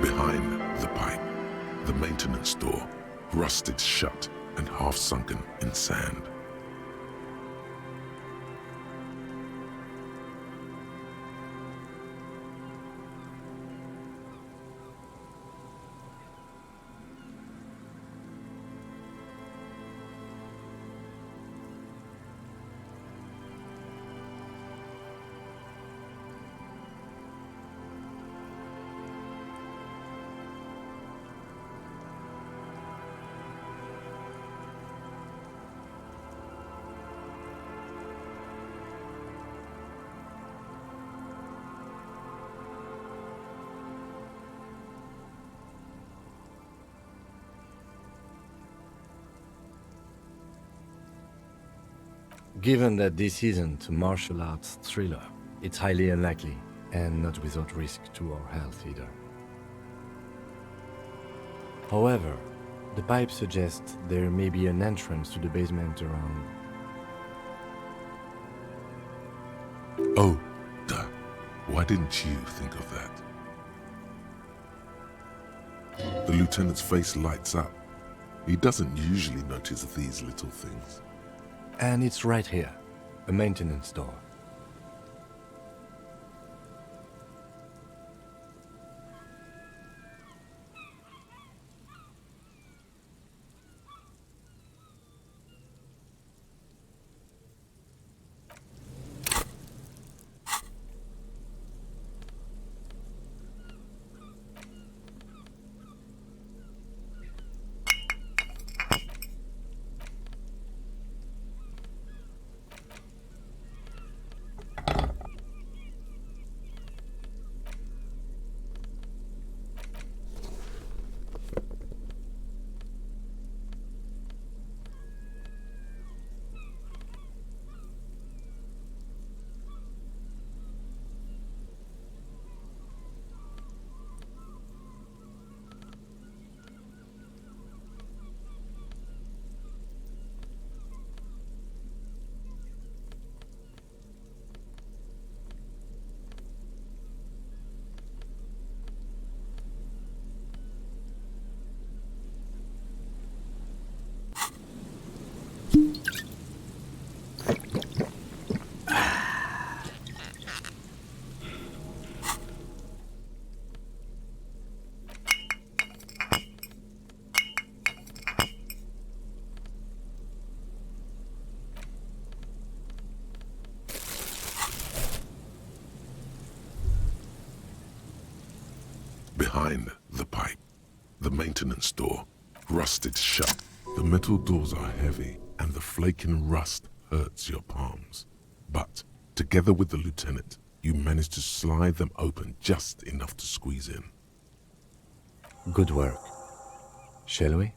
Behind the pipe, the maintenance door, rusted shut and half sunken in sand. Given that this isn't a martial arts thriller, it's highly unlikely, and not without risk to our health either. However, the pipe suggests there may be an entrance to the basement around. Oh, duh. Why didn't you think of that? The lieutenant's face lights up. He doesn't usually notice these little things. And it's right here, a maintenance door. Behind the pipe, the maintenance door, rusted shut. The metal doors are heavy, and the flaking rust hurts your palms. But, together with the lieutenant, you manage to slide them open just enough to squeeze in. Good work. Shall we?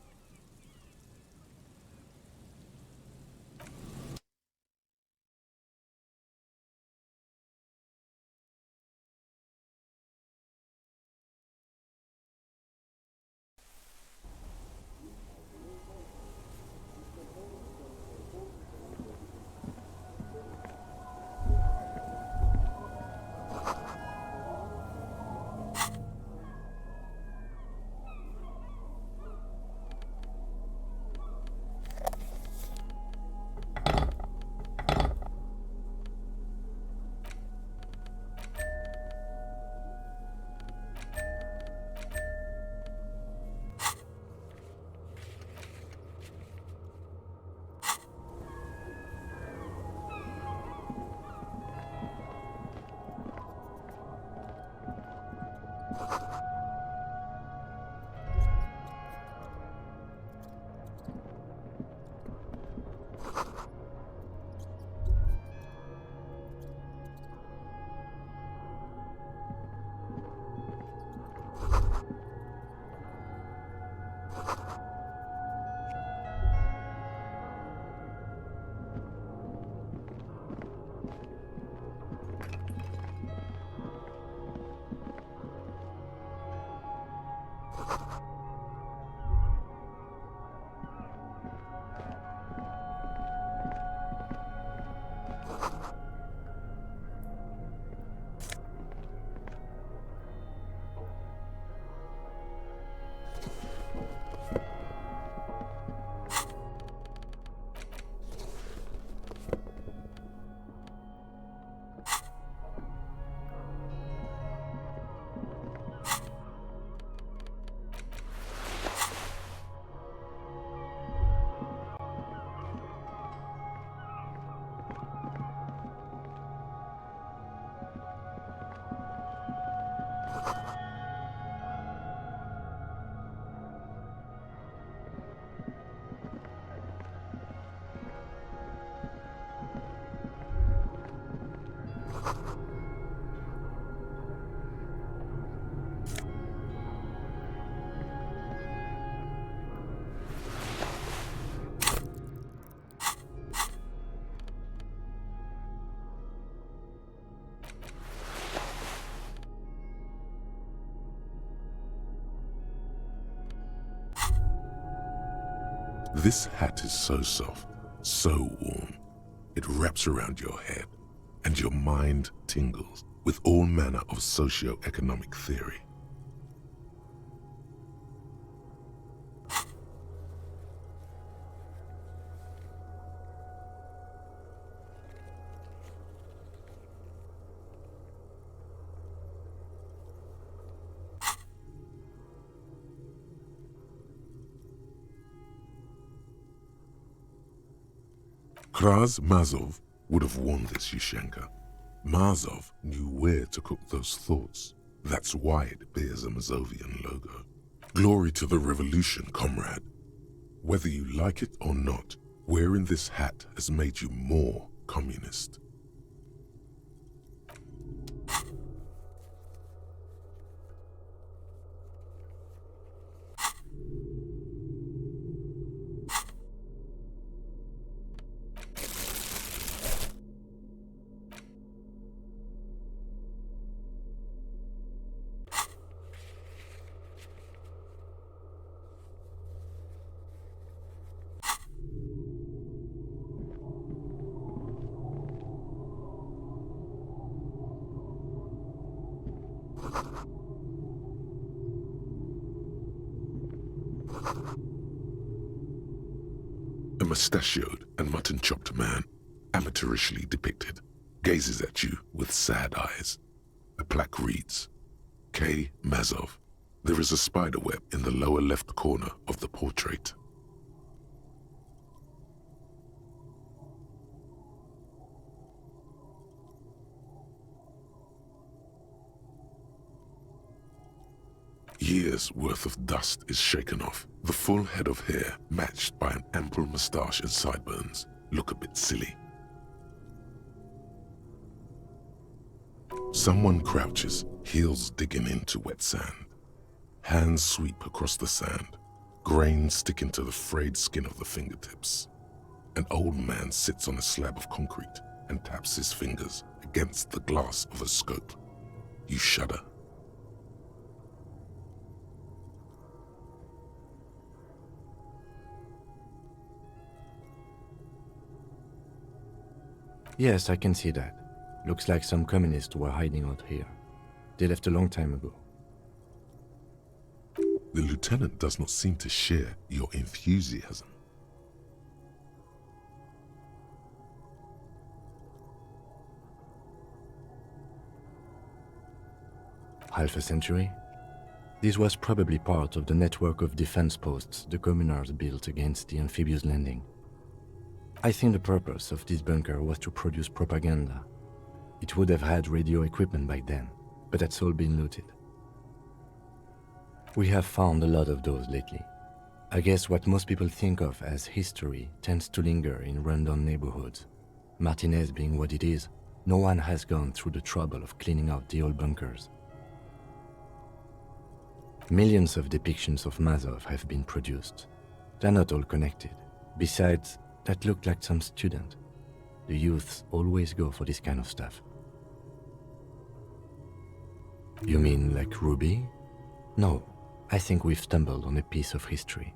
This hat is so soft, so warm. It wraps around your head, and your mind tingles with all manner of socio-economic theory. Mazov would have worn this, Yushenka. Mazov knew where to cook those thoughts. That's why it bears a Mazovian logo. Glory to the revolution, comrade. Whether you like it or not, wearing this hat has made you more communist. A mustachioed and mutton-chopped man, amateurishly depicted, gazes at you with sad eyes. A plaque reads, K. Mazov. There is a spiderweb in the lower left corner of the portrait. Years' worth of dust is shaken off. The full head of hair, matched by an ample moustache and sideburns, look a bit silly. Someone crouches, heels digging into wet sand. Hands sweep across the sand, grains sticking to the frayed skin of the fingertips. An old man sits on a slab of concrete and taps his fingers against the glass of a scope. You shudder. Yes, I can see that. Looks like some communists were hiding out here. They left a long time ago. The lieutenant does not seem to share your enthusiasm. Half a century? This was probably part of the network of defense posts the communards built against the amphibious landing. I think the purpose of this bunker was to produce propaganda. It would have had radio equipment back then, but that's all been looted. We have found a lot of those lately. I guess what most people think of as history tends to linger in rundown neighborhoods. Martinez being what it is, no one has gone through the trouble of cleaning out the old bunkers. Millions of depictions of Mazov have been produced. They're not all connected. Besides, that looked like some student. The youths always go for this kind of stuff. You mean like Ruby? No, I think we've stumbled on a piece of history.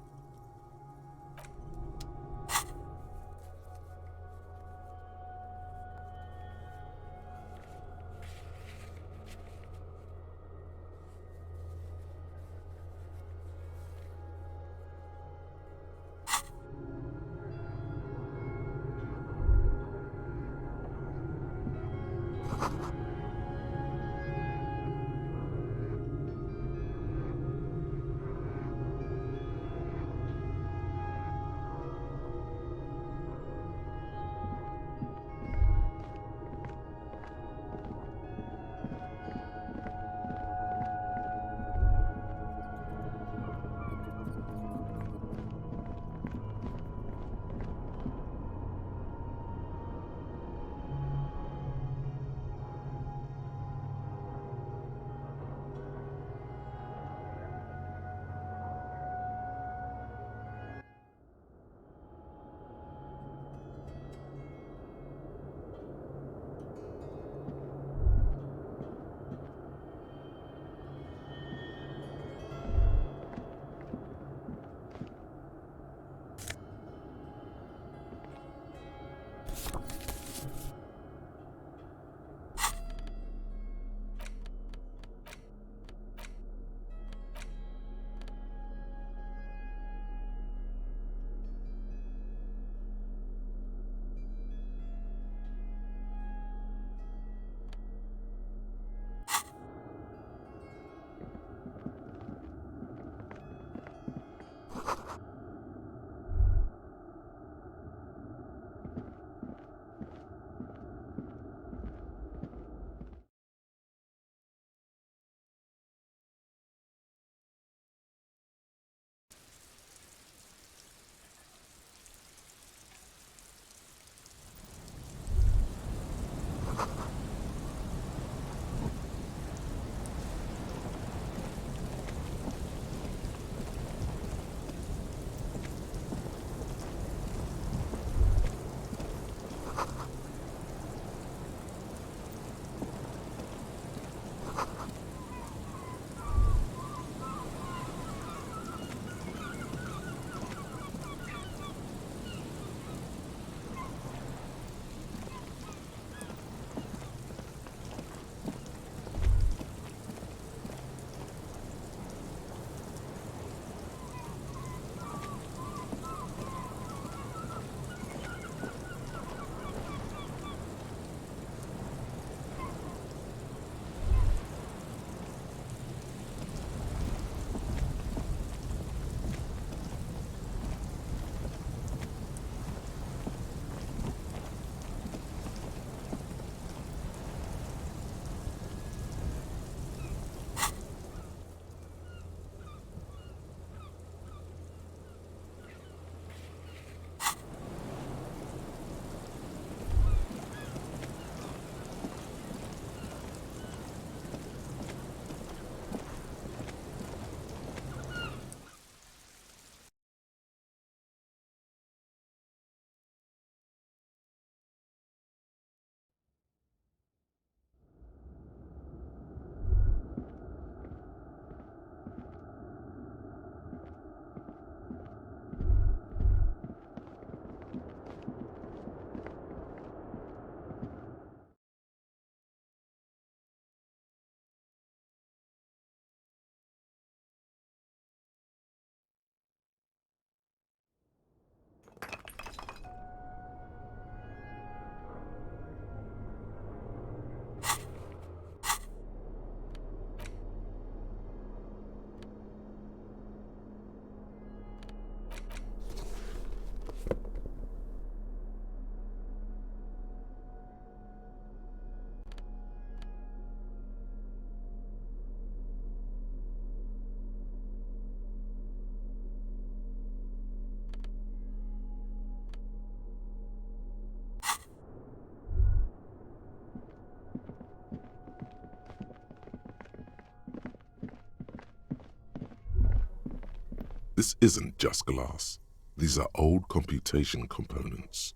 This isn't just glass. These are old computation components.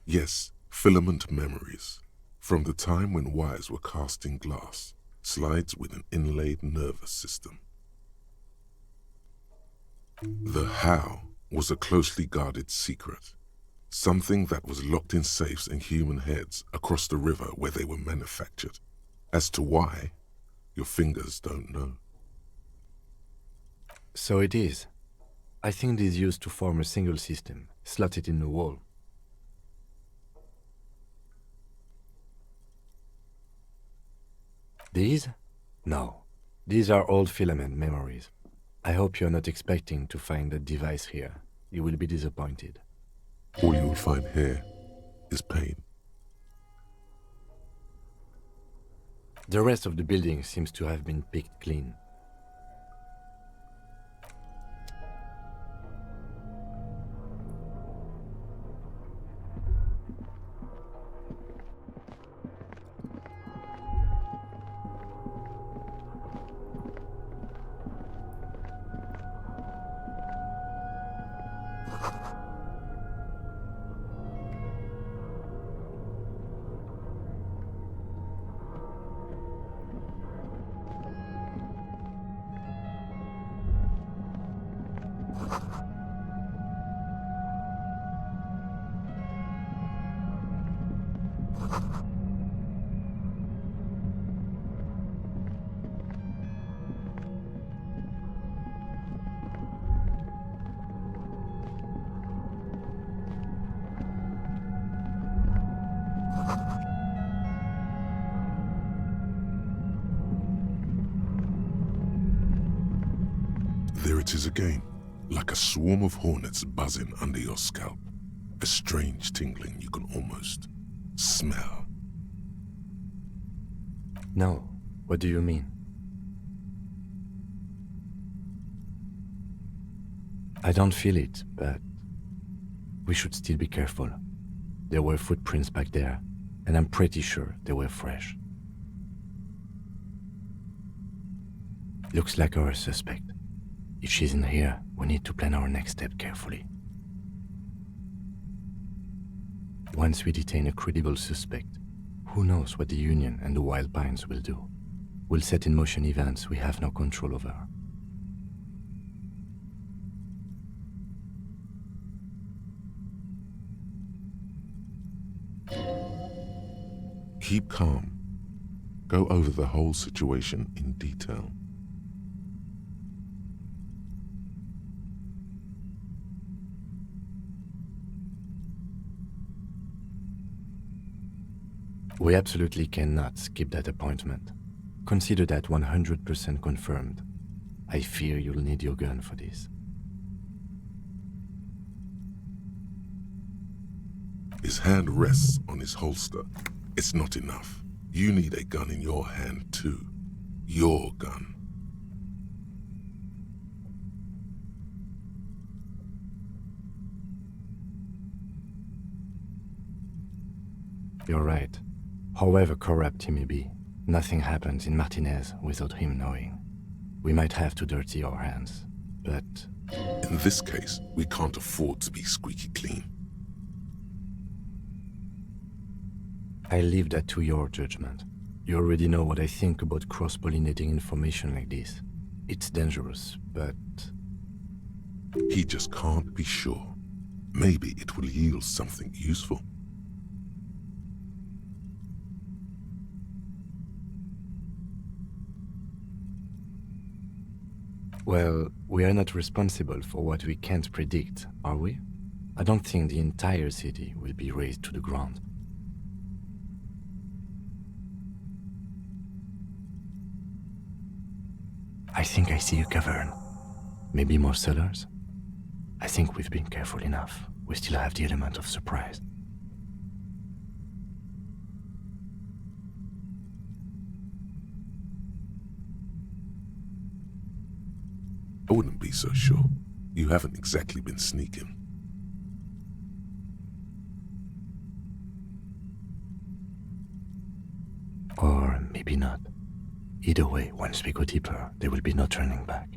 Yes, filament memories. From the time when wires were cast in glass, slides with an inlaid nervous system. The how was a closely guarded secret. Something that was locked in safes in human heads across the river where they were manufactured. As to why, your fingers don't know. So it is. I think these used to form a single system, slotted in the wall. These? No. These are old filament memories. I hope you're not expecting to find a device here. You will be disappointed. All you will find here is pain. The rest of the building seems to have been picked clean. There it is again, like a swarm of hornets buzzing under your scalp. A strange tingling you can almost smell. No. What do you mean? I don't feel it, but we should still be careful. There were footprints back there, and I'm pretty sure they were fresh. Looks like our suspect. If she's in here, we need to plan our next step carefully. Once we detain a credible suspect, who knows what the Union and the Wild Pines will do? We'll set in motion events we have no control over. Keep calm. Go over the whole situation in detail. We absolutely cannot skip that appointment. Consider that 100% confirmed. I fear you'll need your gun for this. His hand rests on his holster. It's not enough. You need a gun in your hand too. Your gun. You're right. However corrupt he may be, nothing happens in Martinez without him knowing. We might have to dirty our hands, but... In this case, we can't afford to be squeaky clean. I leave that to your judgment. You already know what I think about cross-pollinating information like this. It's dangerous, but... He just can't be sure. Maybe it will yield something useful. Well, we are not responsible for what we can't predict, are we? I don't think the entire city will be razed to the ground. I think I see a cavern. Maybe more cellars? I think we've been careful enough. We still have the element of surprise. I wouldn't be so sure. You haven't exactly been sneaking. Or maybe not. Either way, once we go deeper, there will be no turning back.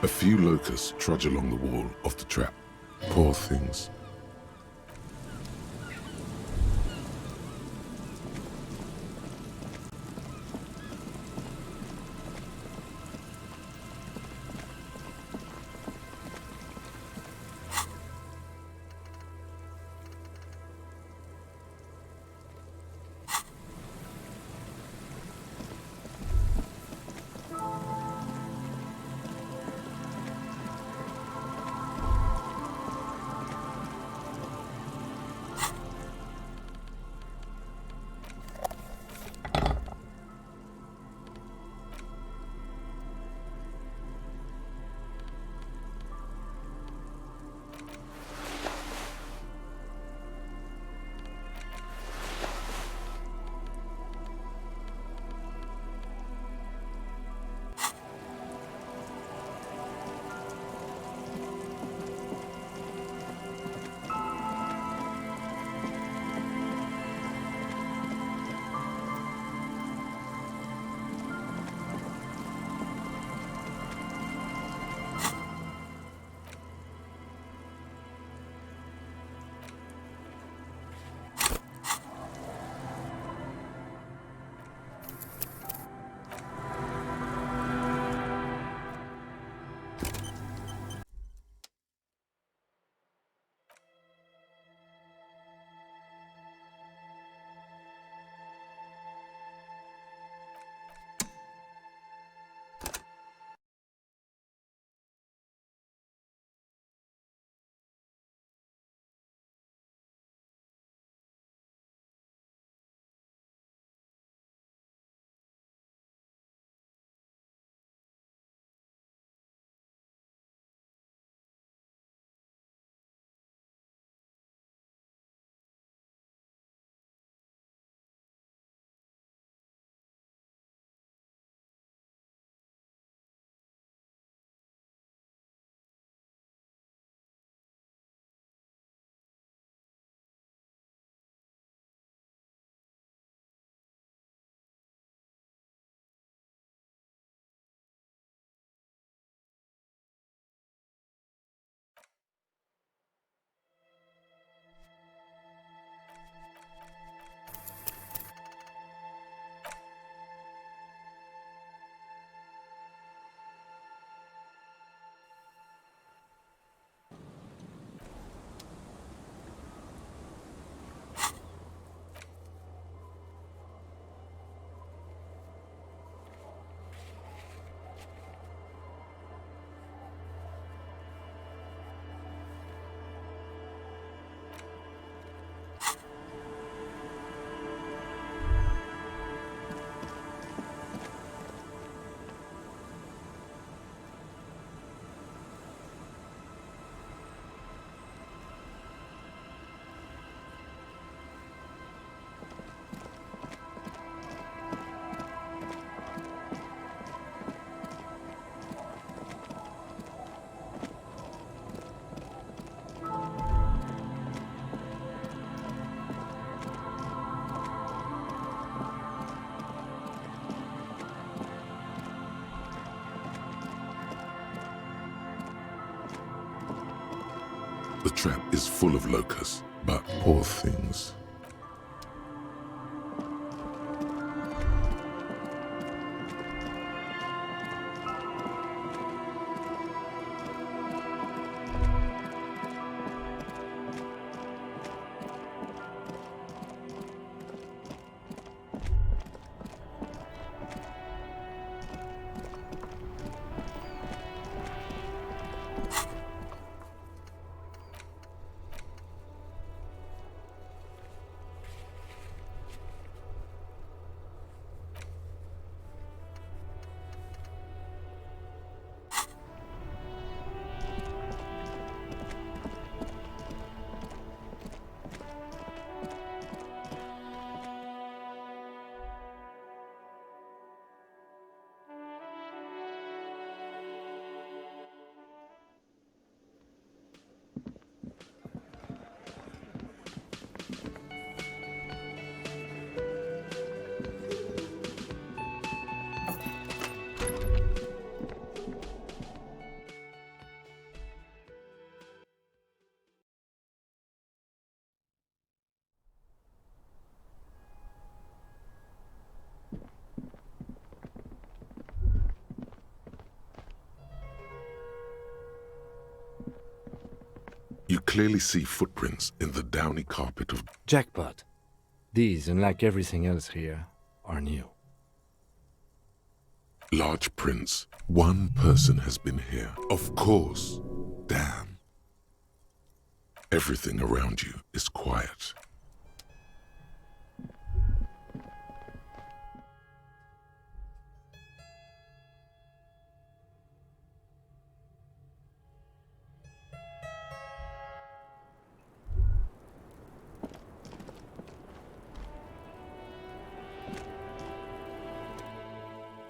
A few locusts trudge along the wall of the trap. Poor things. trap is full of locusts, but poor things. You clearly see footprints in the downy carpet of... Jackpot. These, unlike everything else here, are new. Large prints. One person has been here. Of course. Damn. Everything around you is quiet.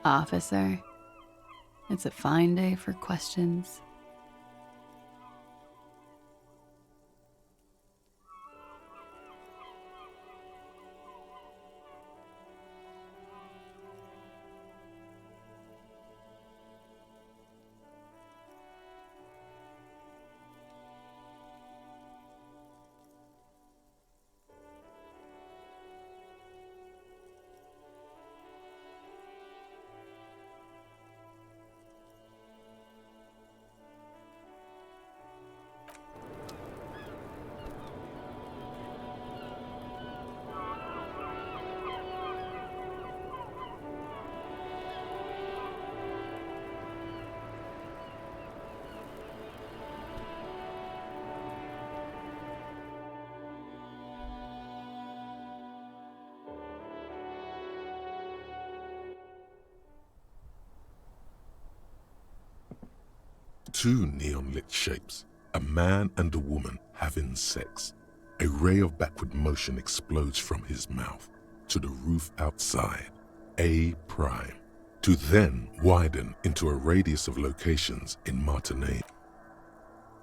Officer, it's a fine day for questions. Two neon-lit shapes, a man and a woman having sex. A ray of backward motion explodes from his mouth to the roof outside, A', to then widen into a radius of locations in Martinez.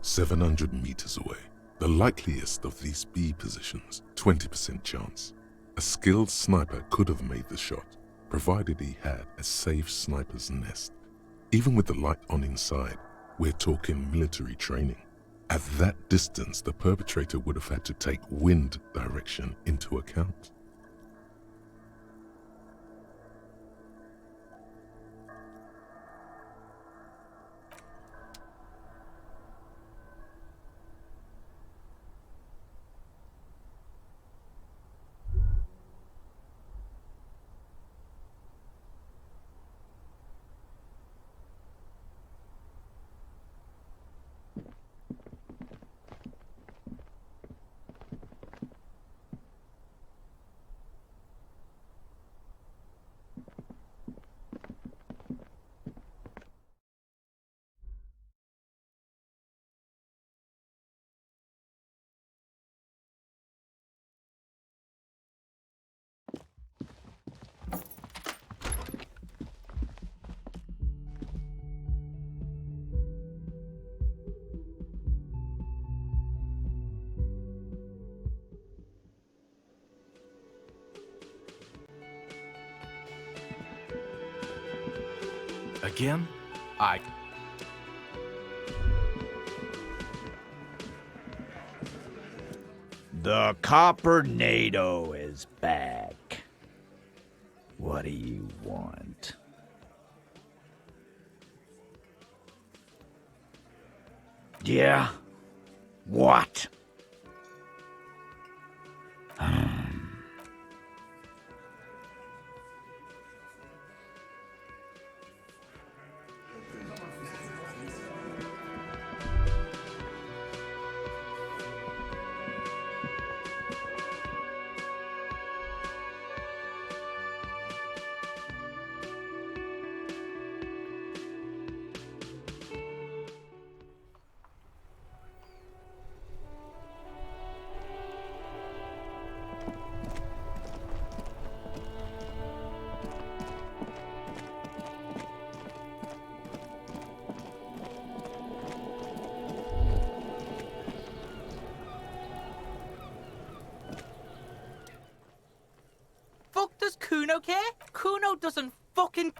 700 meters away, the likeliest of these B positions, 20% chance. A skilled sniper could have made the shot, provided he had a safe sniper's nest. Even with the light on inside, we're talking military training. At that distance, the perpetrator would have had to take wind direction into account. Again? The Coppernado is back. What do you want? Yeah? What? Fuck does Kuno care? Kuno doesn't fucking...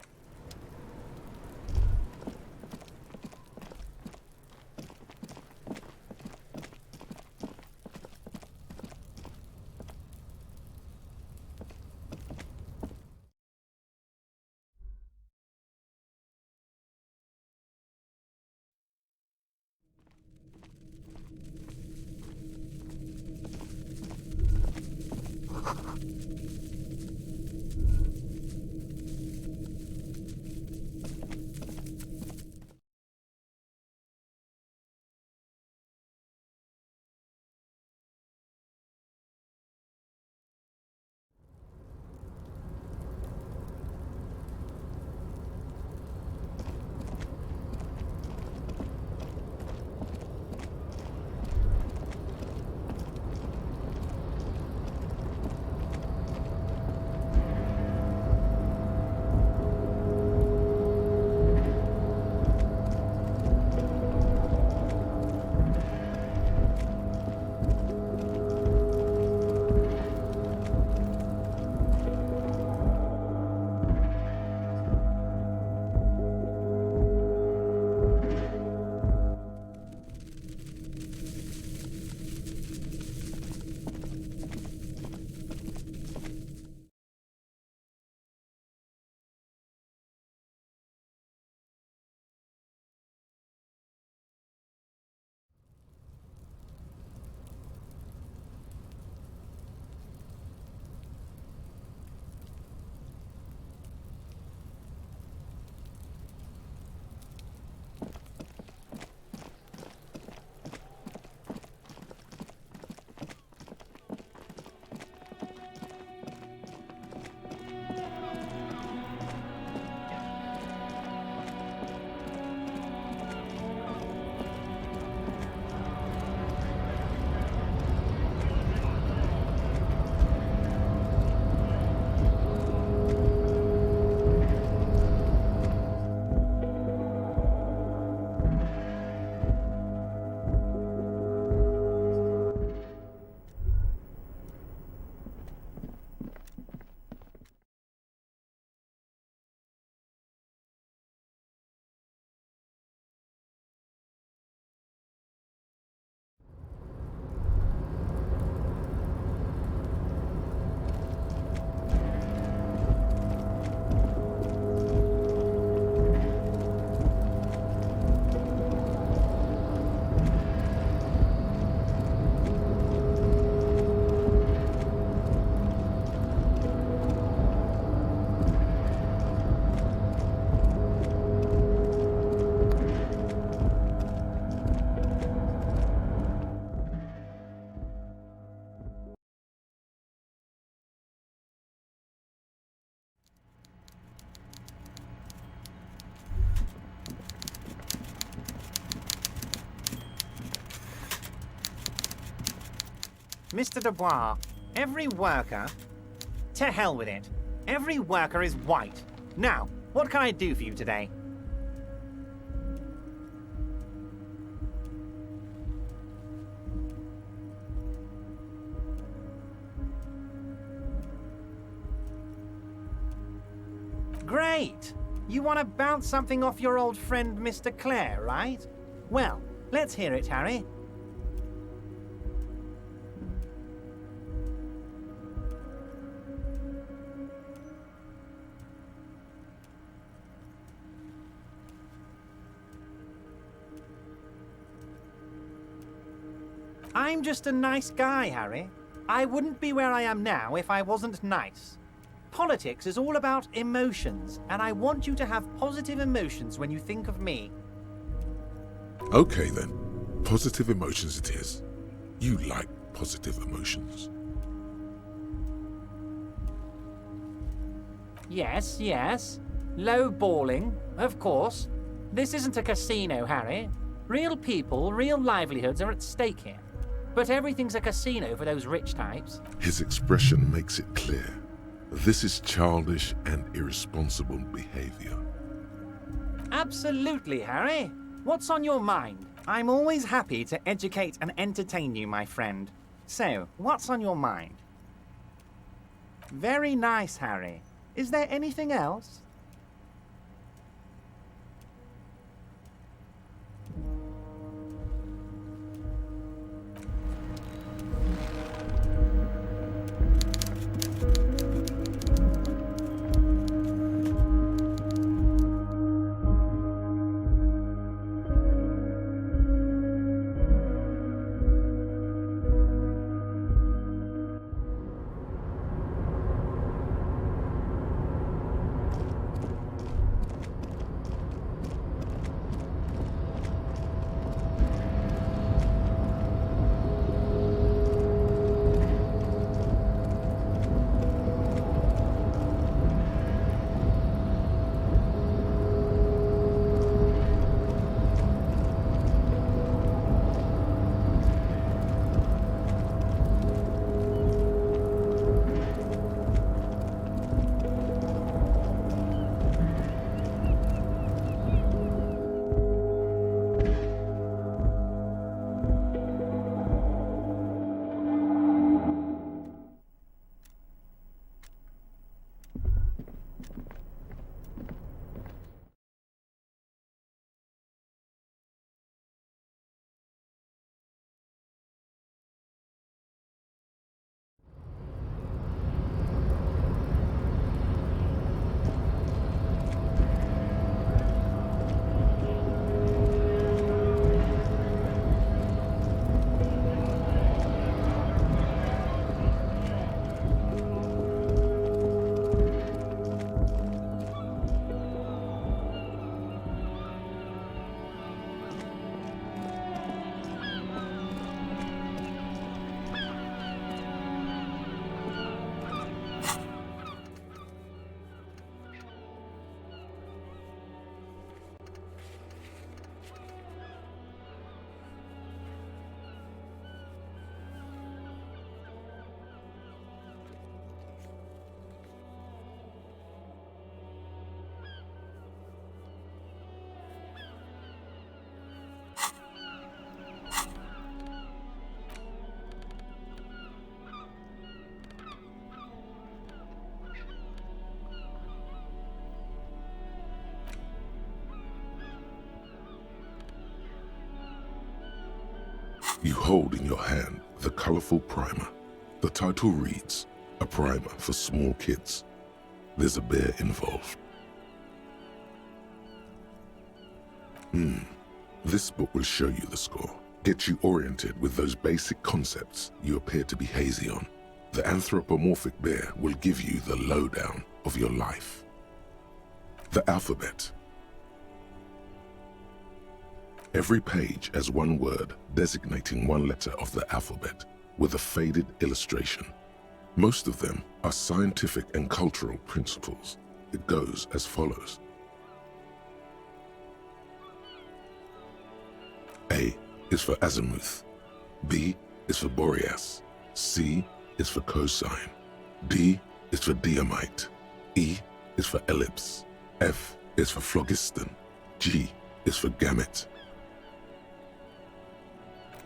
Mr. Dubois, every worker... To hell with it. Every worker is white. Now, what can I do for you today? Great! You want to bounce something off your old friend Mr. Clare, right? Well, let's hear it, Harry. I'm just a nice guy, Harry. I wouldn't be where I am now if I wasn't nice. Politics is all about emotions, and I want you to have positive emotions when you think of me. Okay then, positive emotions it is. You like positive emotions. Yes, yes. Low balling, of course. This isn't a casino, Harry. Real people, real livelihoods are at stake here. But everything's a casino for those rich types. His expression makes it clear. This is childish and irresponsible behavior. Absolutely, Harry. What's on your mind? I'm always happy to educate and entertain you, my friend. So, what's on your mind? Very nice, Harry. Is there anything else? You hold in your hand the colorful primer. The title reads, A Primer for Small Kids. There's a bear involved. This book will show you the score, get you oriented with those basic concepts you appear to be hazy on. The anthropomorphic bear will give you the lowdown of your life. The alphabet. Every page has one word designating one letter of the alphabet with a faded illustration. Most of them are scientific and cultural principles. It goes as follows. A is for azimuth. B is for Boreas. C is for cosine. D is for diamite. E is for ellipse. F is for phlogiston. G is for gamete.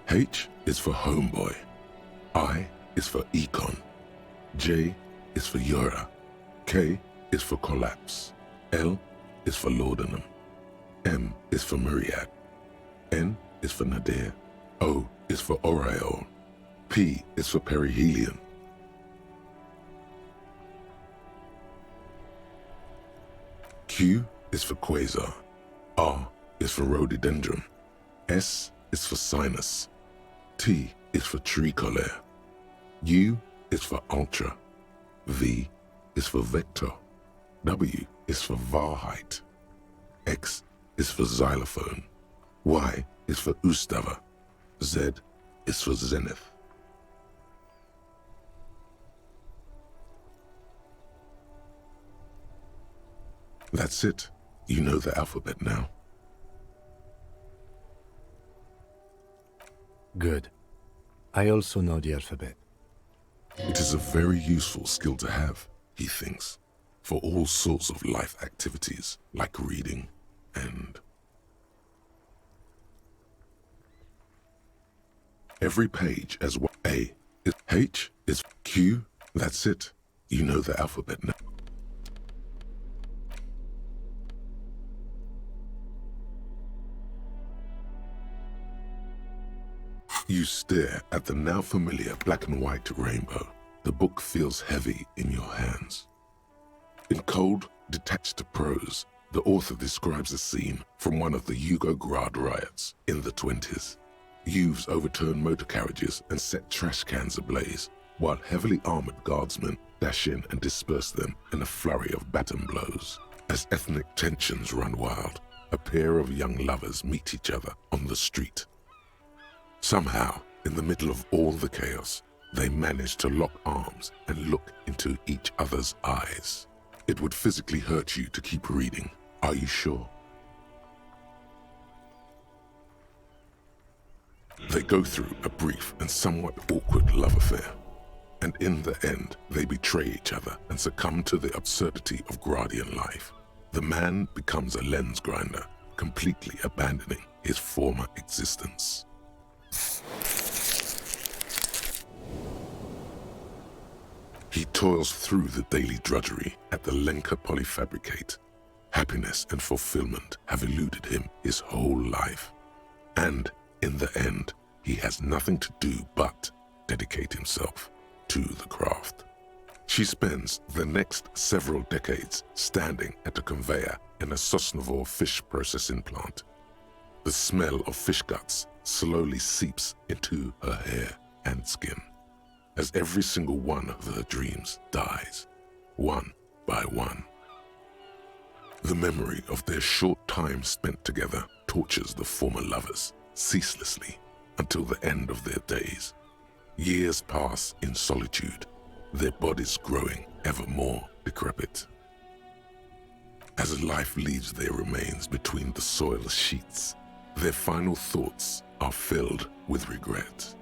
H is for homeboy. I is for econ. J is for Eura. K is for collapse. L is for laudanum. M is for myriad. N is for nadir. O is for aureole. P is for perihelion. Q is for quasar. R is for rhododendron. S is for sinus. T is for tricolor. U is for ultra. V is for vector. W is for Wahrheit. X is for xylophone. Y is for Ustava. Z is for zenith. That's it. You know the alphabet now. Good. I also know the alphabet. It is a very useful skill to have, he thinks, for all sorts of life activities like reading and... Every page has what A is. H is Q. That's it. You know the alphabet now. You stare at the now familiar black and white rainbow. The book feels heavy in your hands. In cold, detached prose, the author describes a scene from one of the Yugoslavia riots in the 20s. Youths overturned motor carriages and set trash cans ablaze, while heavily armored guardsmen dash in and disperse them in a flurry of baton blows. As ethnic tensions run wild, a pair of young lovers meet each other on the street. Somehow, in the middle of all the chaos, they manage to lock arms and look into each other's eyes. It would physically hurt you to keep reading. Are you sure? They go through a brief and somewhat awkward love affair. And in the end, they betray each other and succumb to the absurdity of Gradian life. The man becomes a lens grinder, completely abandoning his former existence. He toils through the daily drudgery at the Lenka Polyfabricate. Happiness and fulfillment have eluded him his whole life. And in the end, he has nothing to do but dedicate himself to the craft. She spends the next several decades standing at a conveyor in a Sosnovyj fish processing plant. The smell of fish guts slowly seeps into her hair and skin, as every single one of her dreams dies, one by one. The memory of their short time spent together tortures the former lovers ceaselessly until the end of their days. Years pass in solitude, their bodies growing ever more decrepit. As life leaves their remains between the soil sheets, their final thoughts are filled with regret.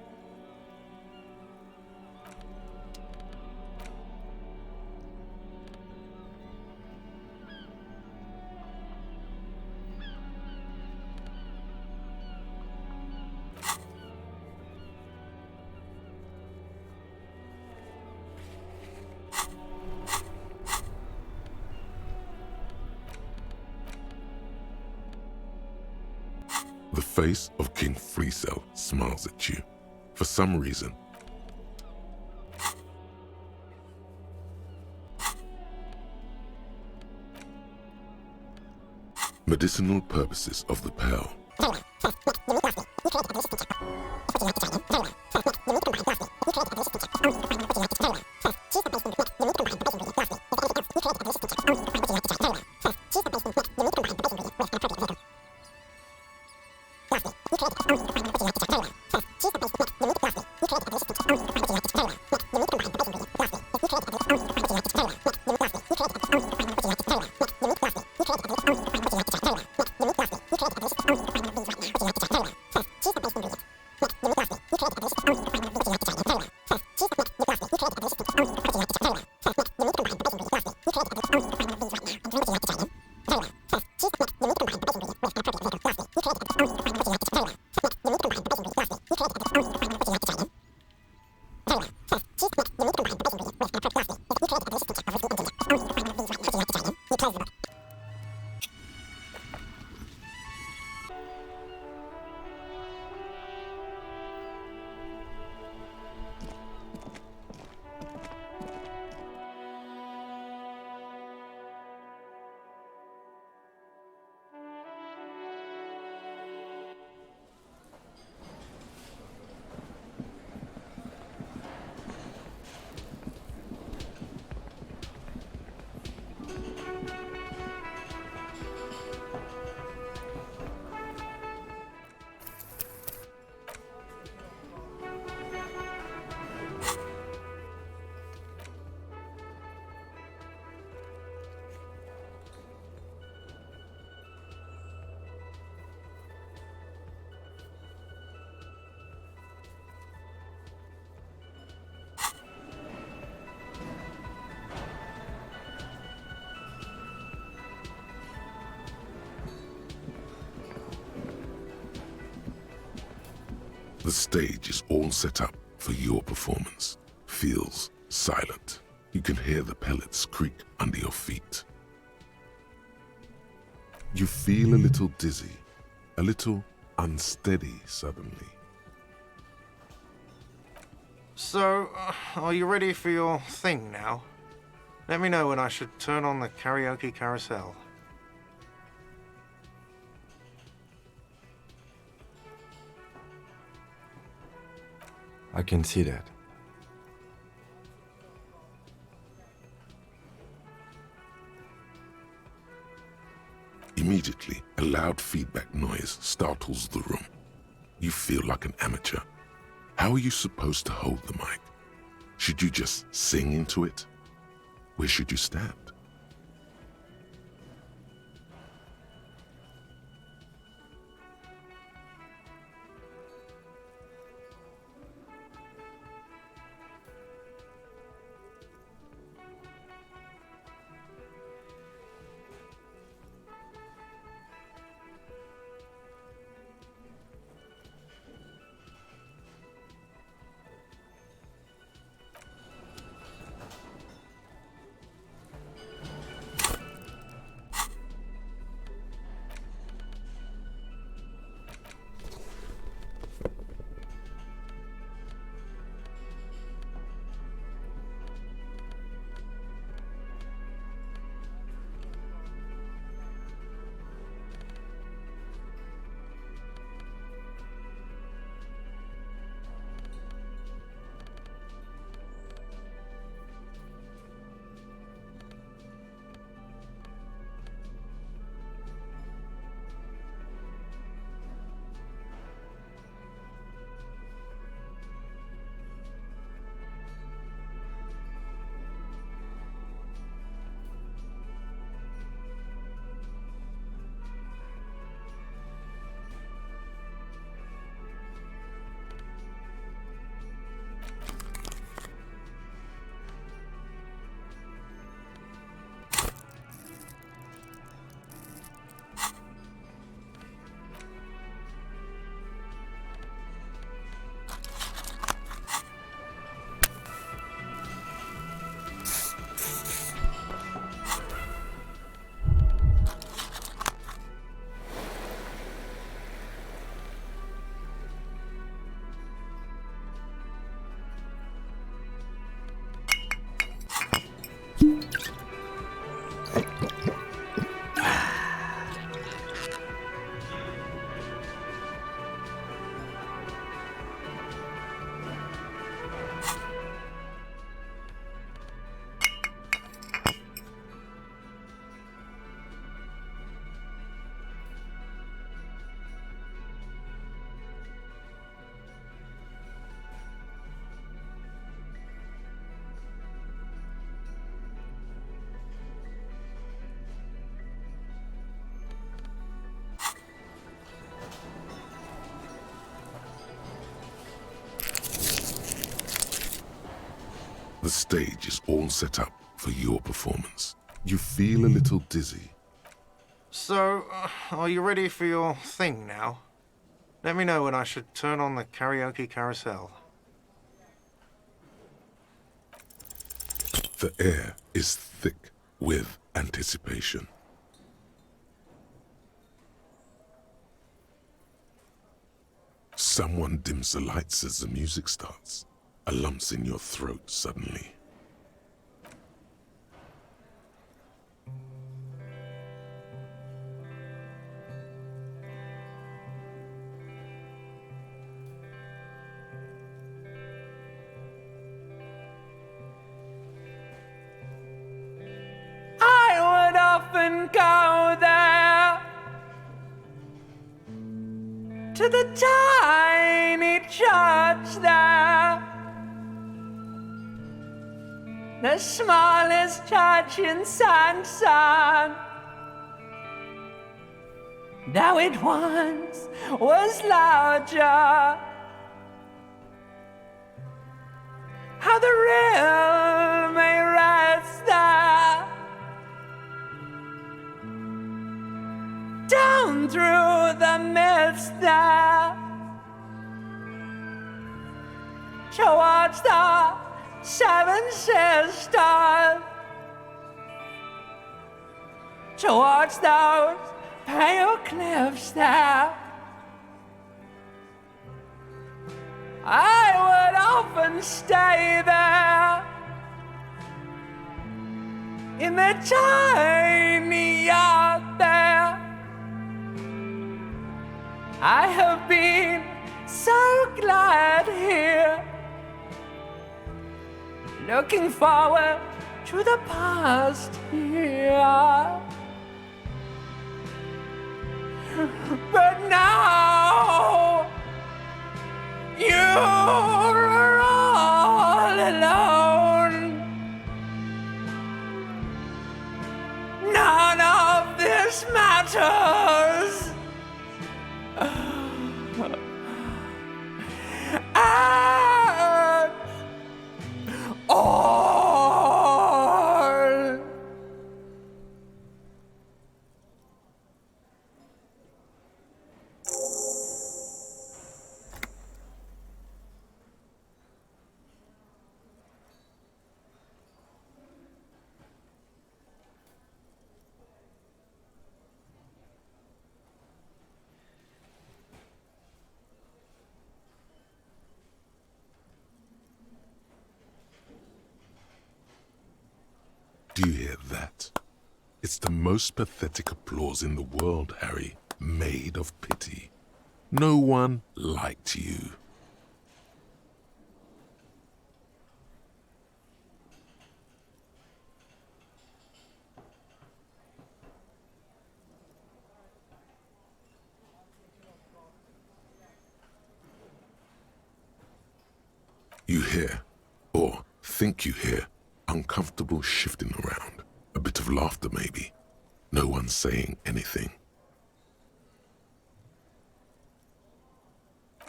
The face of King Fleecell smiles at you. For some reason, medicinal purposes of the pearl. The stage is all set up for your performance. Feels silent. You can hear the pellets creak under your feet. You feel a little dizzy, a little unsteady suddenly. So, are you ready for your thing now? Let me know when I should turn on the karaoke carousel. I can see that. Immediately, a loud feedback noise startles the room. You feel like an amateur. How are you supposed to hold the mic? Should you just sing into it? Where should you stand? The stage is all set up for your performance. You feel a little dizzy. So, are you ready for your thing now? Let me know when I should turn on the karaoke carousel. The air is thick with anticipation. Someone dims the lights as the music starts. A lump's in your throat suddenly. I would often go there to the tiny church there, the smallest church in Sanson. Now it once was larger. How the real may rest there, down through the mist there, towards the Seven Sisters, towards those pale cliffs there. I would often stay there in the tiny yard there. I have been so glad here, looking forward to the past year. But now you're all alone. None of this matters. At all. Do you hear that? It's the most pathetic applause in the world, Harry, made of pity. No one liked you. You hear, or think you hear, uncomfortable shifting around. A bit of laughter, maybe. No one saying anything.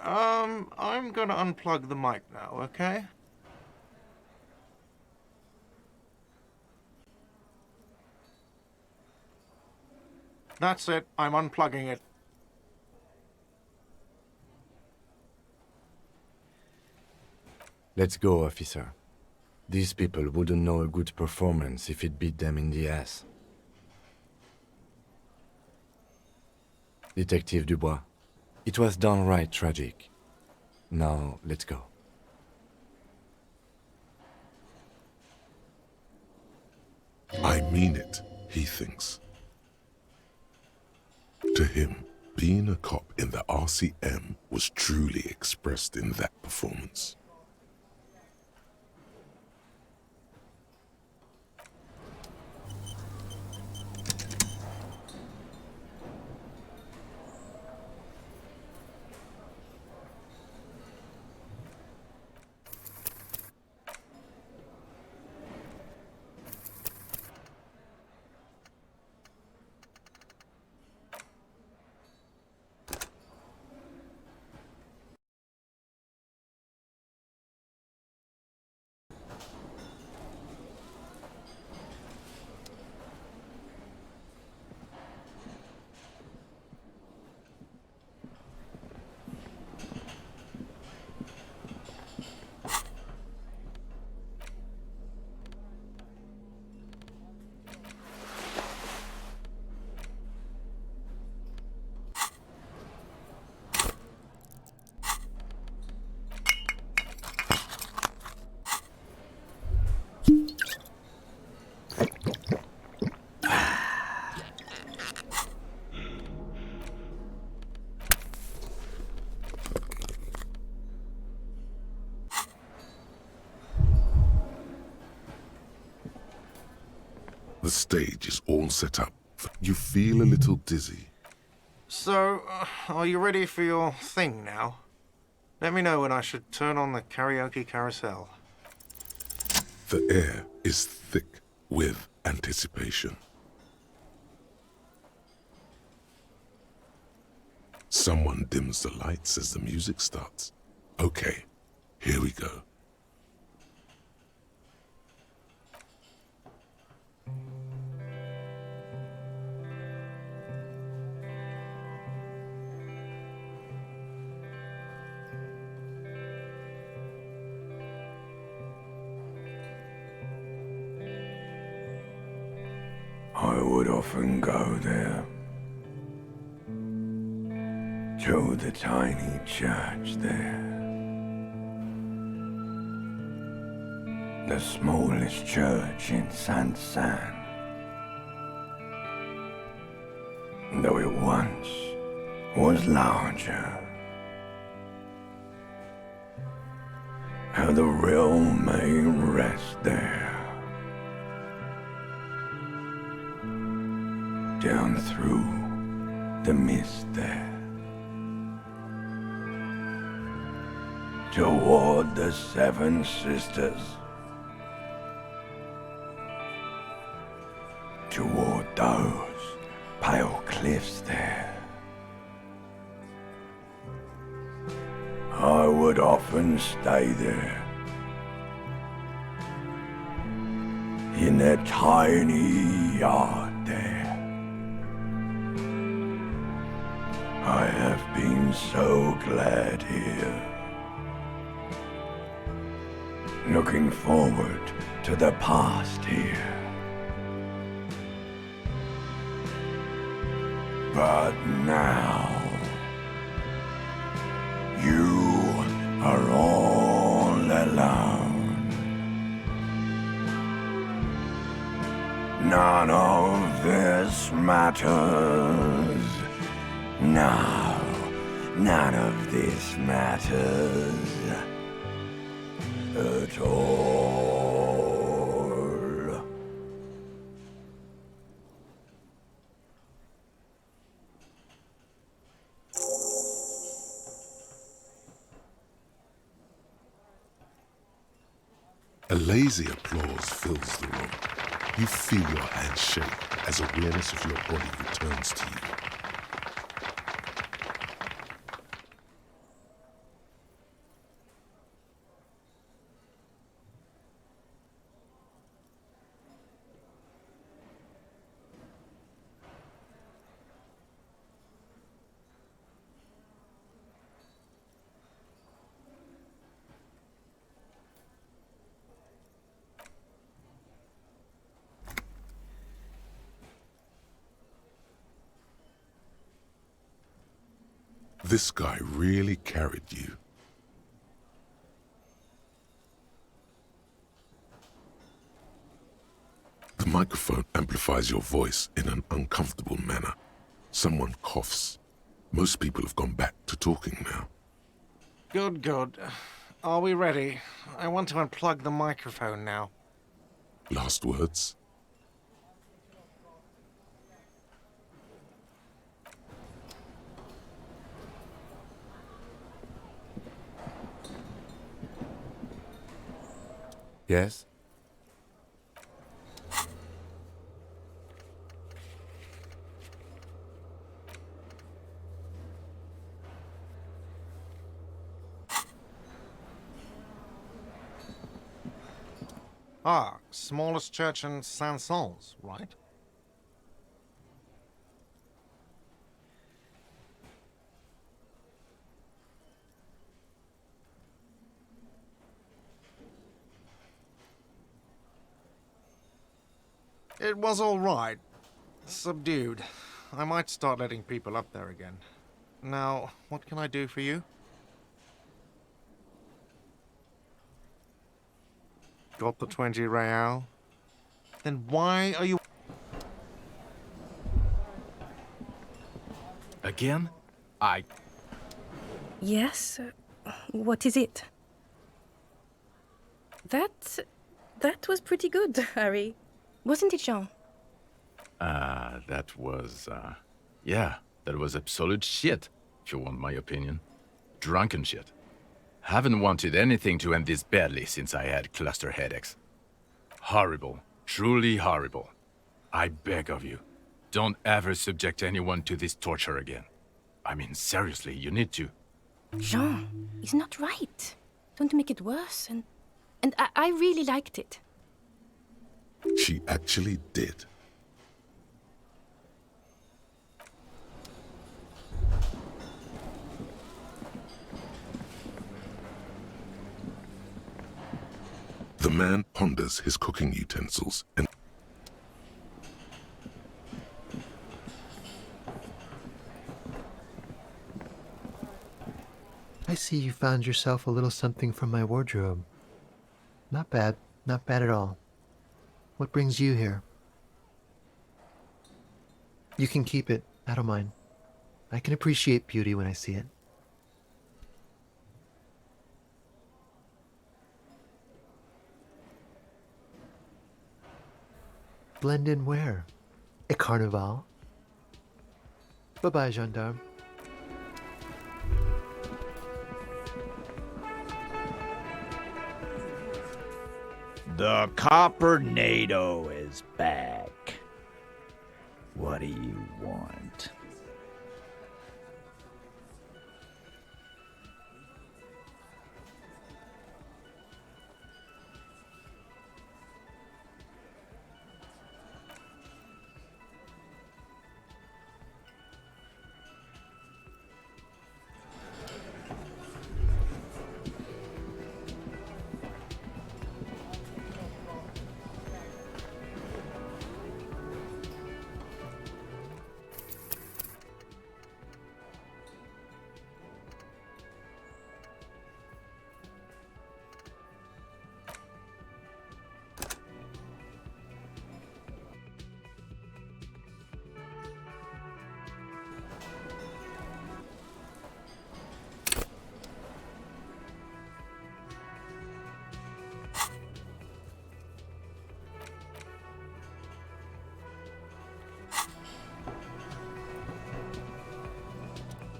I'm gonna unplug the mic now, okay? That's it. I'm unplugging it. Let's go, officer. These people wouldn't know a good performance if it beat them in the ass. Detective Dubois, it was downright tragic. Now, let's go. I mean it, he thinks. To him, being a cop in the RCM was truly expressed in that performance. The stage is all set up. You feel a little dizzy. So, are you ready for your thing now? Let me know when I should turn on the karaoke carousel. The air is thick with anticipation. Someone dims the lights as the music starts. Okay, here we go. I would often go there. To the tiny church there. The smallest church in Saint-San. Though it once was larger. How the realm may rest there. Down through the mist there. Toward the Seven Sisters. Toward those pale cliffs there. I would often stay there. In that tiny yard there. I have been so glad here. Looking forward to the past here. But now, you are all alone. None of this matters. No, none of this matters at all. A lazy applause fills the room. You feel your hands shake as awareness of your body returns to you. This guy really carried you. The microphone amplifies your voice in an uncomfortable manner. Someone coughs. Most people have gone back to talking now. Good, good. Are we ready? I want to unplug the microphone now. Last words? Yes? Ah, smallest church in Saint-Saëns, right? It was all right. Subdued. I might start letting people up there again. Now, what can I do for you? Got the 20 real? Then why are you... Again? Yes? What is it? That was pretty good, Harry. Wasn't it, Jean? That was, yeah, that was absolute shit, if you want my opinion. Drunken shit. Haven't wanted anything to end this badly since I had cluster headaches. Horrible. Truly horrible. I beg of you, don't ever subject anyone to this torture again. I mean, seriously, you need to. Jean, it's not right. Don't make it worse, and I really liked it. She actually did. The man ponders his cooking utensils and see you found yourself a little something from my wardrobe. Not bad. Not bad at all. What brings you here? You can keep it. I don't mind. I can appreciate beauty when I see it. Blend in where? At Carnival? Bye-bye, gendarme. The Copper-nado is back. What do you want?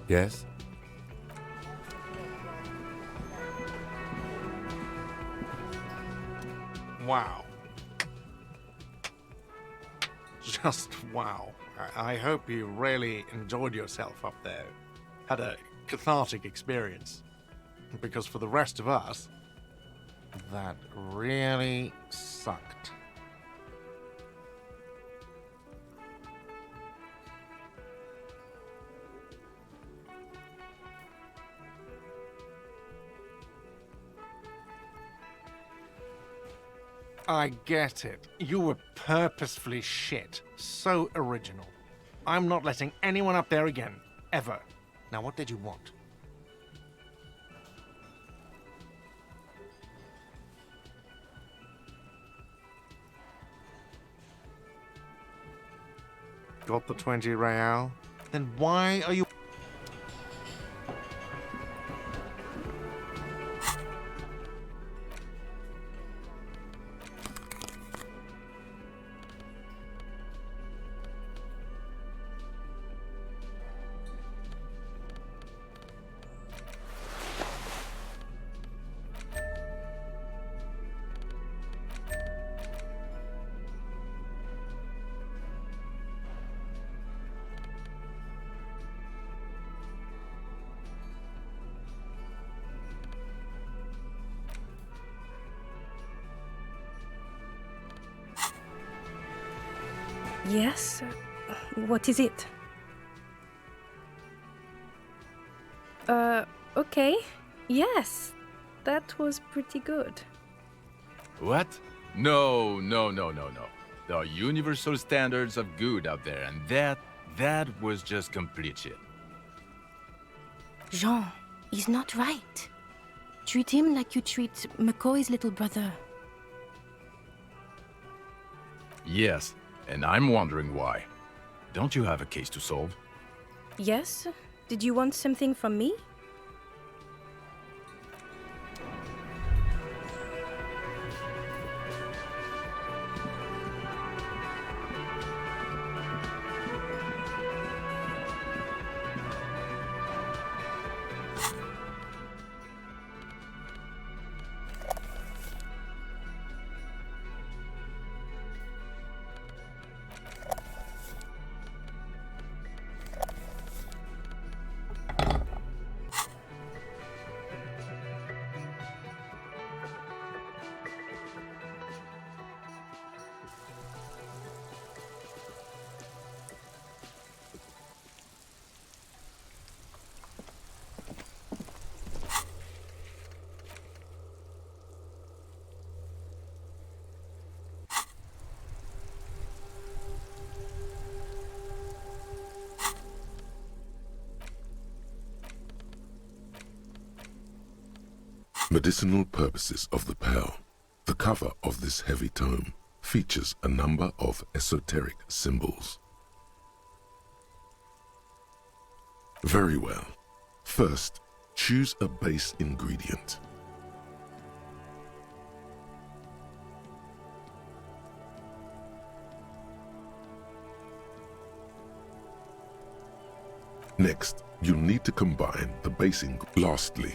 Yes? Wow. Just wow. I hope you really enjoyed yourself up there. Had a cathartic experience. Because for the rest of us, that really sucked. I get it. You were purposefully shit. So original. I'm not letting anyone up there again. Ever. Now what did you want? Got the 20 real? Then why are you... Yes? What is it? Okay. Yes. That was pretty good. What? No. There are universal standards of good out there, and that was just complete shit. Jean, he's not right. Treat him like you treat McCoy's little brother. Yes, and I'm wondering why. Don't you have a case to solve? Yes? Did you want something from me? Medicinal purposes of the pearl. The cover of this heavy tome features a number of esoteric symbols. Very well. First, choose a base ingredient. Next, you'll need to combine the base ingredient. Lastly,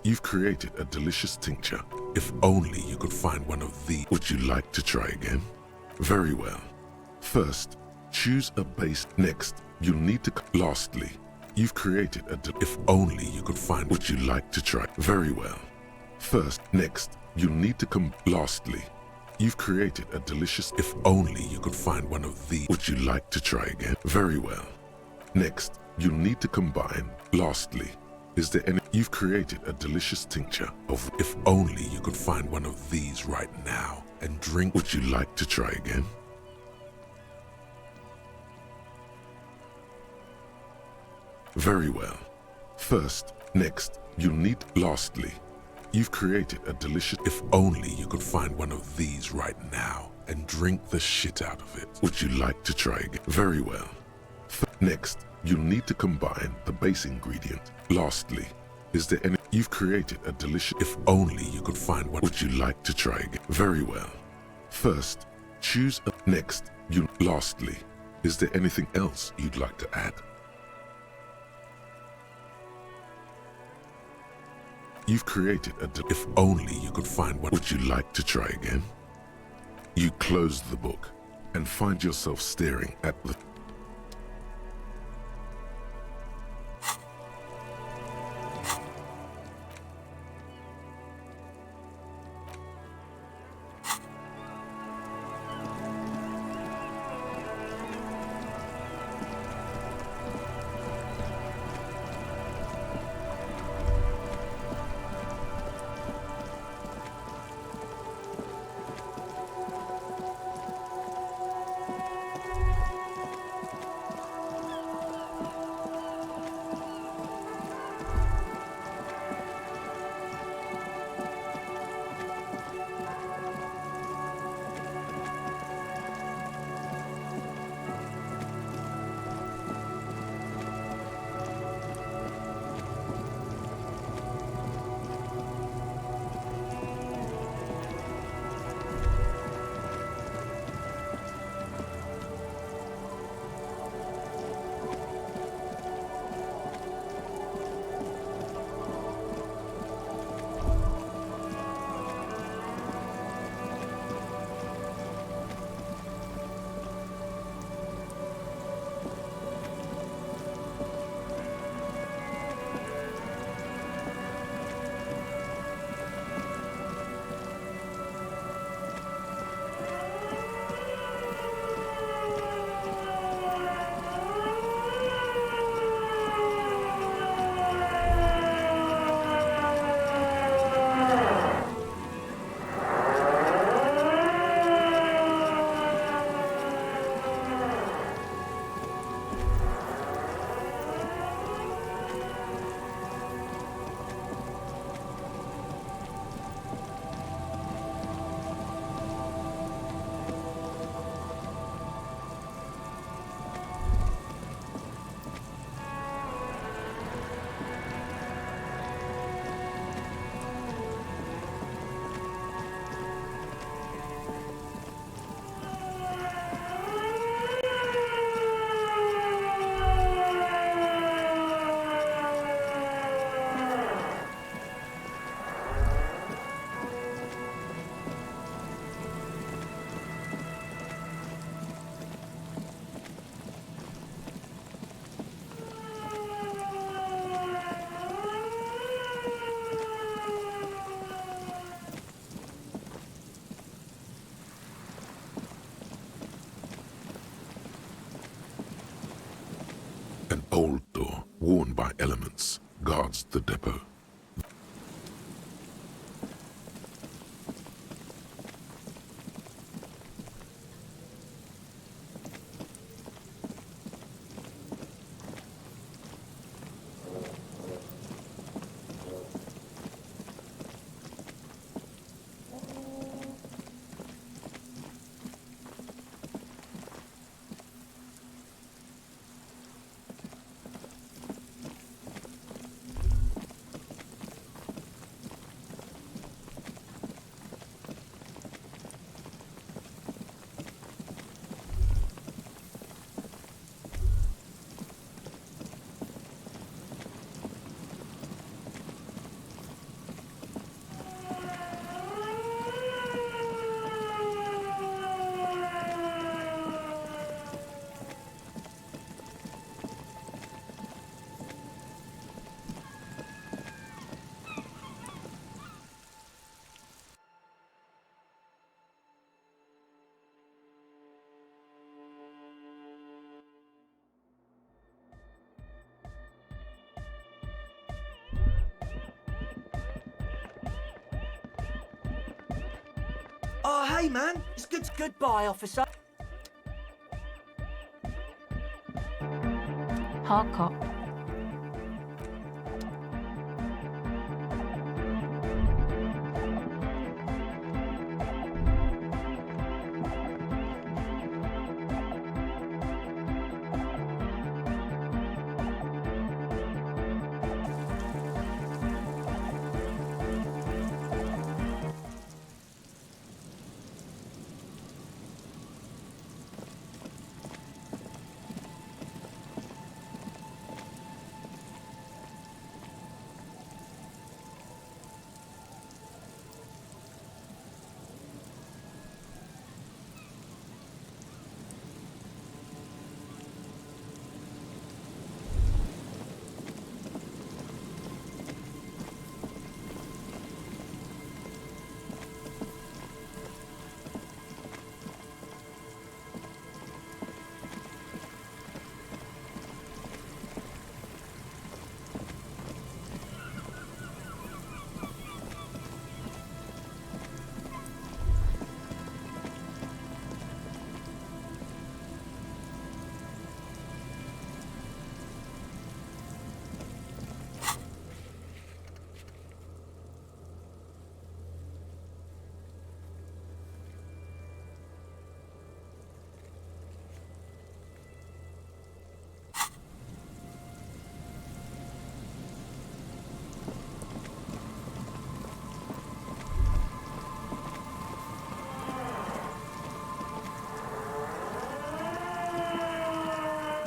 you've created a delicious tincture. If only you could find one of these. Would you like to try again? Very well. First, choose a base. Next, you'll need to. Lastly, you've created a. If only you could find. Would you like to try? Very well. First, next, you'll need to Lastly, you've created a delicious. If only you could find one of these. Would you like to try again? Very well. Next, you'll need to combine. Lastly, is there any? You've created a delicious tincture of. If only you could find one of these right now and drink. Would you like to try again? Very well. First, next, you'll need. Lastly, you've created a delicious. If only you could find one of these right now and drink the shit out of it. Would you like to try again? Very well. Next, you'll need to combine the base ingredient. Lastly, is there any? You've created a delicious. If only you could find one. Would you like to try again? Very well. First, choose a. Next, you. Lastly, is there anything else you'd like to add? You've created a. If only you could find one. Would you like to try again? You close the book and find yourself staring at the. An old door, worn by elements, guards the depot. Oh, hey, man. It's good. Goodbye, officer. Hobocop.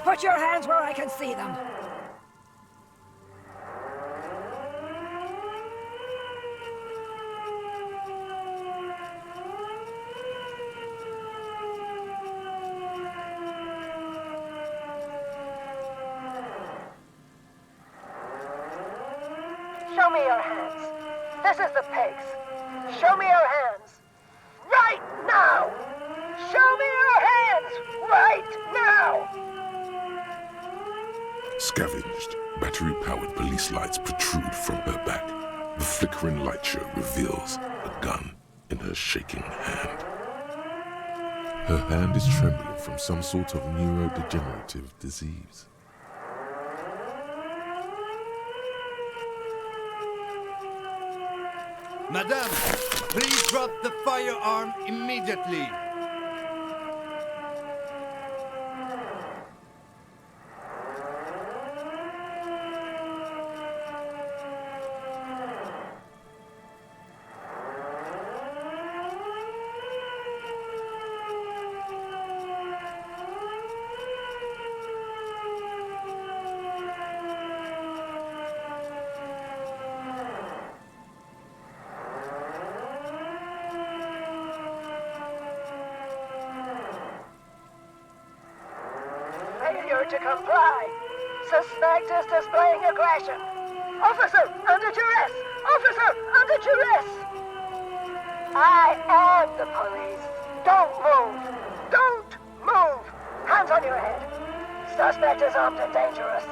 Put your hands where I can see them. Show me your hands. This is the pigs. Show me your hands. Right now! Show me your hands! Right now! Scavenged, battery-powered police lights protrude from her back. The flickering light show reveals a gun in her shaking hand. Her hand is trembling from some sort of neurodegenerative disease. Madame, please drop the firearm immediately. Failure to comply. Suspect is displaying aggression. Officer, under duress! Officer, under duress! I am the police. Don't move. Don't move. Hands on your head. Suspect is armed and dangerous.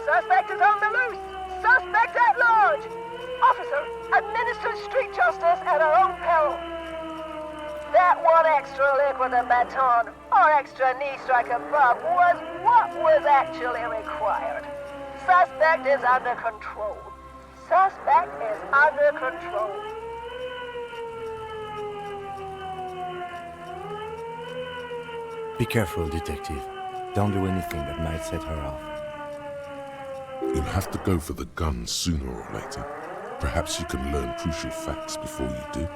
Suspect is on the loose. Suspect at large. Officer, administer street justice at our own peril. That one extra lick with a baton or extra knee strike above was what was actually required. Suspect is under control. Suspect is under control. Be careful, detective. Don't do anything that might set her off. You'll have to go for the gun sooner or later. Perhaps you can learn crucial facts before you do.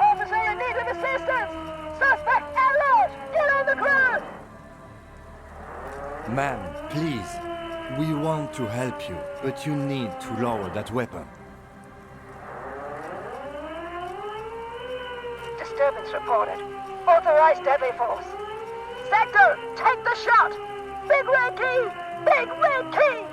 Officer in need of assistance! Suspect at large! Get on the ground! Ma'am, please. We want to help you, but you need to lower that weapon. Disturbance reported. Authorized deadly force. Sector, take the shot! Big red key! Big red key!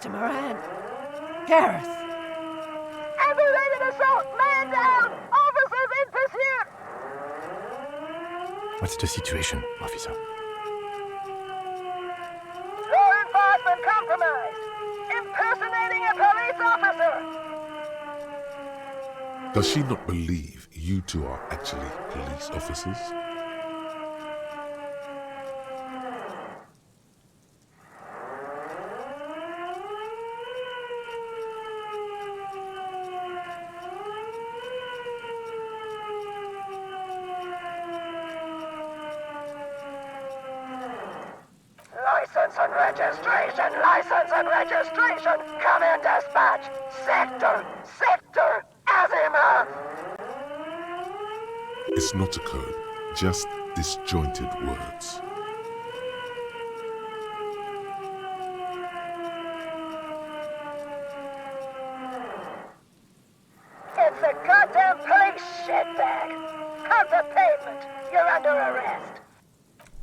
Mr. Moran. Gareth. Aggravated assault! Man down! Officers in pursuit! What's the situation, officer? Law enforcement compromised! Impersonating a police officer! Does she not believe you two are actually police officers? License and registration! Come in, dispatch! Sector Azimuth! It's not a code, just disjointed words. It's a goddamn police shitbag! Hug the pavement! You're under arrest!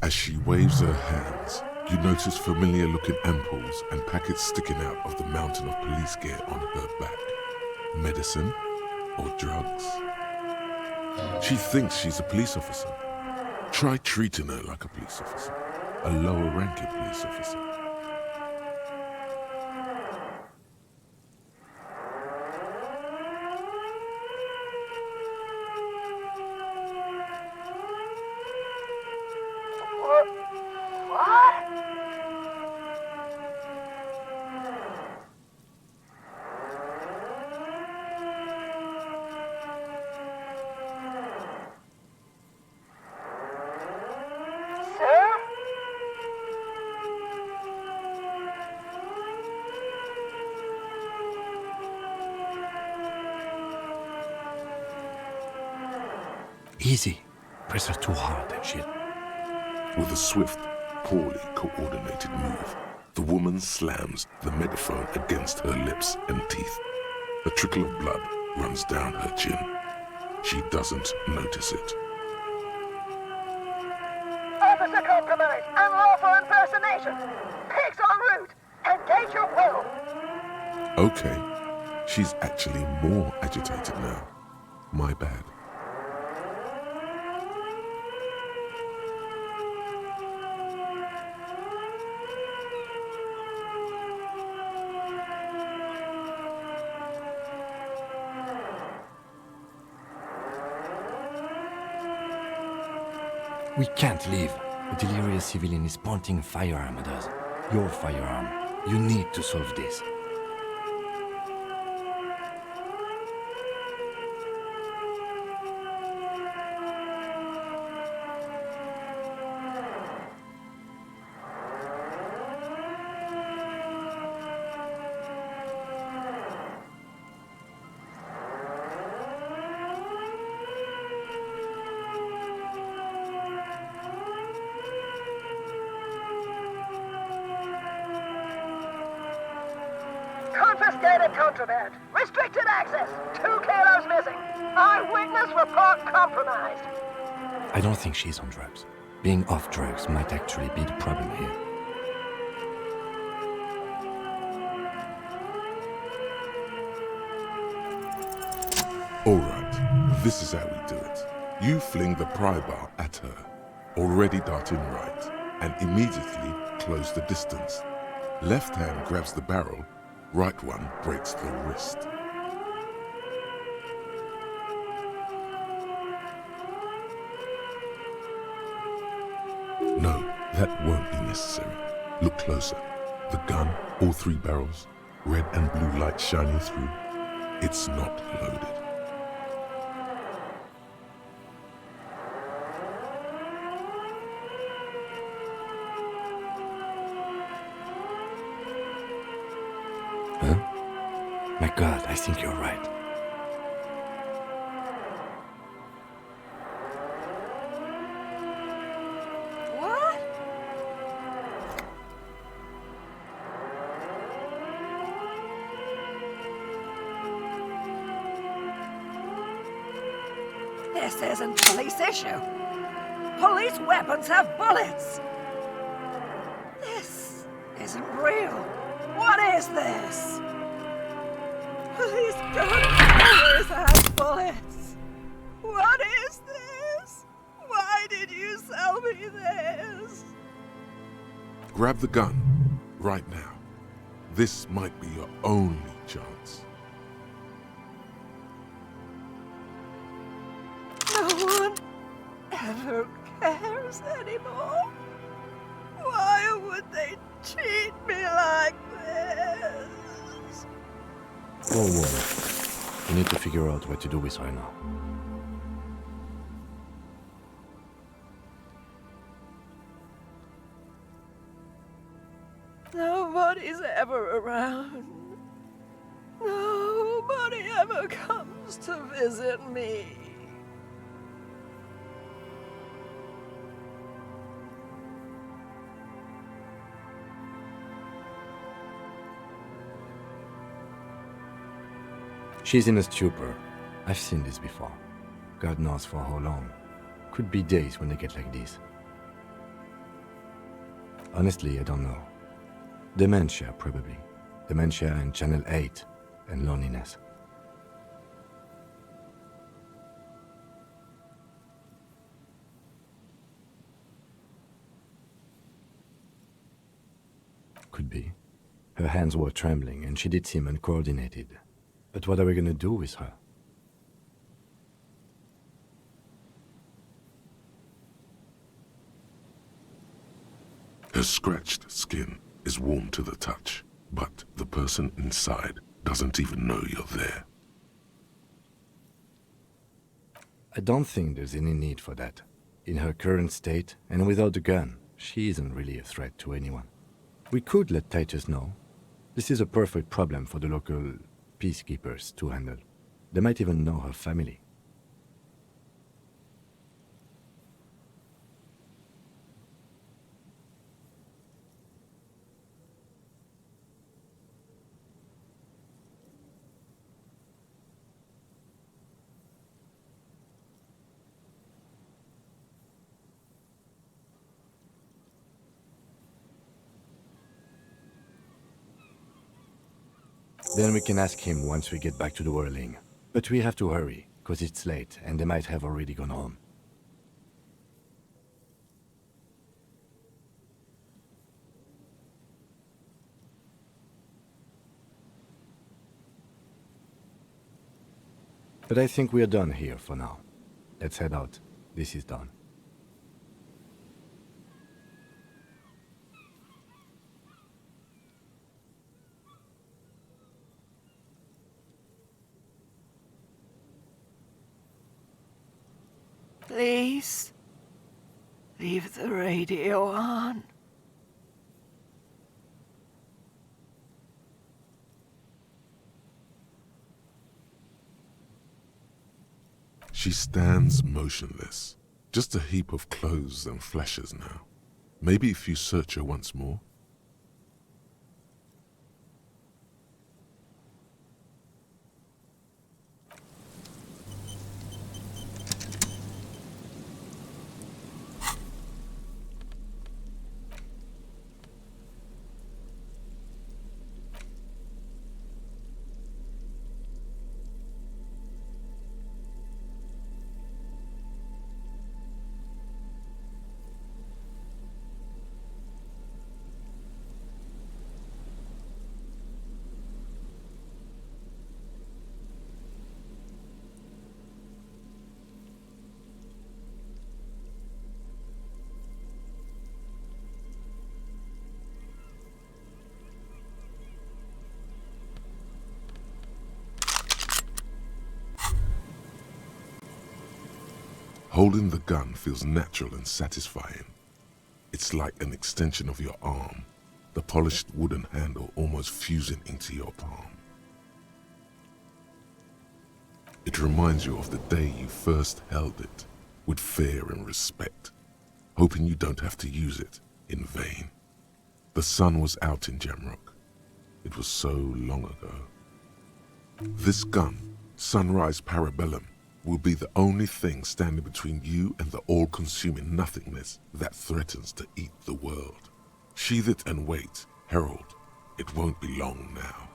As she waves her hands, you notice familiar-looking ampoules and packets sticking out of the mountain of police gear on her back. Medicine or drugs? She thinks she's a police officer. Try treating her like a police officer, a lower-ranking police officer. Easy. Press her too hard and shit. With a swift, poorly coordinated move, the woman slams the megaphone against her lips and teeth. A trickle of blood runs down her chin. She doesn't notice it. Officer compromise! Unlawful impersonation! Pigs en route! Engage your will! Okay, she's actually more agitated now. My bad. We can't leave. A delirious civilian is pointing a firearm at us. Your firearm. You need to solve this. Confiscated contraband. Restricted access. 2 kilos missing. Eyewitness report compromised. I don't think she's on drugs. Being off drugs might actually be the problem here. Alright, this is how we do it. You fling the pry bar at her, already darting right, and immediately close the distance. Left hand grabs the barrel, right one breaks the wrist. No, that won't be necessary. Look closer. The gun, all 3 barrels, red and blue light shining through. It's not loaded. Huh? My God, I think you're right. What? This isn't police issue. Police weapons have bullets. This isn't real. What is this? These gunpowders have bullets. What is this? Why did you sell me this? Grab the gun, right now. This might be your only chance. No one ever cares anymore. Why would they treat me like this? Whoa. We need to figure out what to do with her now. Nobody's ever around. Nobody ever comes to visit me. She's in a stupor. I've seen this before. God knows for how long. Could be days when they get like this. Honestly, I don't know. Dementia, probably. Dementia and Channel 8, and loneliness. Could be. Her hands were trembling and she did seem uncoordinated. But what are we gonna do with her? Her scratched skin is warm to the touch, but the person inside doesn't even know you're there. I don't think there's any need for that. In her current state, and without the gun, she isn't really a threat to anyone. We could let Titus know. This is a perfect problem for the local peacekeepers to handle. They might even know her family. Then we can ask him once we get back to the whirling. But we have to hurry, cause it's late and they might have already gone home. But I think we are done here for now. Let's head out. This is done. Please, leave the radio on. She stands motionless, just a heap of clothes and fleshes now. Maybe if you search her once more. Holding the gun feels natural and satisfying. It's like an extension of your arm, the polished wooden handle almost fusing into your palm. It reminds you of the day you first held it, with fear and respect, hoping you don't have to use it in vain. The sun was out in Jamrock. It was so long ago. This gun, Sunrise Parabellum, will be the only thing standing between you and the all-consuming nothingness that threatens to eat the world. Sheathe it and wait, herald. It won't be long now.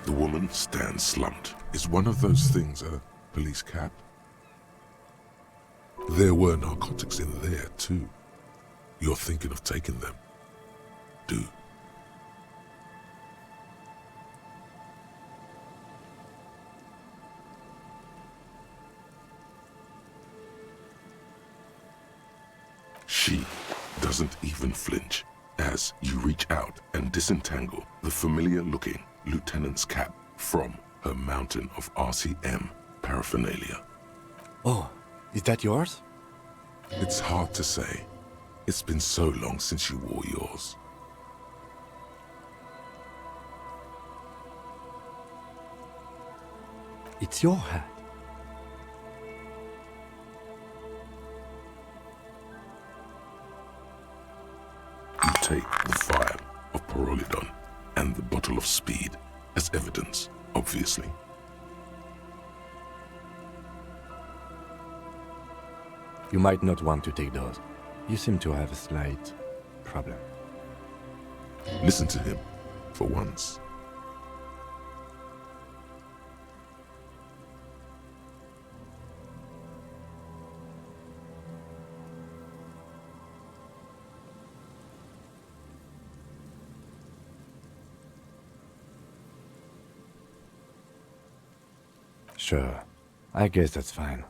The woman stands slumped. Is one of those things a police cap? There were narcotics in there too. You're thinking of taking them? Do. She doesn't even flinch as you reach out and disentangle the familiar-looking lieutenant's cap from her mountain of RCM paraphernalia. Oh, is that yours? It's hard to say. It's been so long since you wore yours. It's your hat. You take the file of Pyrrolidon and the bottle of speed as evidence, obviously. You might not want to take those. You seem to have a slight problem. Listen to him, for once. Sure. I guess that's fine.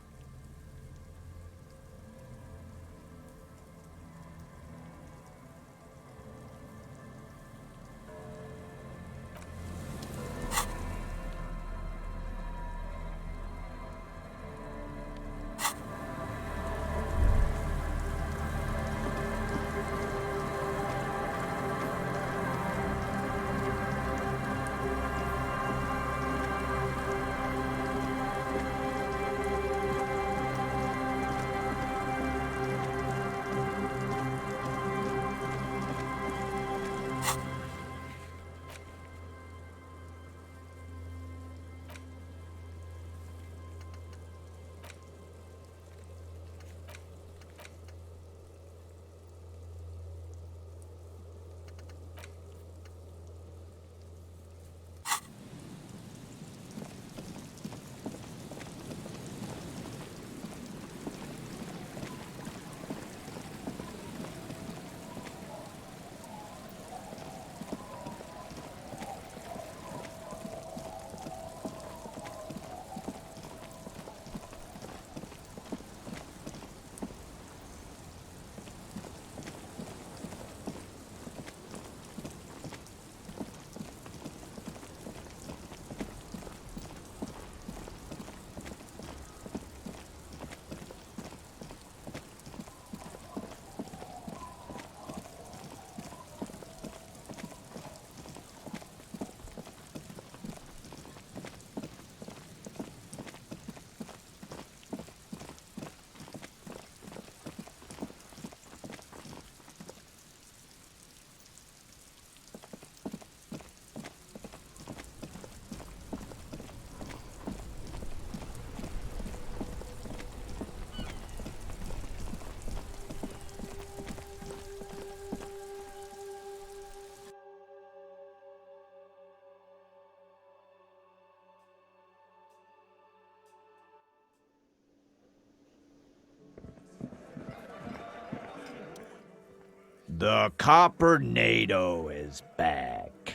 The Copper NATO is back.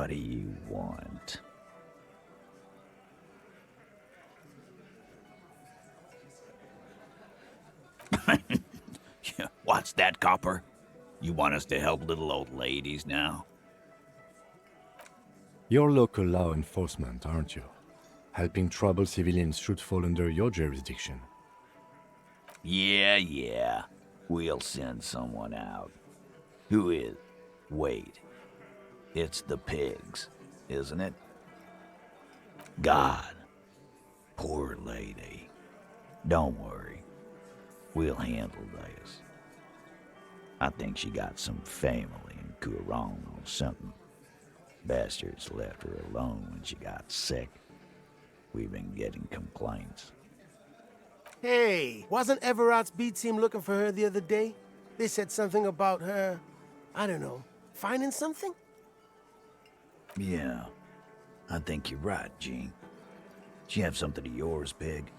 What do you want? What's that, Copper? You want us to help little old ladies now? You're local law enforcement, aren't you? Helping troubled civilians should fall under your jurisdiction. Yeah. We'll send someone out. Who is? Wait. It's the pigs, isn't it? God. Poor lady. Don't worry. We'll handle this. I think she got some family in Courant or something. Bastards left her alone when she got sick. We've been getting complaints. Hey, wasn't Everard's B team looking for her the other day? They said something about her, I don't know, finding something? Yeah, I think you're right, Gene. She have something of yours, Pig?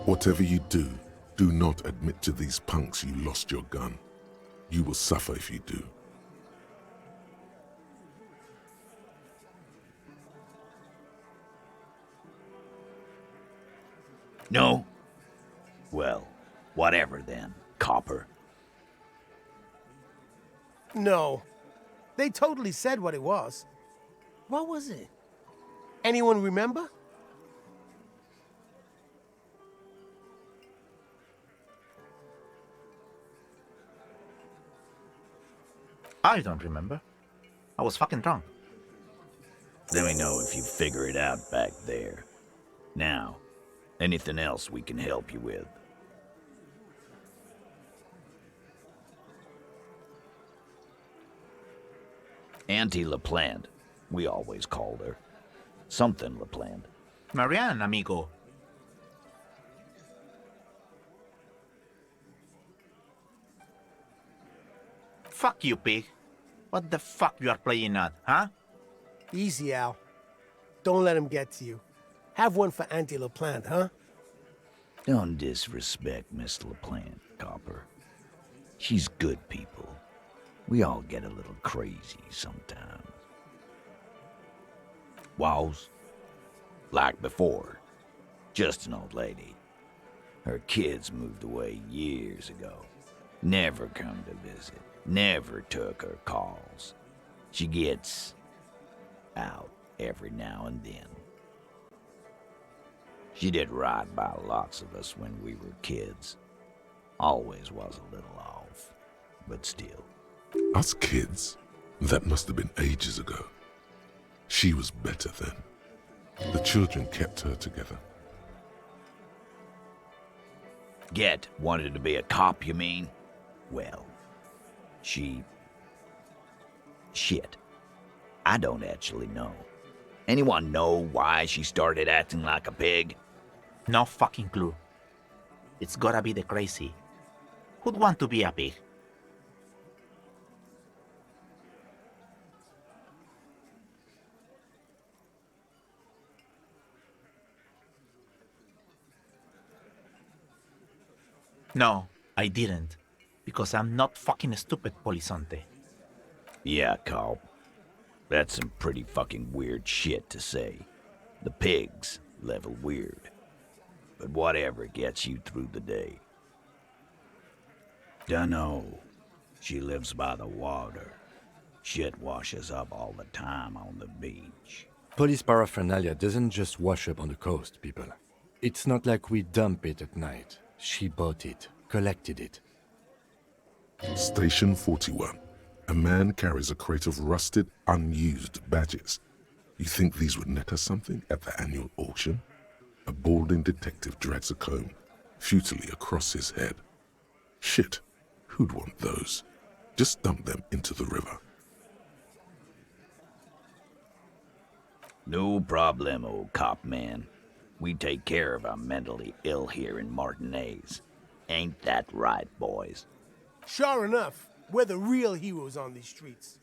Whatever you do, do not admit to these punks you lost your gun. You will suffer if you do. No? Well, whatever then, Copper. No. They totally said what it was. What was it? Anyone remember? I don't remember. I was fucking drunk. Let me know if you figure it out back there. Now, anything else we can help you with? Auntie LaPlante, we always called her. Something LaPlante. Marianne, amigo. Fuck you, Pig. What the fuck you are playing at, huh? Easy, Al. Don't let him get to you. Have one for Auntie LaPlante, huh? Don't disrespect Miss LaPlante, Copper. She's good people. We all get a little crazy sometimes. Was? Like before. Just an old lady. Her kids moved away years ago. Never come to visit. Never took her calls. She gets out every now and then. She did right by lots of us when we were kids. Always was a little off, but still. Us kids? That must have been ages ago. She was better then. The children kept her together. Get wanted to be a cop, you mean? Well, shit. I don't actually know. Anyone know why she started acting like a pig? No fucking clue. It's gotta be the crazy. Who'd want to be a pig? No, I didn't. Because I'm not fucking stupid, Polizonte. Yeah, Carl. That's some pretty fucking weird shit to say. The pigs level weird. But whatever gets you through the day. Dunno. She lives by the water. Shit washes up all the time on the beach. Police paraphernalia doesn't just wash up on the coast, people. It's not like we dump it at night. She bought it, collected it. Station 41. A man carries a crate of rusted, unused badges. You think these would net us something at the annual auction? A balding detective drags a comb futilely across his head. Shit, who'd want those? Just dump them into the river. No problemo, cop man. We take care of our mentally ill here in Martinez. Ain't that right, boys? Sure enough, we're the real heroes on these streets.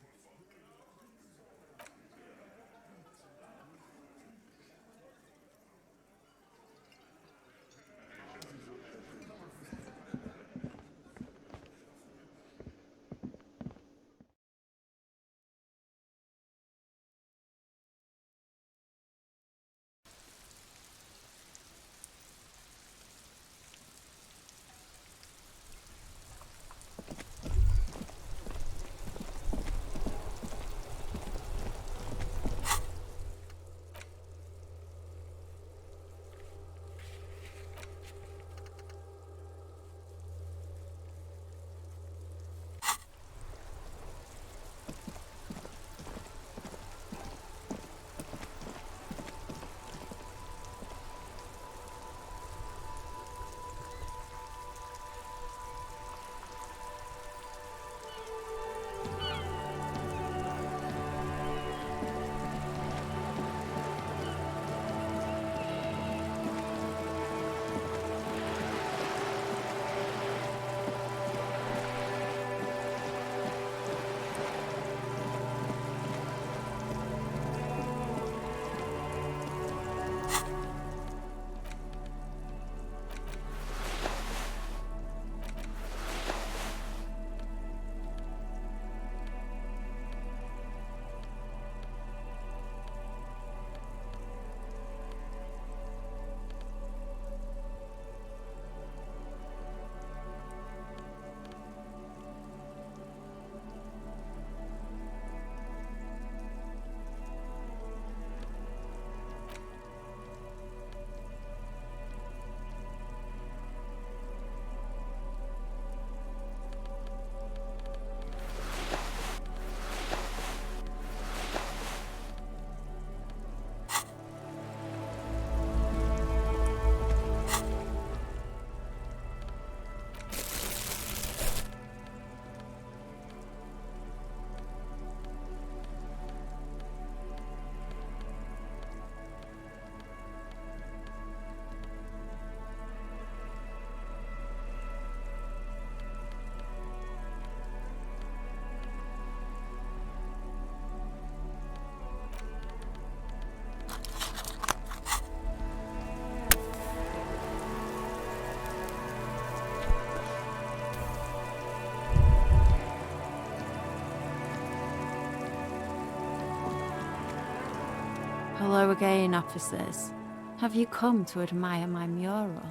Hello again, officers. Have you come to admire my mural?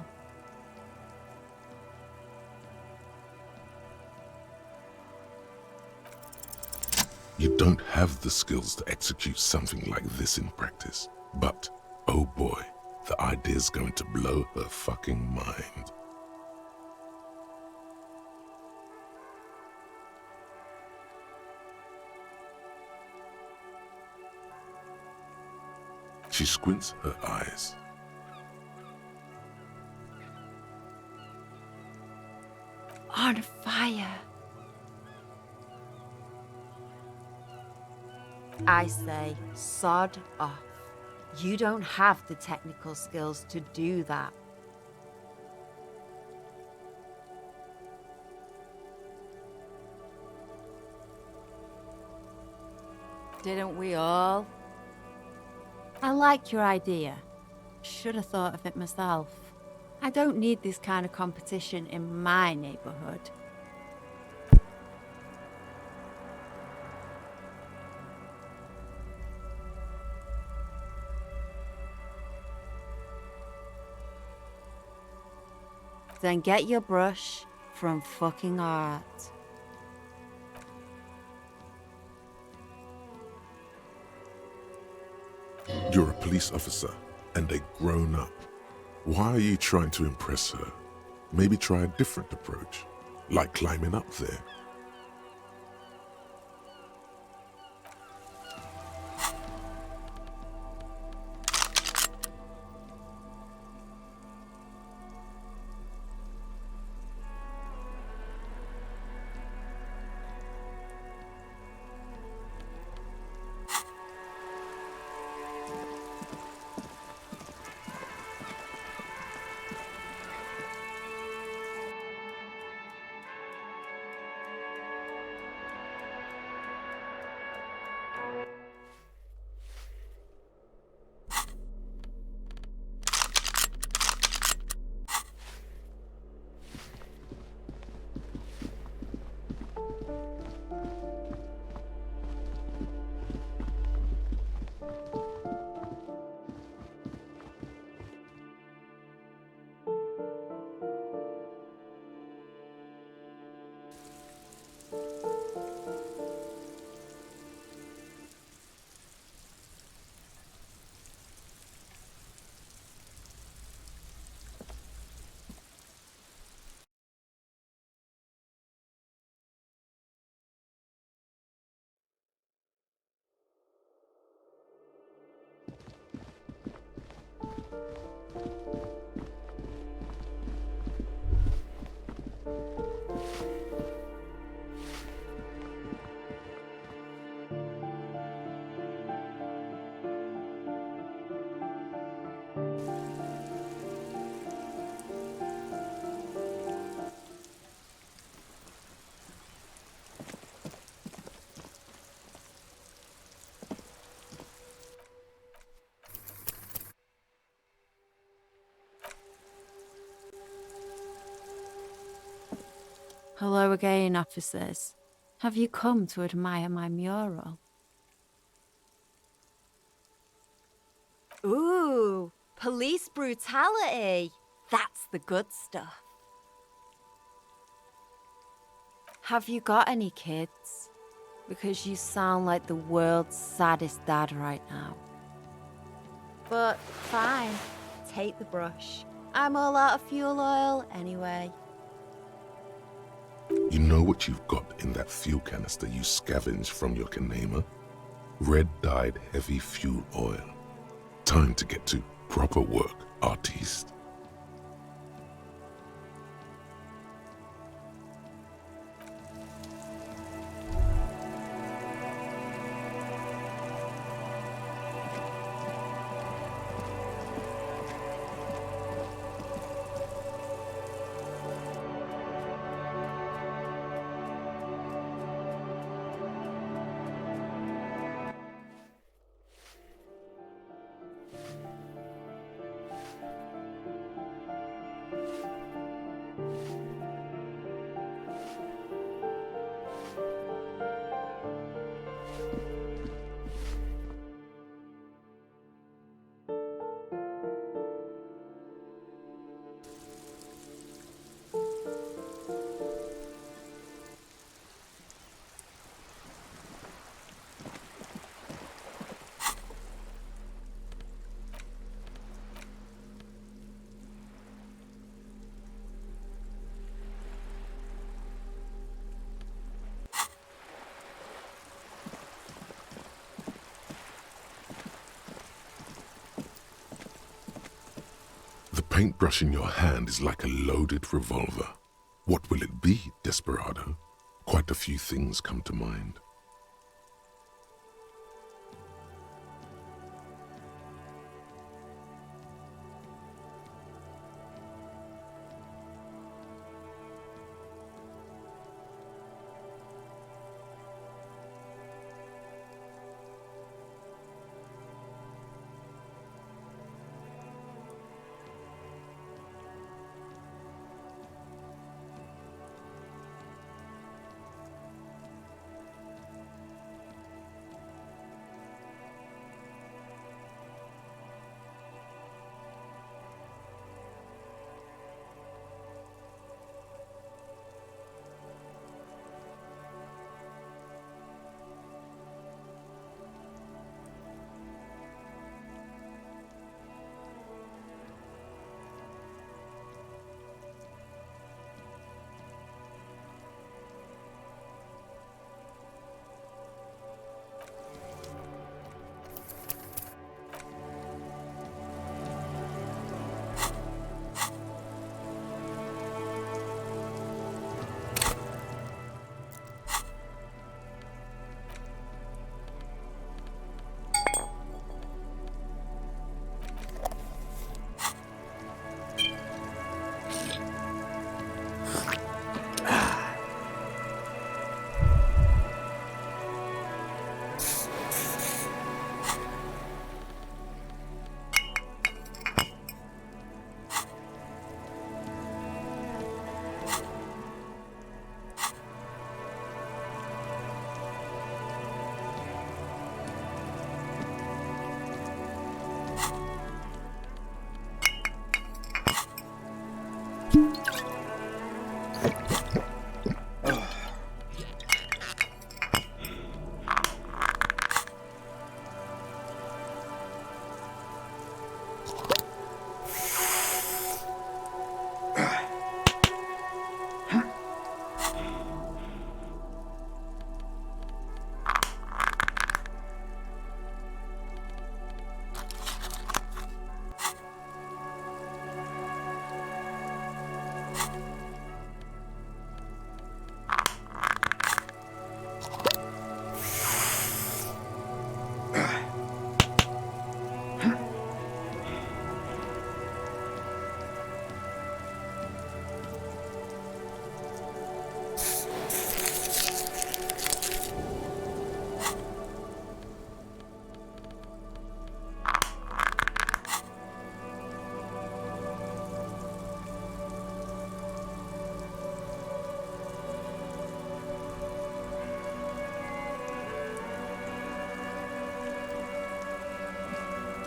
You don't have the skills to execute something like this in practice. But, oh boy, the idea's going to blow her fucking mind. She squints her eyes. On fire. I say, sod off. You don't have the technical skills to do that. Didn't we all? I like your idea. Should have thought of it myself. I don't need this kind of competition in my neighborhood. Then get your brush from fucking art. You're a police officer and a grown-up. Why are you trying to impress her? Maybe try a different approach, like climbing up there. Hello again, officers. Have you come to admire my mural? Ooh, police brutality. That's the good stuff. Have you got any kids? Because you sound like the world's saddest dad right now. But fine, take the brush. I'm all out of fuel oil anyway. You know what you've got in that fuel canister you scavenged from your Kanema? Red-dyed heavy fuel oil. Time to get to proper work, artiste. paintbrush in your hand is like a loaded revolver. What will it be, Desperado? Quite a few things come to mind.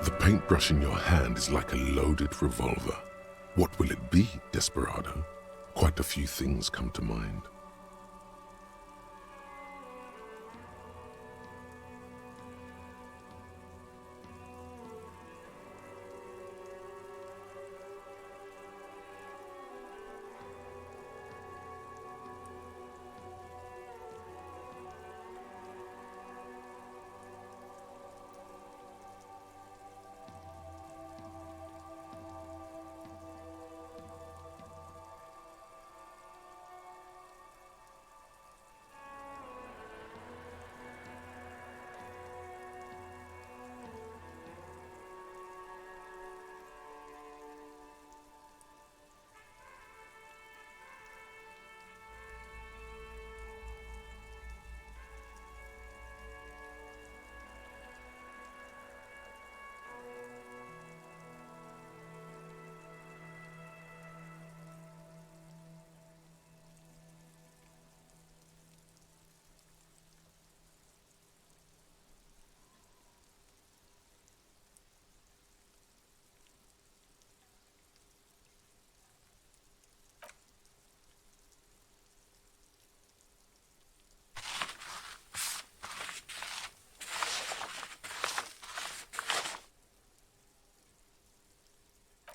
The paintbrush in your hand is like a loaded revolver. What will it be, Desperado? Quite a few things come to mind.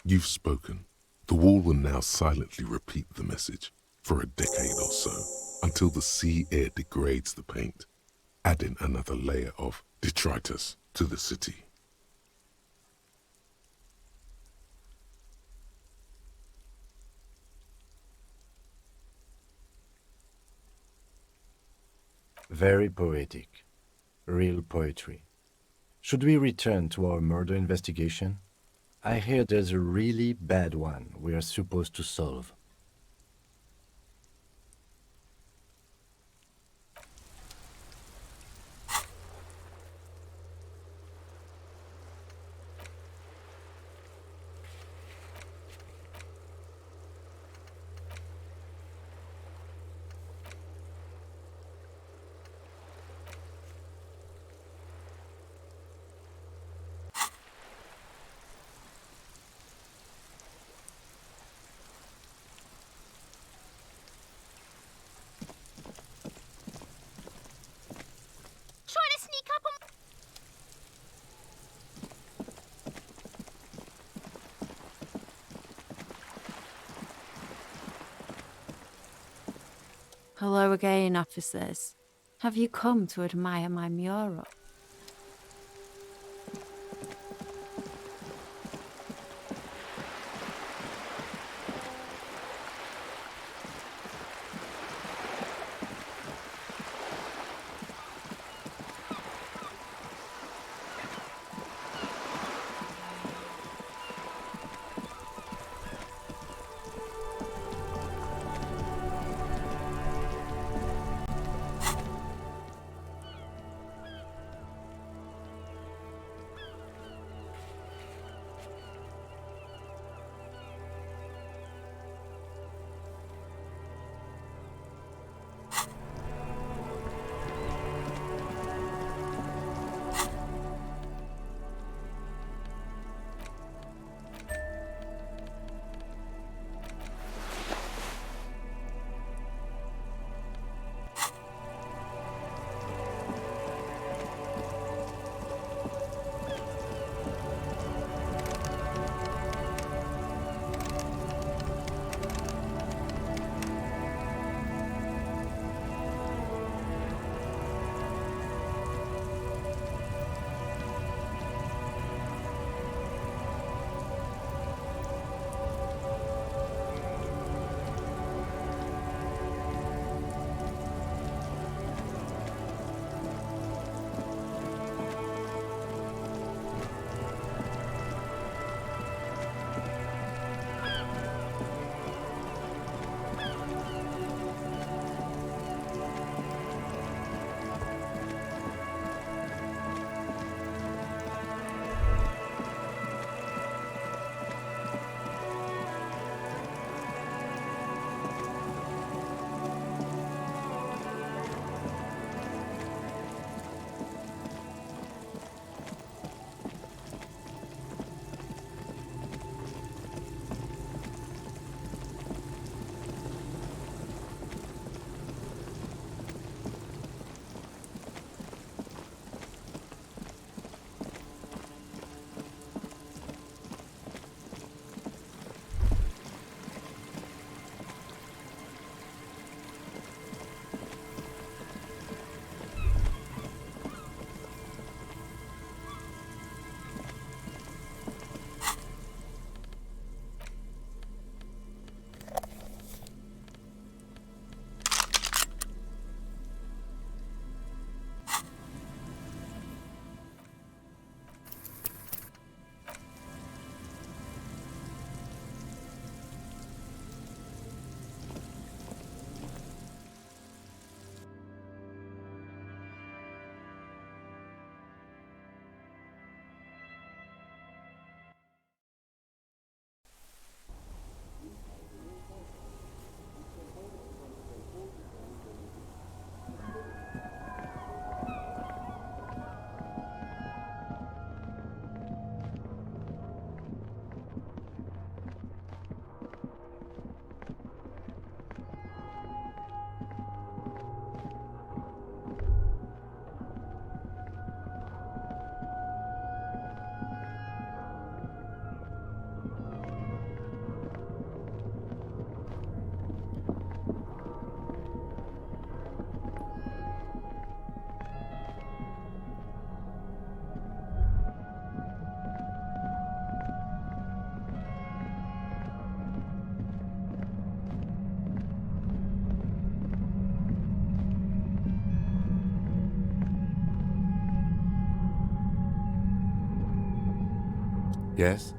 You've spoken. The wall will now silently repeat the message for a decade or so, until the sea air degrades the paint, adding another layer of detritus to the city. Very poetic. Real poetry. Should we return to our murder investigation? I hear there's a really bad one we are supposed to solve. Trying to sneak up on... Hello again, officers. Have you come to admire my mural? Yes?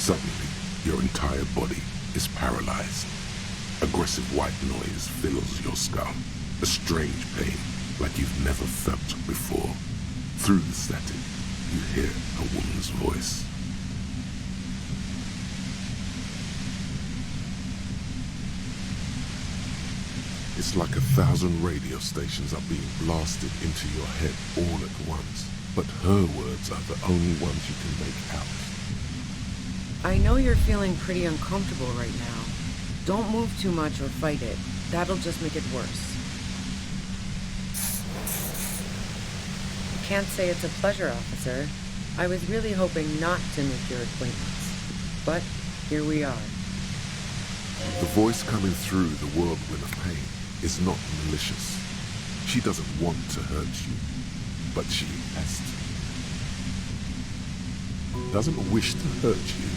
Suddenly, your entire body is paralyzed. Aggressive white noise fills your skull. A strange pain, like you've never felt before. Through the static, you hear a woman's voice. It's like 1,000 radio stations are being blasted into your head all at once. But her words are the only ones you can make out. I know you're feeling pretty uncomfortable right now. Don't move too much or fight it. That'll just make it worse. I can't say it's a pleasure, officer. I was really hoping not to make your acquaintance. But here we are. The voice coming through the whirlwind of pain is not malicious. She doesn't want to hurt you, but she has to. Doesn't wish to hurt you,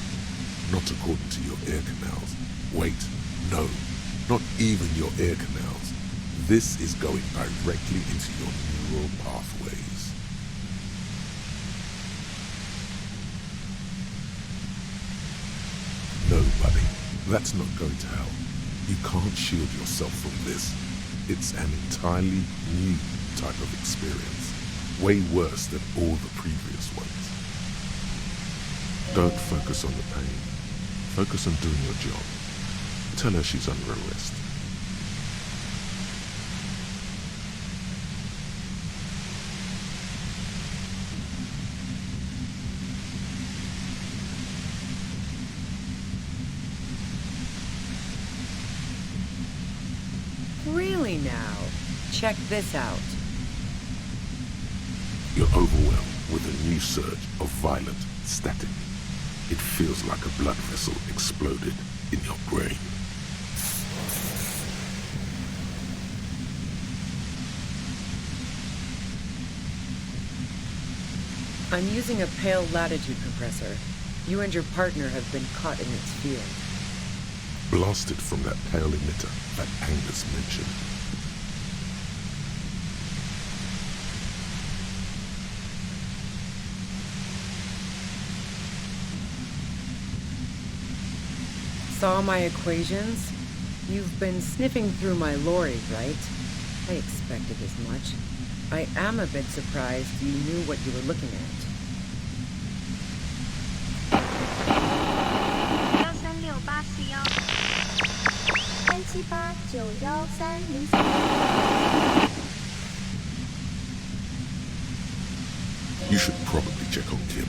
not according to your ear canals. Wait, no, not even your ear canals. This is going directly into your neural pathways. No, buddy, that's not going to help. You can't shield yourself from this. It's an entirely new type of experience, way worse than all the previous ones. Don't focus on the pain. Focus on doing your job. Tell her she's under arrest. Really now? Check this out. You're overwhelmed with a new surge of violent static. It feels like a blood vessel exploded in your brain. I'm using a pale latitude compressor. You and your partner have been caught in its field. Blasted from that pale emitter that Angus mentioned. Saw my equations? You've been sniffing through my lorry, right? I expected as much. I am a bit surprised you knew what you were looking at. You should probably check on Kim.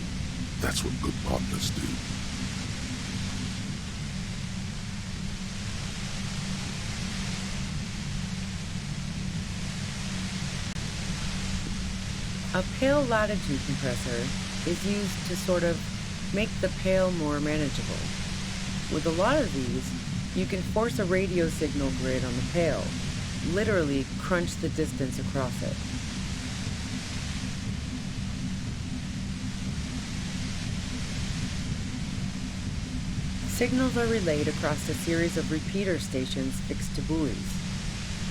That's what good partners do. A pale latitude compressor is used to sort of make the Pale more manageable. With a lot of these, you can force a radio signal grid on the Pale, literally crunch the distance across it. Signals are relayed across a series of repeater stations fixed to buoys.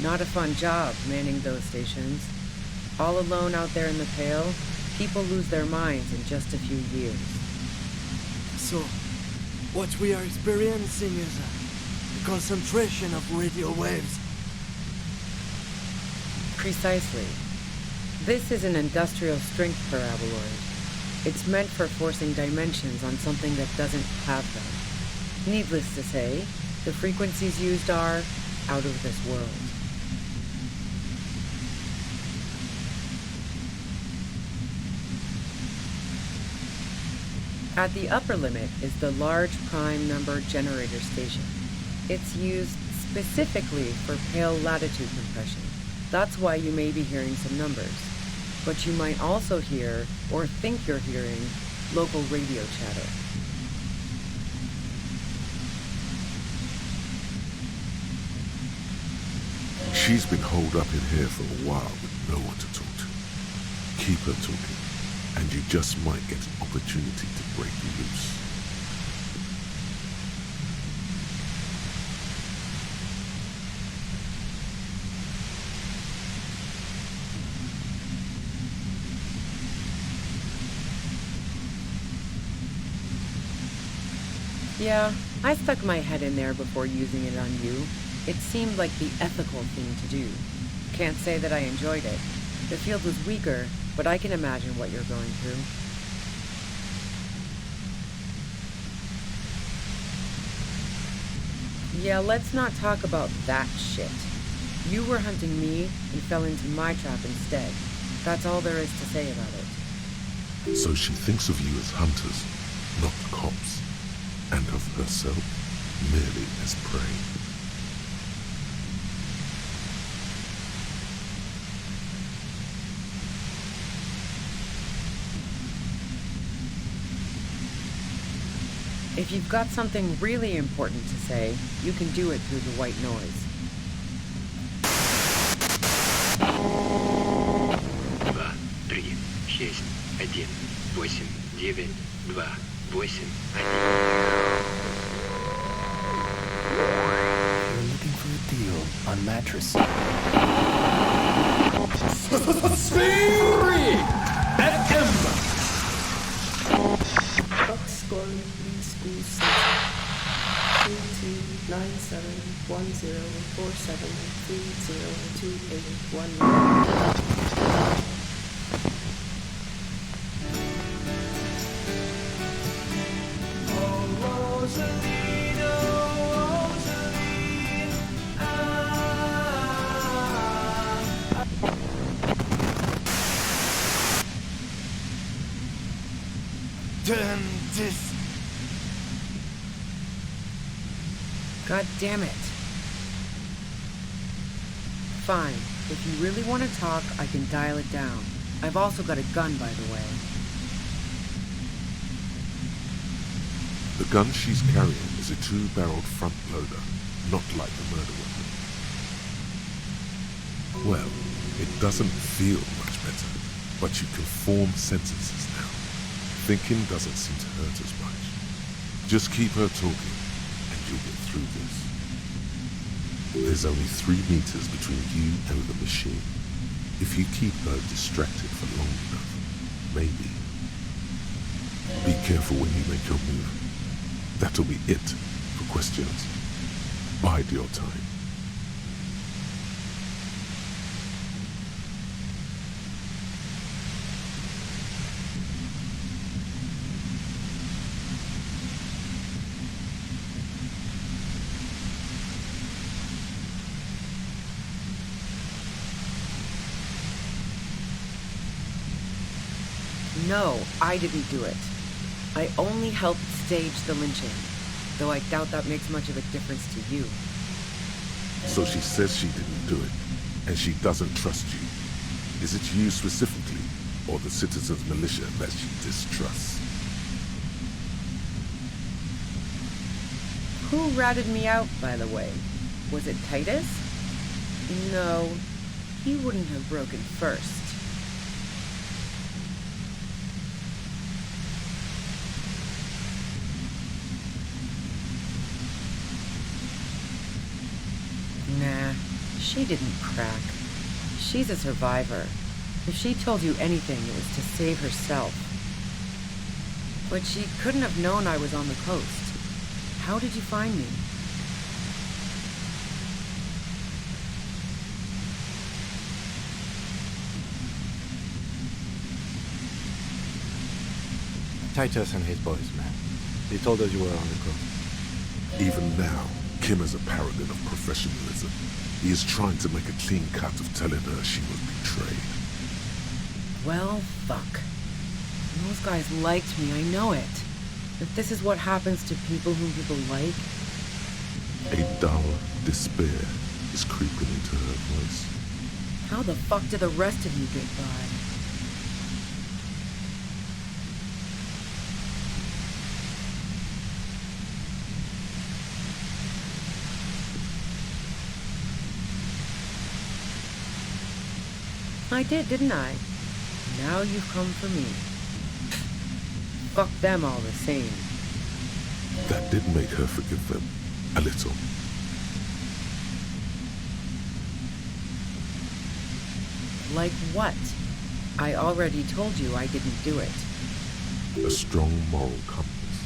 Not a fun job manning those stations. All alone out there in the Pale, people lose their minds in just a few years. So, what we are experiencing is a concentration of radio waves. Precisely. This is an industrial strength paraboloid. It's meant for forcing dimensions on something that doesn't have them. Needless to say, the frequencies used are out of this world. At the upper limit is the large prime number generator station. It's used specifically for Pale latitude compression. That's why you may be hearing some numbers. But you might also hear, or think you're hearing, local radio chatter. She's been holed up in here for a while with no one to talk to. Keep her talking, and you just might get an opportunity to break you loose. Yeah, I stuck my head in there before using it on you. It seemed like the ethical thing to do. Can't say that I enjoyed it. The field was weaker, but I can imagine what you're going through. Yeah, let's not talk about that shit. You were hunting me and fell into my trap instead. That's all there is to say about it. So she thinks of you as hunters, not cops, and of herself merely as prey. If you've got something really important to say, you can do it through the white noise. 2, 3, 6, 1, 8, 9, 2, 8, 1. You're looking for a deal on mattress. Free! At Scoring School Center 22971047. Turn this. God damn it. Fine. If you really want to talk, I can dial it down. I've also got a gun, by the way. The gun she's carrying is a 2-barreled front loader, not like the murder weapon. Well, it doesn't feel much better, but you can form sentences now. Thinking doesn't seem to hurt as much. Just keep her talking, and you'll get through this. There's only 3 meters between you and the machine. If you keep her distracted for long enough, maybe. Be careful when you make your move. That'll be it for questions. Bide your time. No, I didn't do it. I only helped stage the lynching, though I doubt that makes much of a difference to you. So she says she didn't do it, and she doesn't trust you. Is it you specifically, or the citizens' militia that she distrusts? Who ratted me out, by the way? Was it Titus? No, he wouldn't have broken first. Nah, she didn't crack. She's a survivor. If she told you anything, it was to save herself. But she couldn't have known I was on the coast. How did you find me? Titus and his boys, man. They told us you were on the coast. Even now, Kim is a paragon of professionalism. He is trying to make a clean cut of telling her she was betrayed. Well, fuck. Those guys liked me, I know it. If this is what happens to people whom people like... A dull despair is creeping into her voice. How the fuck did the rest of you get by? I did, didn't I? Now you've come for me. Fuck them all the same. That did make her forgive them. A little. Like what? I already told you I didn't do it. A strong moral compass.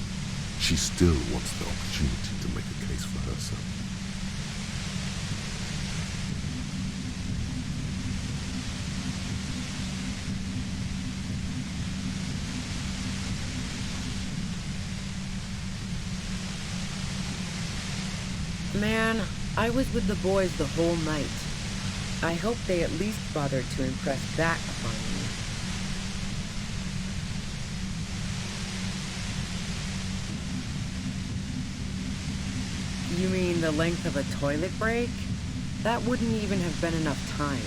She still wants the opportunity to make a case for herself. Man, I was with the boys the whole night. I hope they at least bothered to impress that upon me. You mean the length of a toilet break? That wouldn't even have been enough time.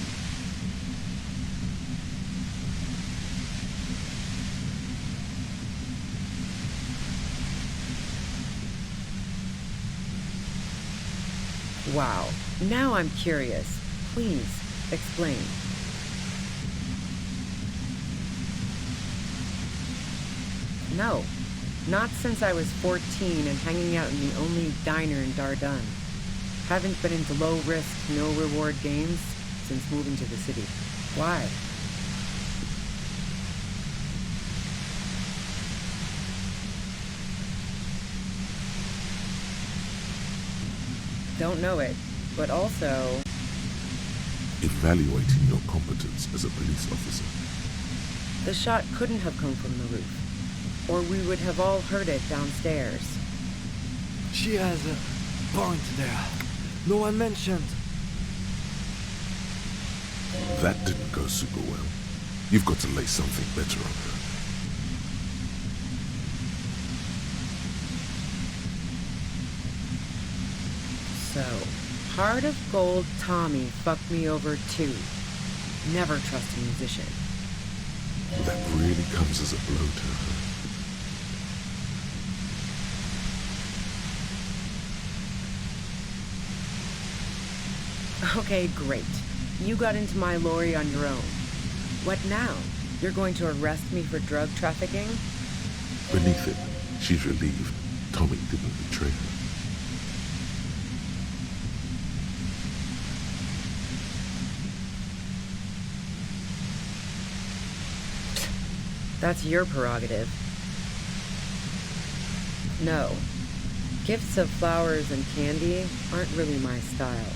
Wow, now I'm curious. Please, explain. No, not since I was 14 and hanging out in the only diner in Dardun. Haven't been into low-risk, no-reward games since moving to the city. Why? Don't know it, but also... Evaluating your competence as a police officer. The shot couldn't have come from the roof, or we would have all heard it downstairs. She has a point there. No one mentioned. That didn't go super well. You've got to lay something better on her. So, Heart of Gold Tommy fucked me over too. Never trust a musician. That really comes as a blow to her. Okay, great. You got into my lorry on your own. What now? You're going to arrest me for drug trafficking? Beneath it, she's relieved Tommy didn't betray her. That's your prerogative. No. Gifts of flowers and candy aren't really my style.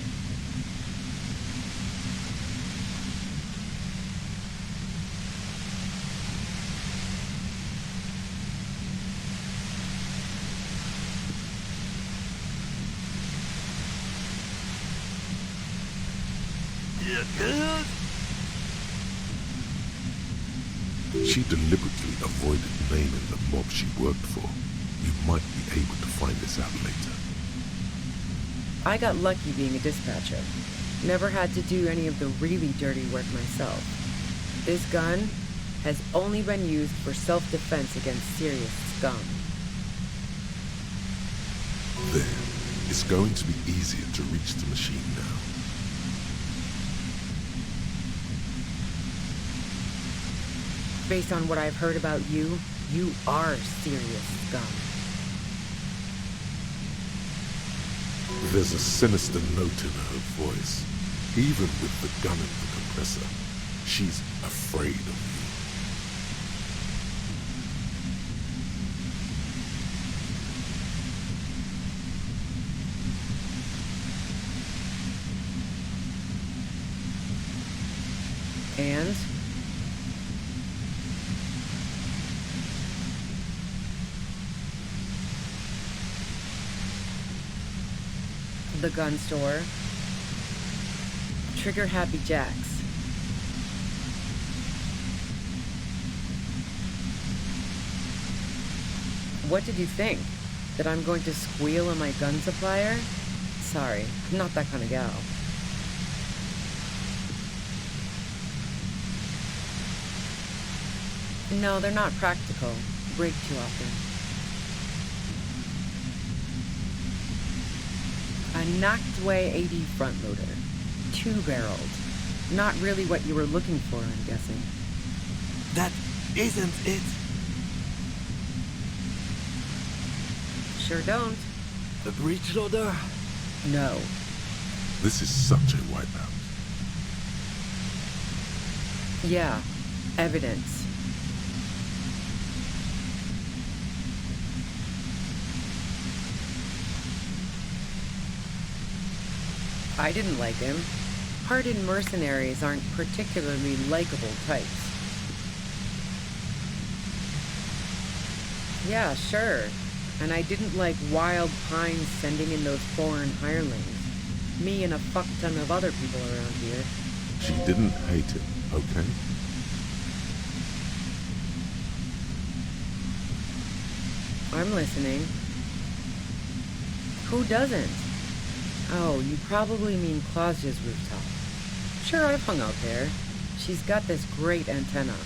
She deliberately avoided naming the mob she worked for. You might be able to find this out later. I got lucky being a dispatcher. Never had to do any of the really dirty work myself. This gun has only been used for self-defense against serious scum. There. It's going to be easier to reach the machine now. Based on what I've heard about you, you are serious scum. There's a sinister note in her voice. Even with the gun and the compressor, she's afraid of you. And? The gun store. Trigger Happy Jacks. What did you think? That I'm going to squeal on my gun supplier? Sorry, I'm not that kind of gal. No, they're not practical. Break too often. A knocked-away 80 front loader. 2-barreled. Not really what you were looking for, I'm guessing. That isn't it. Sure don't. The breech loader? No. This is such a wipeout. Yeah. Evidence. I didn't like him. Hardened mercenaries aren't particularly likable types. Yeah, sure. And I didn't like Wild Pines sending in those foreign hirelings. Me and a fuck ton of other people around here. She didn't hate him, okay? I'm listening. Who doesn't? Oh, you probably mean Claudia's rooftop. Sure, I've hung out there. She's got this great antenna.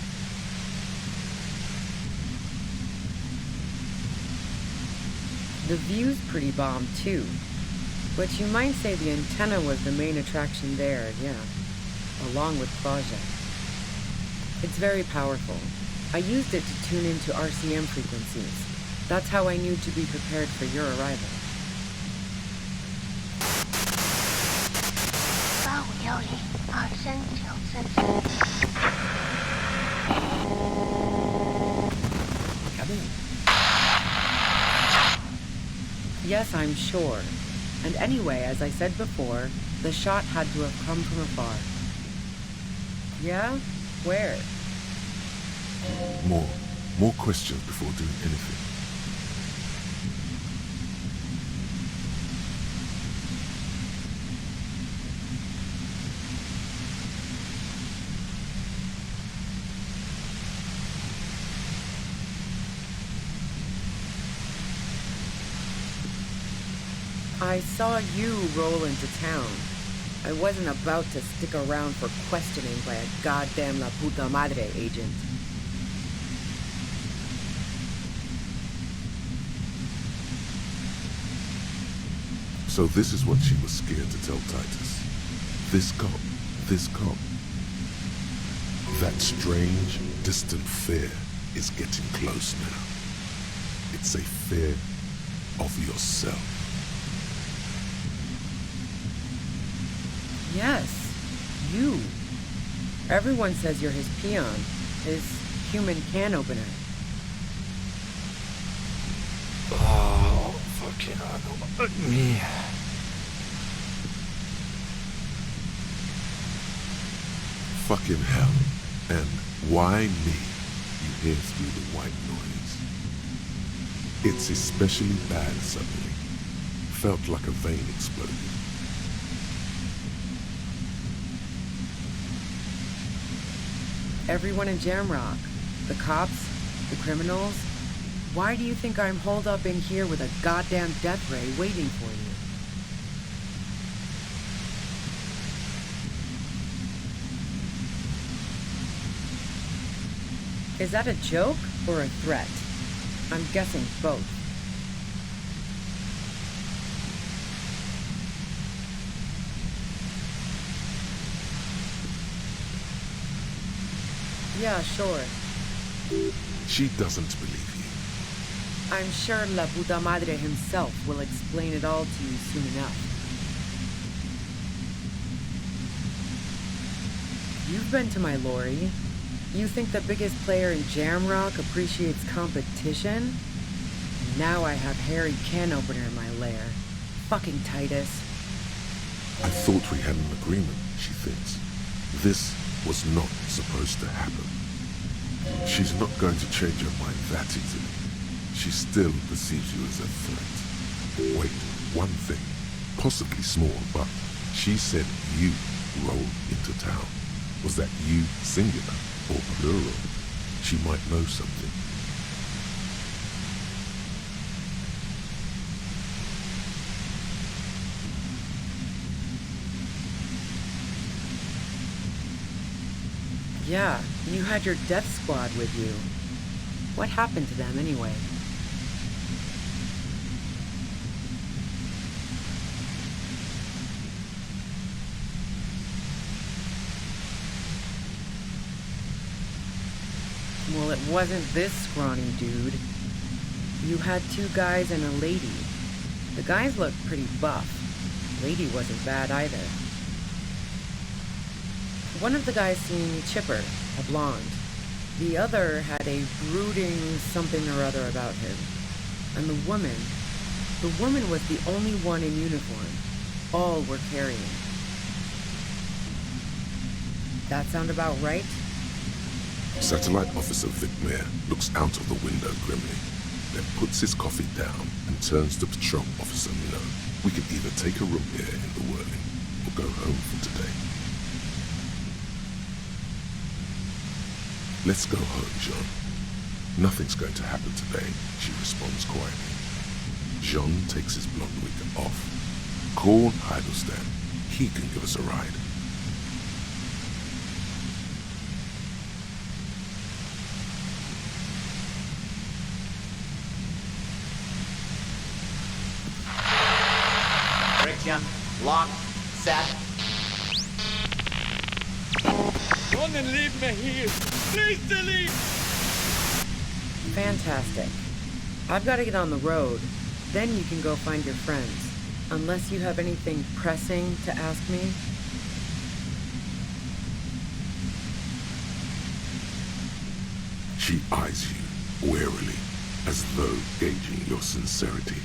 The view's pretty bomb, too. But you might say the antenna was the main attraction there, yeah. Along with Claudia. It's very powerful. I used it to tune into RCM frequencies. That's how I knew to be prepared for your arrival. Yes, I'm sure. And anyway, as I said before, the shot had to have come from afar. Yeah? Where? More questions before doing anything. I saw you roll into town. I wasn't about to stick around for questioning by a goddamn la puta madre agent. So this is what she was scared to tell Titus. This cop. That strange, distant fear is getting close now. It's a fear of yourself. Yes, you. Everyone says you're his peon, his human can opener. Oh, fucking me. Fucking hell. And why me? You hear through the white noise. It's especially bad suddenly. Felt like a vein exploded. Everyone in Jamrock, the cops, the criminals. Why do you think I'm holed up in here with a goddamn death ray waiting for you? Is that a joke or a threat? I'm guessing both. Yeah, sure. She doesn't believe you. I'm sure La Puta Madre himself will explain it all to you soon enough. You've been to my lorry. You think the biggest player in Jamrock appreciates competition? Now I have Harry Can Opener in my lair. Fucking Titus. I thought we had an agreement, she thinks. This was not supposed to happen. She's not going to change her mind that easily. She still perceives you as a threat. Wait, one thing, possibly small, but she said you rolled into town. Was that you singular or plural? She might know something. Yeah, you had your death squad with you. What happened to them anyway? Well, it wasn't this scrawny dude. You had 2 guys and a lady. The guys looked pretty buff. Lady wasn't bad either. One of the guys seemed chipper, a blonde. The other had a brooding something or other about him. And the woman was the only one in uniform. All were carrying. That sound about right? Satellite Officer Vic Mayer looks out of the window grimly, then puts his coffee down and turns to Patrol Officer Miller. We can either take a room here in the Whirling or go home for today. Let's go home, Jean. Nothing's going to happen today, she responds quietly. Jean takes his blonde wig off. Call Heidelstein. He can give us a ride. Friction, lock, set. Don't leave me here. Please delete. Fantastic. I've got to get on the road. Then you can go find your friends. Unless you have anything pressing to ask me. She eyes you warily, as though gauging your sincerity.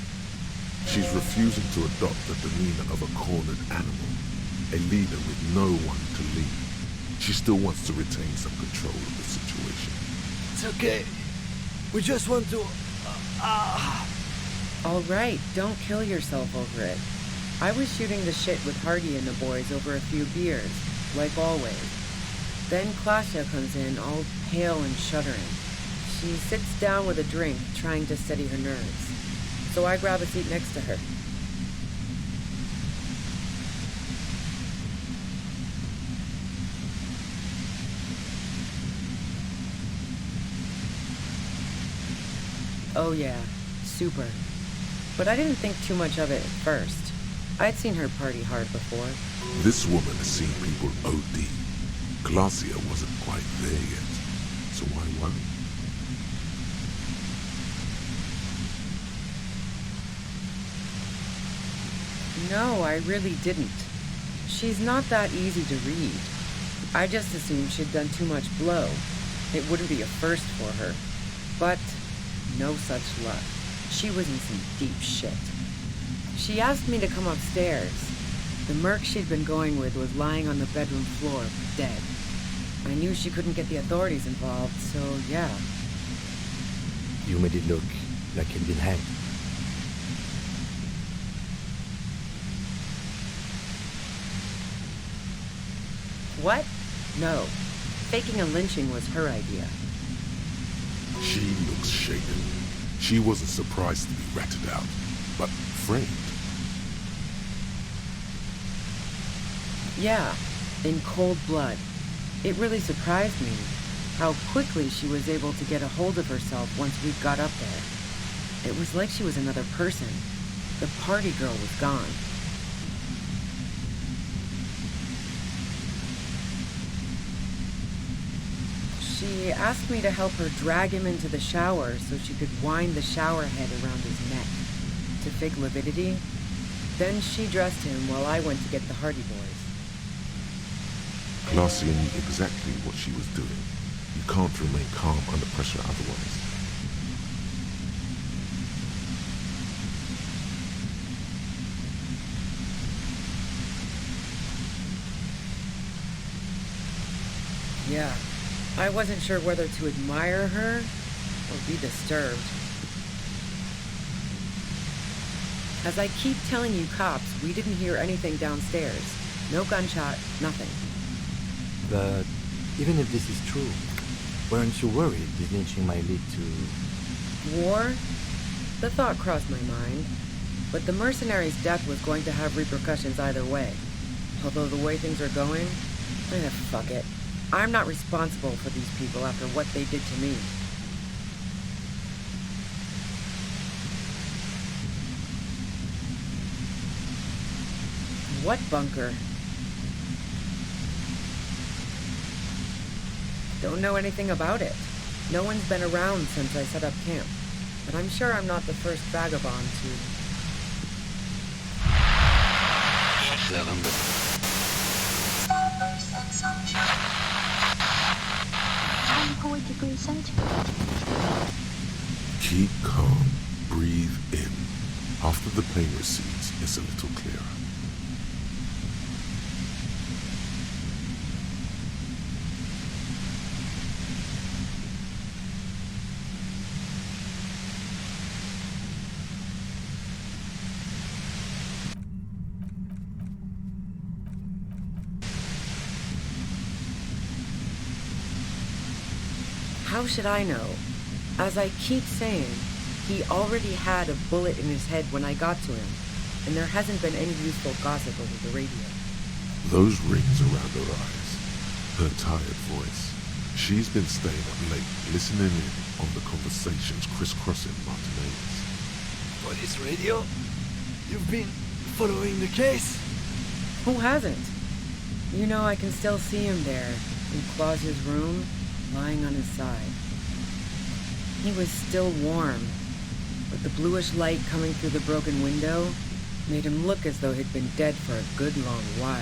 She's refusing to adopt the demeanor of a cornered animal, a leader with no one to lead. She still wants to retain some control of the situation. It's okay. We just want to... All right, don't kill yourself over it. I was shooting the shit with Hardy and the boys over a few beers, like always. Then Klasha comes in, all pale and shuddering. She sits down with a drink, trying to steady her nerves. So I grab a seat next to her. Oh yeah, super. But I didn't think too much of it at first. I'd seen her party hard before. This woman has seen people OD. Glacia wasn't quite there yet, so why worry? No, I really didn't. She's not that easy to read. I just assumed she'd done too much blow. It wouldn't be a first for her. But no such luck. She was in some deep shit. She asked me to come upstairs. The merc she'd been going with was lying on the bedroom floor, dead. I knew she couldn't get the authorities involved, so yeah. You made it look like he'd been hanged. What? No. Faking a lynching was her idea. She looks shaken. She wasn't surprised to be ratted out, but framed. Yeah, in cold blood. It really surprised me how quickly she was able to get a hold of herself once we got up there. It was like she was another person. The party girl was gone. She asked me to help her drag him into the shower so she could wind the shower head around his neck to fake lividity. Then she dressed him while I went to get the Hardy Boys. Glacia knew exactly what she was doing. You can't remain calm under pressure otherwise. Yeah, I wasn't sure whether to admire her or be disturbed. As I keep telling you cops, we didn't hear anything downstairs. No gunshot, nothing. But even if this is true, weren't you worried this lynching might lead to... War? The thought crossed my mind. But the mercenary's death was going to have repercussions either way. Although the way things are going, fuck it. I'm not responsible for these people after what they did to me. What bunker? Don't know anything about it. No one's been around since I set up camp. But I'm sure I'm not the first vagabond to... Unforgettable search. Keep calm. Breathe in. After the pain recedes, it's a little clearer. How should I know? As I keep saying, he already had a bullet in his head when I got to him, and there hasn't been any useful gossip over the radio. Those rings around her eyes, her tired voice. She's been staying up late, listening in on the conversations crisscrossing Martinez. Police radio? You've been following the case? Who hasn't? You know, I can still see him there, in Claus's room, lying on his side. He was still warm, but the bluish light coming through the broken window made him look as though he'd been dead for a good long while.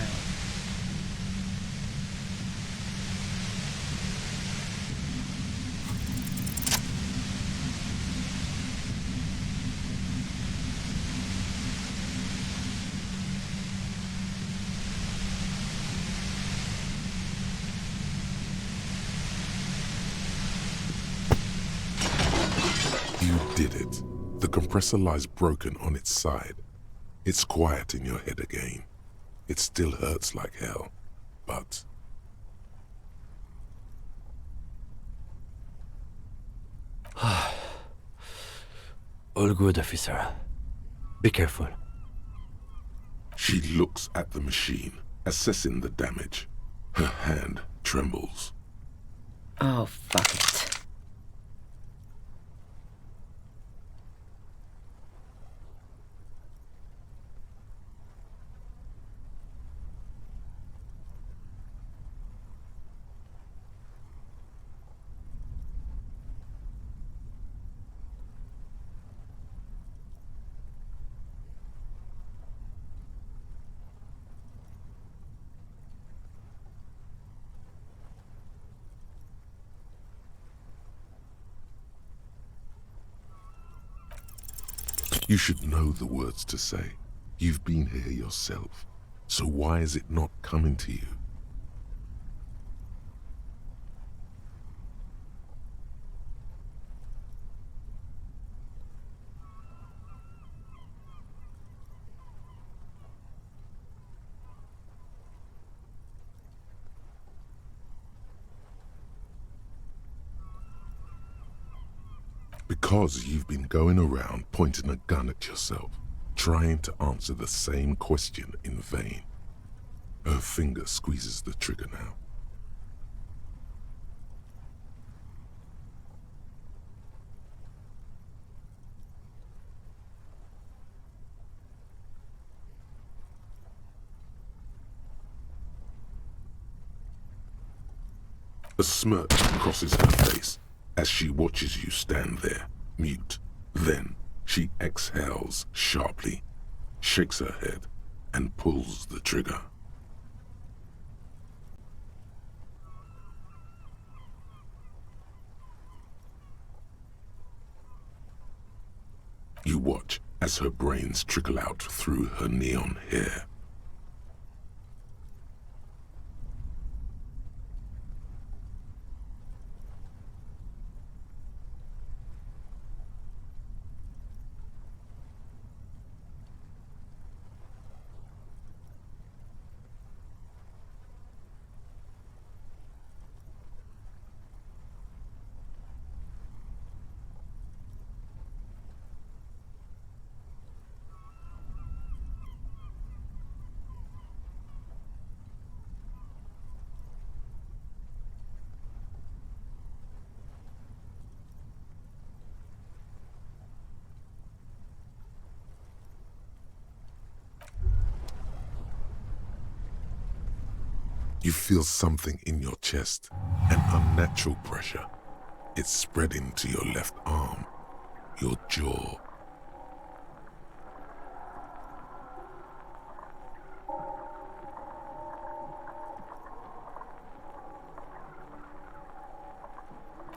You did it. The compressor lies broken on its side. It's quiet in your head again. It still hurts like hell, but... All good, officer. Be careful. She looks at the machine, assessing the damage. Her hand trembles. Oh, fuck it. You should know the words to say. You've been here yourself. So why is it not coming to you? Because you've been going around pointing a gun at yourself, trying to answer the same question in vain. Her finger squeezes the trigger now. A smirk crosses her face as she watches you stand there, mute. Then she exhales sharply, shakes her head, and pulls the trigger. You watch as her brains trickle out through her neon hair. You feel something in your chest, an unnatural pressure. It's spreading to your left arm, your jaw.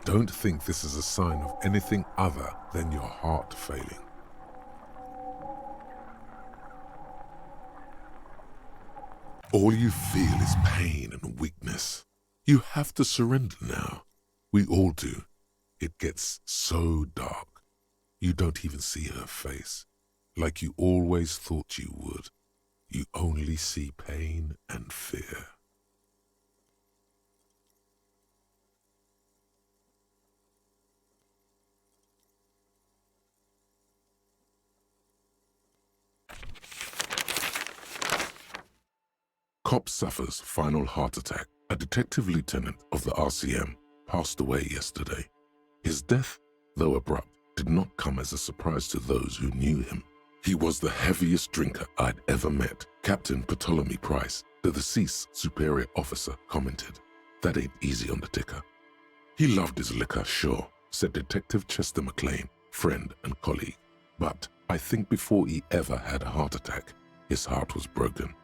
Don't think this is a sign of anything other than your heart failing. All you feel is pain and weakness. You have to surrender now. We all do. It gets so dark. You don't even see her face, like you always thought you would. You only see pain and fear. Cop suffers final heart attack. A detective lieutenant of the RCM passed away yesterday. His death, though abrupt, did not come as a surprise to those who knew him. He was the heaviest drinker I'd ever met. Captain Ptolemy Price, the deceased superior officer, commented, "That ain't easy on the ticker." He loved his liquor, sure, said Detective Chester McLean, friend and colleague. But I think before he ever had a heart attack, his heart was broken.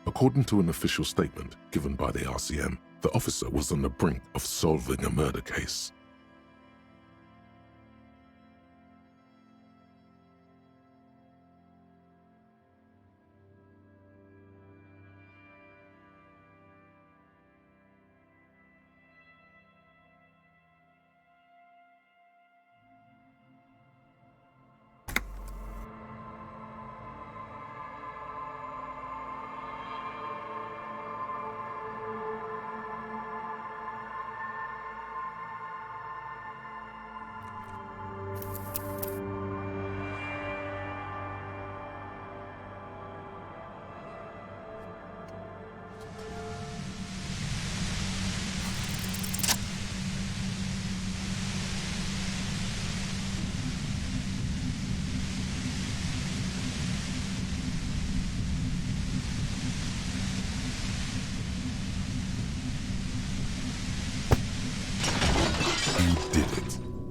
According to an official statement given by the RCM, the officer was on the brink of solving a murder case.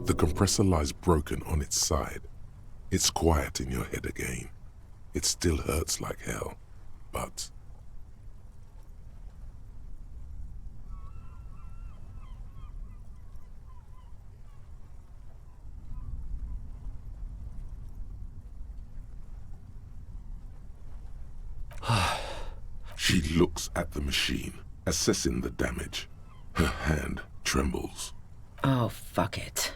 The compressor lies broken on its side. It's quiet in your head again. It still hurts like hell, but... She looks at the machine, assessing the damage. Her hand trembles. Oh, fuck it.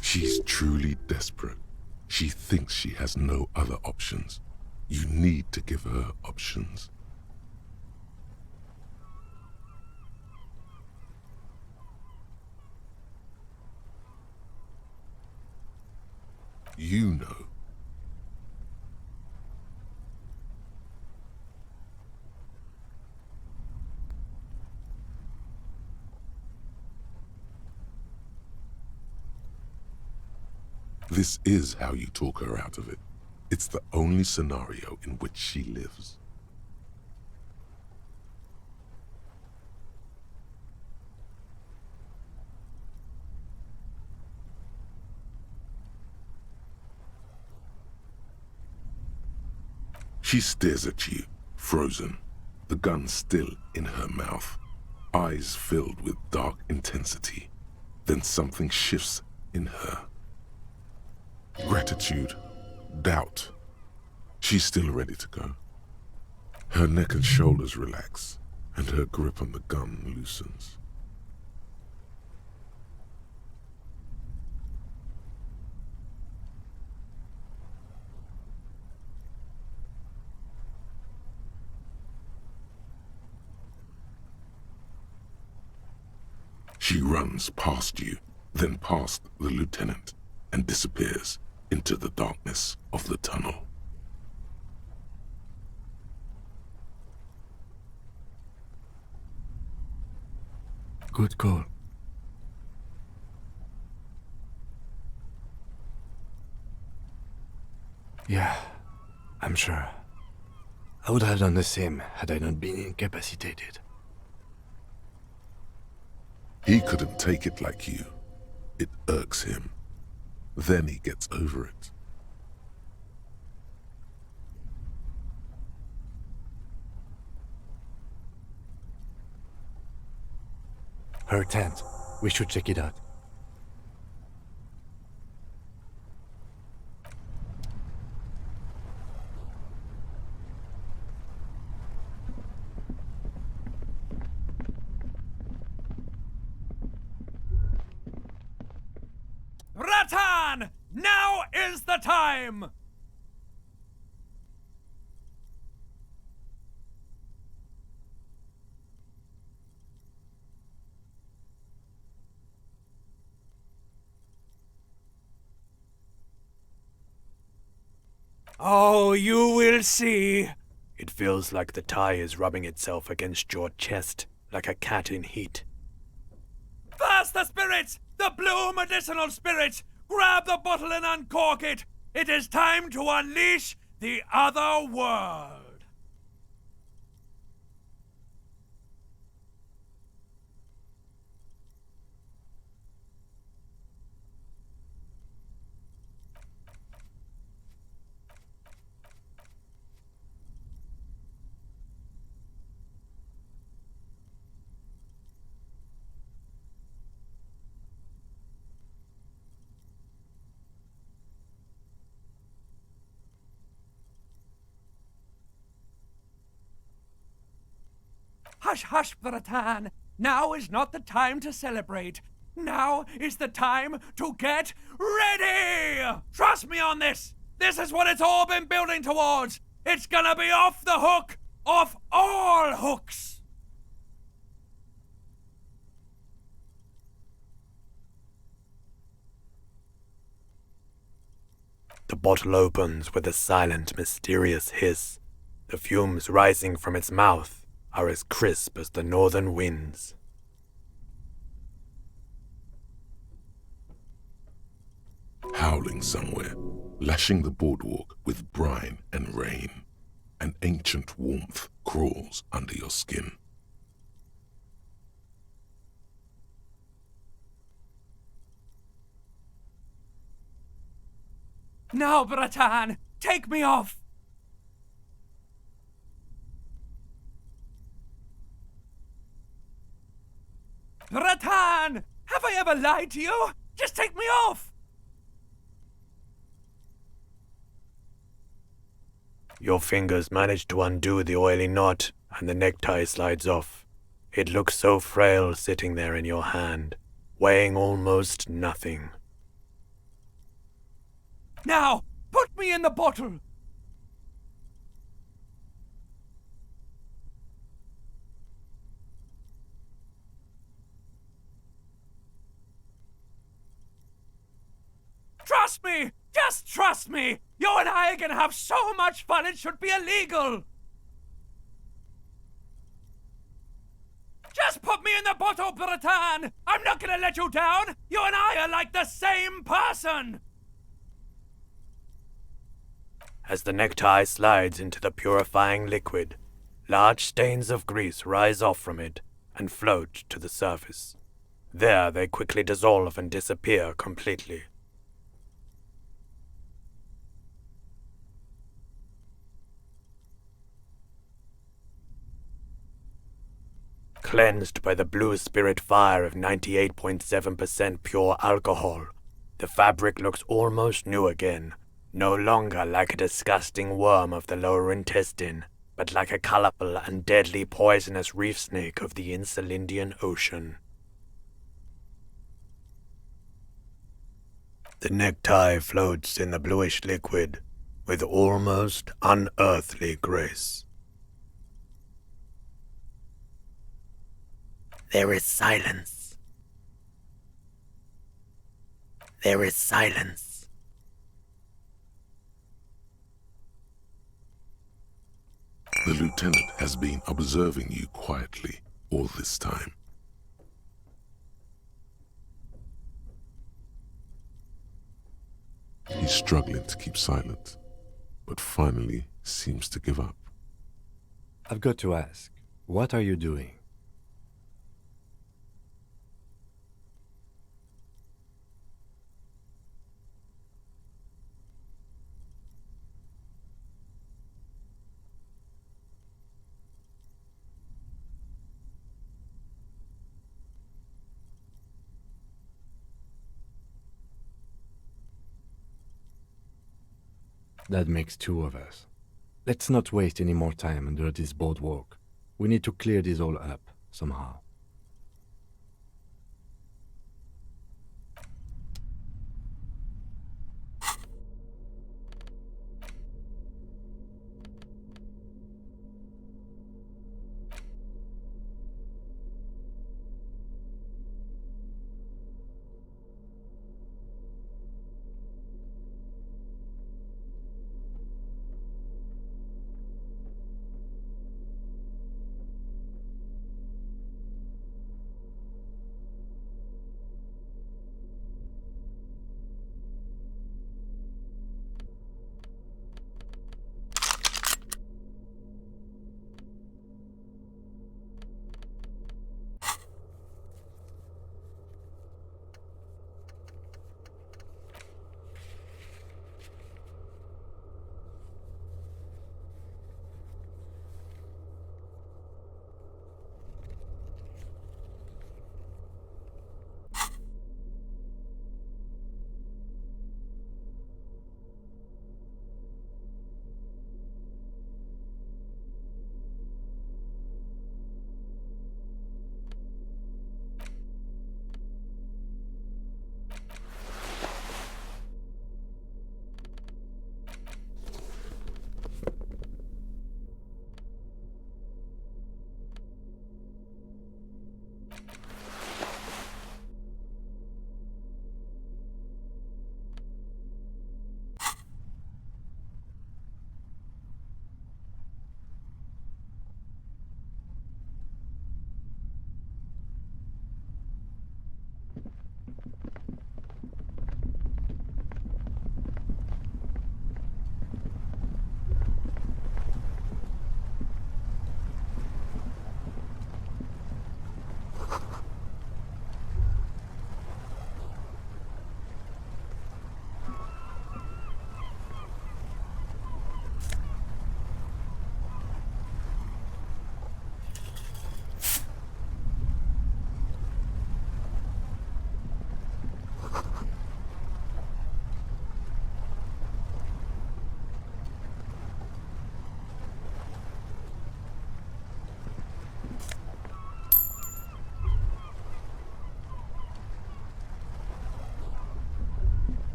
She's truly desperate. She thinks she has no other options. You need to give her options. You know. This is how you talk her out of it. It's the only scenario in which she lives. She stares at you, frozen, the gun still in her mouth, eyes filled with dark intensity. Then something shifts in her. Gratitude, doubt. She's still ready to go. Her neck and shoulders relax, and her grip on the gun loosens. She runs past you, then past the lieutenant, and disappears into the darkness of the tunnel. Good call. Yeah, I'm sure. I would have done the same had I not been incapacitated. He couldn't take it like you. It irks him. Then he gets over it. Her tent. We should check it out. Ratan! Now is the time! Oh, you will see. It feels like the tie is rubbing itself against your chest, like a cat in heat. Fast the spirits! The blue medicinal spirits! Grab the bottle and uncork it! It is time to unleash the other world! Hush, hush, Bratan! Now is not the time to celebrate. Now is the time to get ready! Trust me on this! This is what it's all been building towards! It's gonna be off the hook! Off all hooks! The bottle opens with a silent, mysterious hiss. The fumes rising from its mouth are as crisp as the northern winds. Howling somewhere, lashing the boardwalk with brine and rain. An ancient warmth crawls under your skin. Now, Bratan, take me off! Bratan! Have I ever lied to you? Just take me off! Your fingers manage to undo the oily knot, and the necktie slides off. It looks so frail sitting there in your hand, weighing almost nothing. Now, put me in the bottle! Trust me! Just trust me! You and I are gonna have so much fun it should be illegal! Just put me in the bottle, Bratan! I'm not gonna let you down! You and I are like the same person! As the necktie slides into the purifying liquid, large stains of grease rise off from it and float to the surface. There they quickly dissolve and disappear completely. Cleansed by the blue spirit fire of 98.7% pure alcohol, the fabric looks almost new again, no longer like a disgusting worm of the lower intestine, but like a colorful and deadly poisonous reef snake of the Insulindian Ocean. The necktie floats in the bluish liquid with almost unearthly grace. There is silence. There is silence. The lieutenant has been observing you quietly all this time. He's struggling to keep silent, but finally seems to give up. I've got to ask, what are you doing? That makes two of us. Let's not waste any more time under this boardwalk. We need to clear this all up, somehow.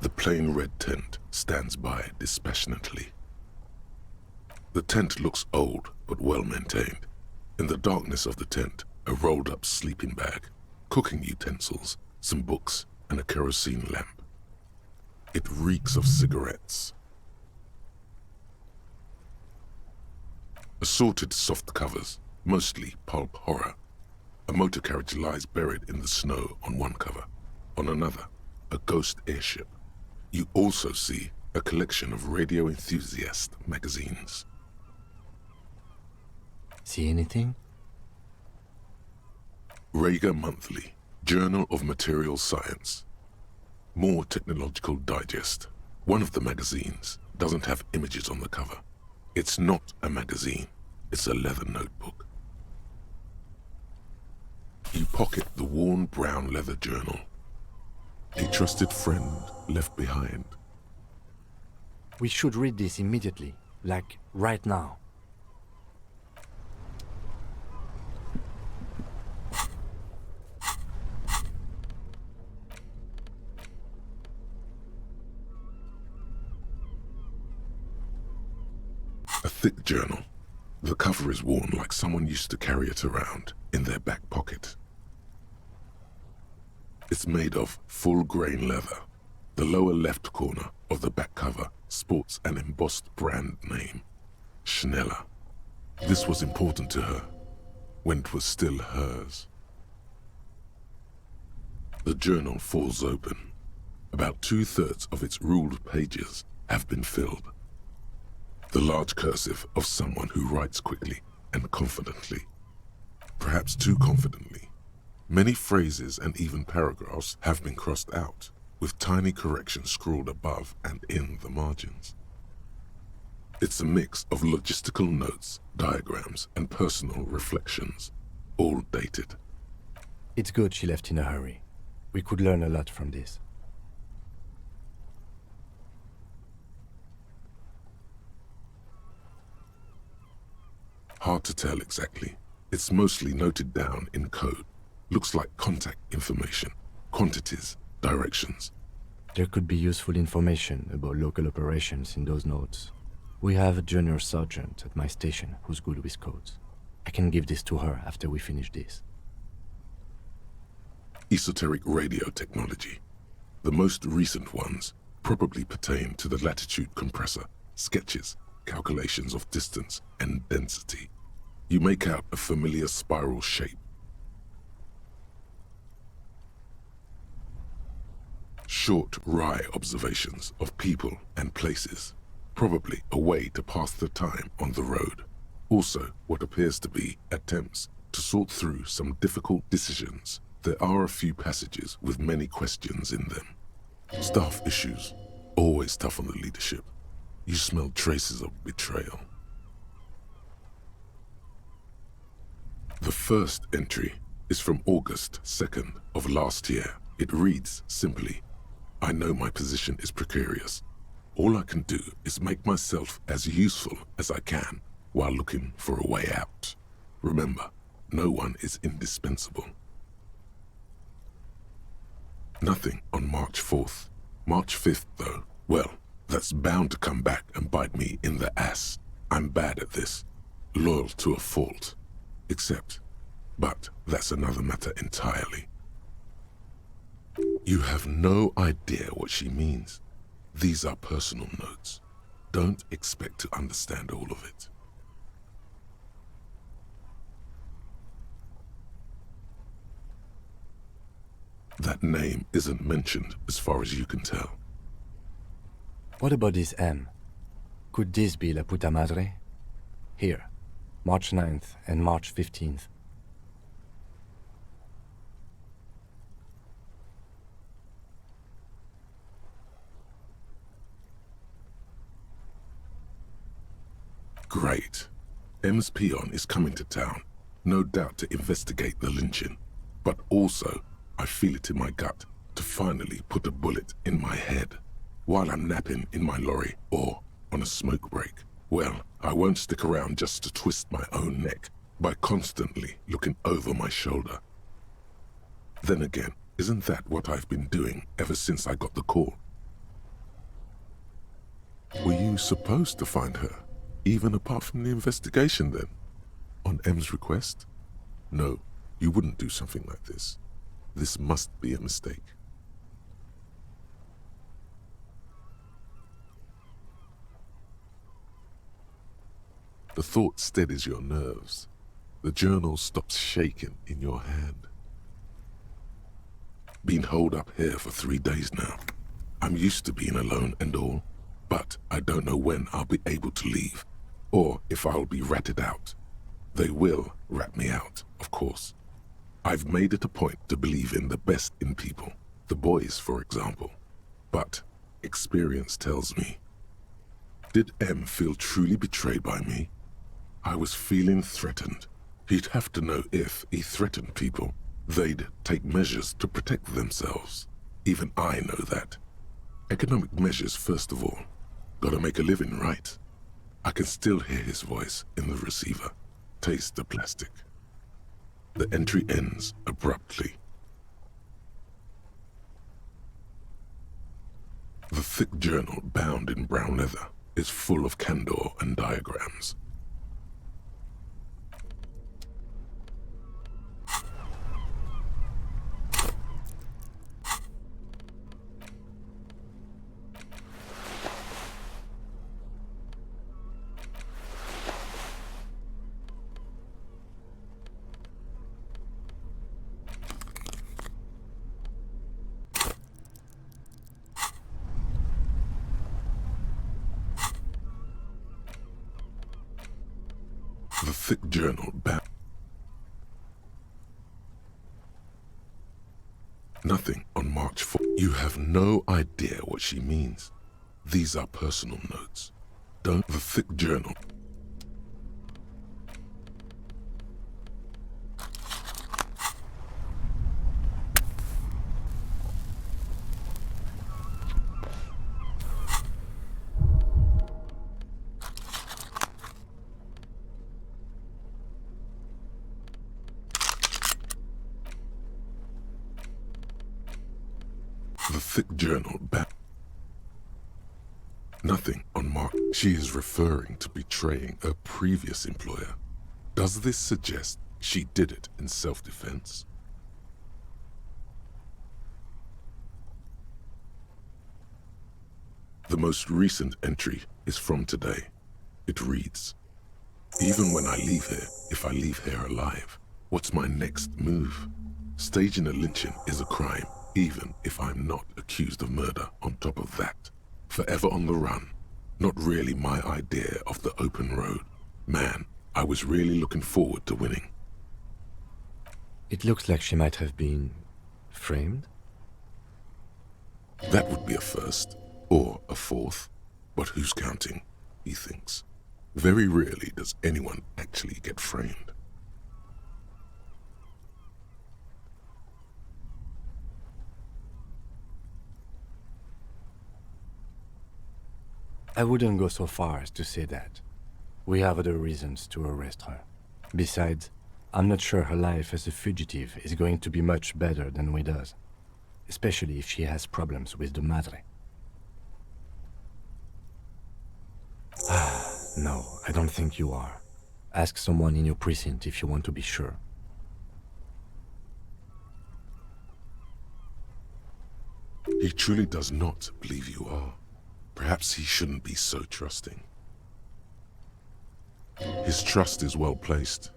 The plain red tent stands by dispassionately. The tent looks old but well maintained. In the darkness of the tent, a rolled-up sleeping bag, cooking utensils, some books, and a kerosene lamp. It reeks of cigarettes. Assorted soft covers, mostly pulp horror. A motor carriage lies buried in the snow on one cover. On another, a ghost airship. You also see a collection of radio enthusiast magazines. See anything? Rager Monthly, Journal of Material Science. More Technological Digest. One of the magazines doesn't have images on the cover. It's not a magazine, it's a leather notebook. You pocket the worn brown leather journal. A trusted friend left behind. We should read this immediately, like right now. A thick journal. The cover is worn like someone used to carry it around in their back pocket. It's made of full-grain leather. The lower left corner of the back cover sports an embossed brand name, Schneller. This was important to her when it was still hers. The journal falls open. About 2/3 of its ruled pages have been filled. The large cursive of someone who writes quickly and confidently. Perhaps too confidently. Many phrases and even paragraphs have been crossed out, with tiny corrections scrawled above and in the margins. It's a mix of logistical notes, diagrams, and personal reflections, all dated. It's good she left in a hurry. We could learn a lot from this. Hard to tell exactly. It's mostly noted down in code. Looks like contact information, quantities, directions. There could be useful information about local operations in those notes. We have a junior sergeant at my station who's good with codes. I can give this to her after we finish this. Esoteric radio technology. The most recent ones probably pertain to the latitude compressor, sketches, calculations of distance and density. You make out a familiar spiral shape. Short, wry observations of people and places, probably a way to pass the time on the road. Also, what appears to be attempts to sort through some difficult decisions. There are a few passages with many questions in them. Staff issues, always tough on the leadership. You smell traces of betrayal. The first entry is from August 2nd of last year. It reads simply, I know my position is precarious. All I can do is make myself as useful as I can while looking for a way out. Remember, no one is indispensable. Nothing on March 4th. March 5th, though, well, that's bound to come back and bite me in the ass. I'm bad at this. Loyal to a fault. But that's another matter entirely. You have no idea what she means. These are personal notes. Don't expect to understand all of it. That name isn't mentioned as far as you can tell. What about this M? Could this be La Puta Madre? Here, March 9th and March 15th. Great. M's peon is coming to town, no doubt to investigate the lynching, but also, I feel it in my gut to finally put a bullet in my head while I'm napping in my lorry or on a smoke break. Well, I won't stick around just to twist my own neck by constantly looking over my shoulder. Then again, isn't that what I've been doing ever since I got the call? Were you supposed to find her, even apart from the investigation then? On M's request? No, you wouldn't do something like this. This must be a mistake. The thought steadies your nerves. The journal stops shaking in your hand. Been holed up here for 3 days now. I'm used to being alone and all, but I don't know when I'll be able to leave, or if I'll be ratted out. They will rat me out, of course. I've made it a point to believe in the best in people, the boys, for example. But experience tells me. Did M feel truly betrayed by me? I was feeling threatened. He'd have to know if he threatened people, they'd take measures to protect themselves. Even I know that. Economic measures first of all. Gotta make a living, right? I can still hear his voice in the receiver. Taste the plastic. The entry ends abruptly. The thick journal bound in brown leather is full of candor and diagrams. The thick journal bound. Nothing on March 4th. You have no idea what she means. These are personal notes. Don't the thick journal. The thick journal back. Nothing on Mark. She is referring to betraying her previous employer. Does this suggest she did it in self-defense? The most recent entry is from today. It reads, "Even when I leave here, if I leave here alive, what's my next move? Staging a lynching is a crime, even if I'm not accused of murder on top of that. Forever on the run. Not really my idea of the open road. Man, I was really looking forward to winning." It looks like she might have been framed. That would be a first, or a fourth. But who's counting, he thinks. Very rarely does anyone actually get framed. I wouldn't go so far as to say that. We have other reasons to arrest her. Besides, I'm not sure her life as a fugitive is going to be much better than we does. Especially if she has problems with the Madre. No, I don't think you are. Ask someone in your precinct if you want to be sure. He truly does not believe you are. Perhaps he shouldn't be so trusting. His trust is well placed.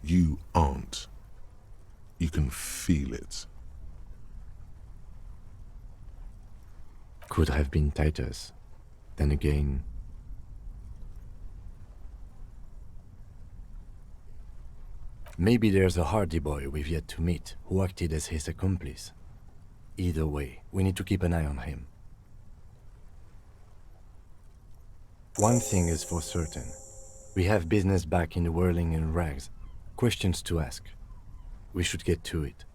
You aren't. You can feel it. Could have been Titus. Then again... Maybe there's a Hardy boy we've yet to meet who acted as his accomplice. Either way, we need to keep an eye on him. One thing is for certain. We have business back in the whirling and rags. Questions to ask. We should get to it.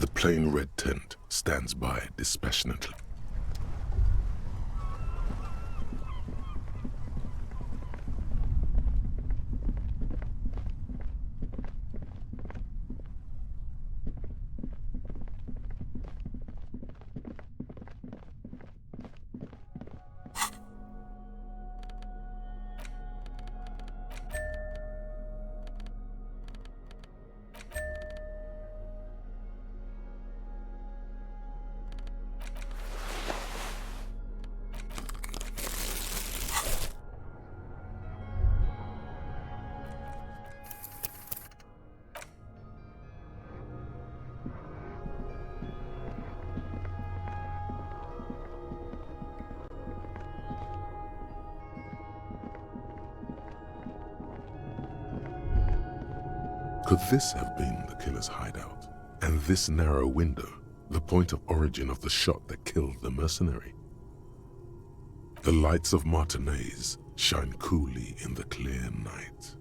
The plain red tent stands by dispassionately. Could this have been the killer's hideout? And this narrow window, the point of origin of the shot that killed the mercenary? The lights of Martinez shine coolly in the clear night.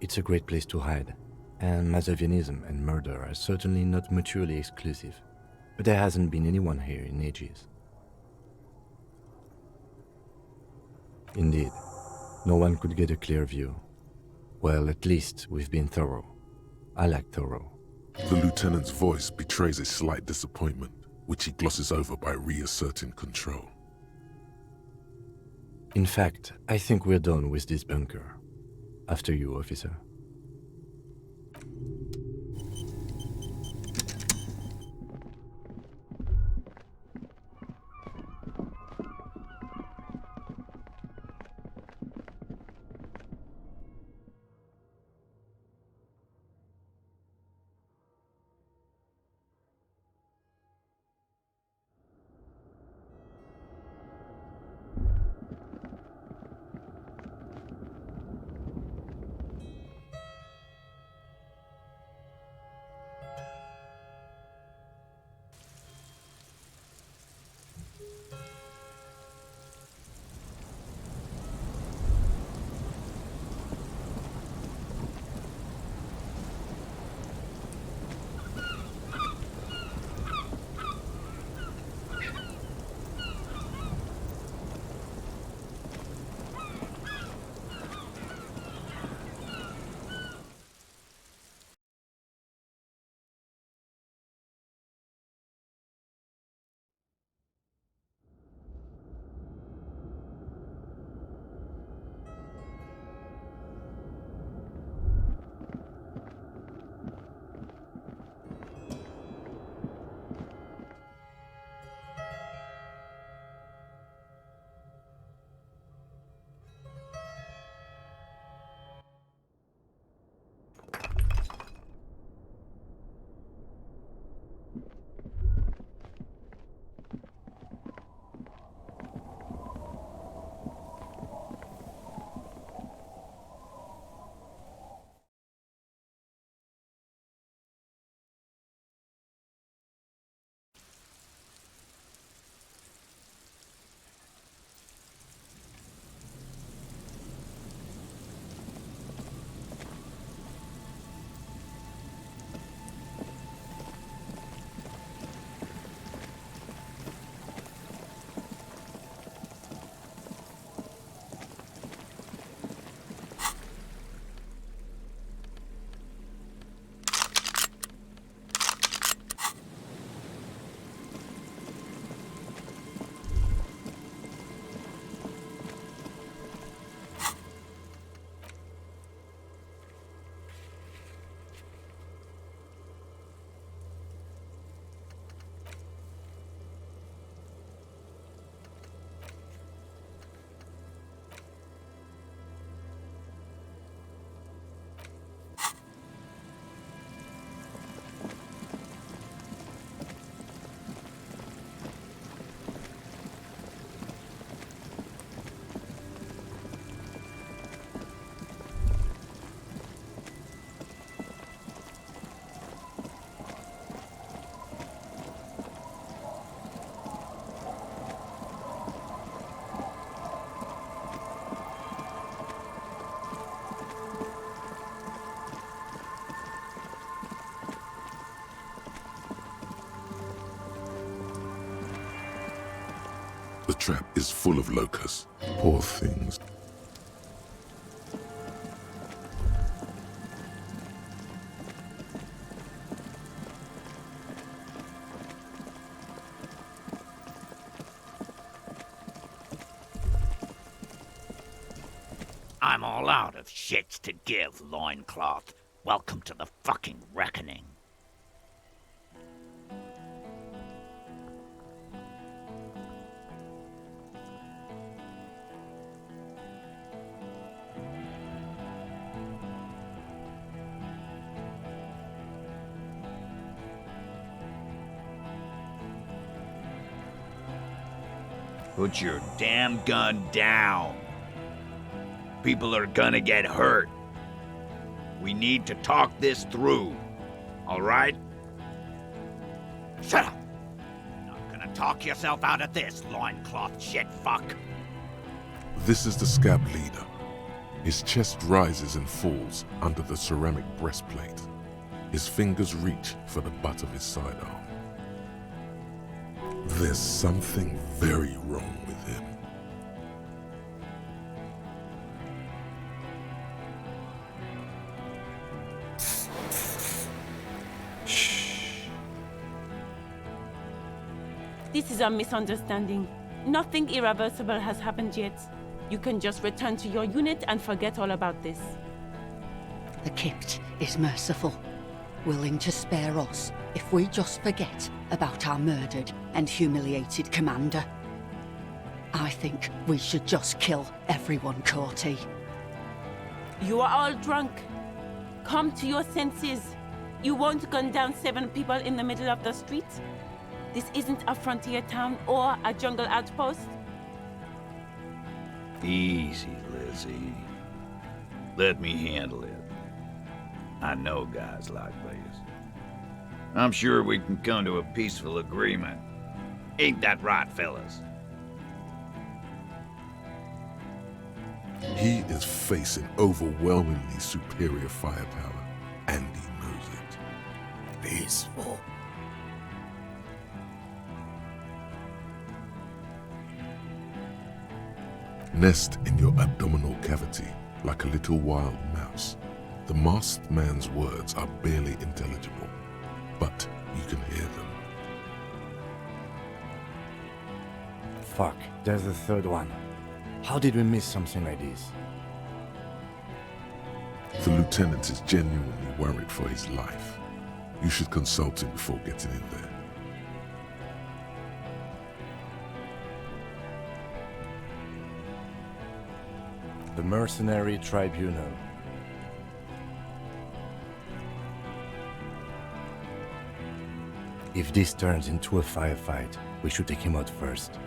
It's a great place to hide, and Mazovianism and murder are certainly not mutually exclusive. But there hasn't been anyone here in ages. Indeed, no one could get a clear view. Well, at least we've been thorough. I like thorough. The lieutenant's voice betrays a slight disappointment, which he glosses over by reasserting control. In fact, I think we're done with this bunker. After you, officer. trap is full of locusts. Poor things. I'm all out of shits to give, loincloth. Welcome to the fucking reckoning. Put your damn gun down. People are gonna get hurt. We need to talk this through, all right? Shut up! You're not gonna talk yourself out of this, loincloth shit fuck. This is the scab leader. His chest rises and falls under the ceramic breastplate. His fingers reach for the butt of his sidearm. There's something very wrong with him. This is a misunderstanding. Nothing irreversible has happened yet. You can just return to your unit and forget all about this. The Kipt is merciful, willing to spare us if we just forget about our murdered and humiliated commander. I think we should just kill everyone, Courty. You are all drunk. Come to your senses. You won't gun down 7 people in the middle of the street. This isn't a frontier town or a jungle outpost. Easy, Lizzie. Let me handle it. I know guys like this. I'm sure we can come to a peaceful agreement. Ain't that right, fellas? He is facing overwhelmingly superior firepower, and he knows it. Peaceful. Nest in your abdominal cavity like a little wild mouse. The masked man's words are barely intelligible, but you can hear them. Fuck, there's a third one. How did we miss something like this? The lieutenant is genuinely worried for his life. You should consult him before getting in there. The Mercenary Tribunal. If this turns into a firefight, we should take him out first.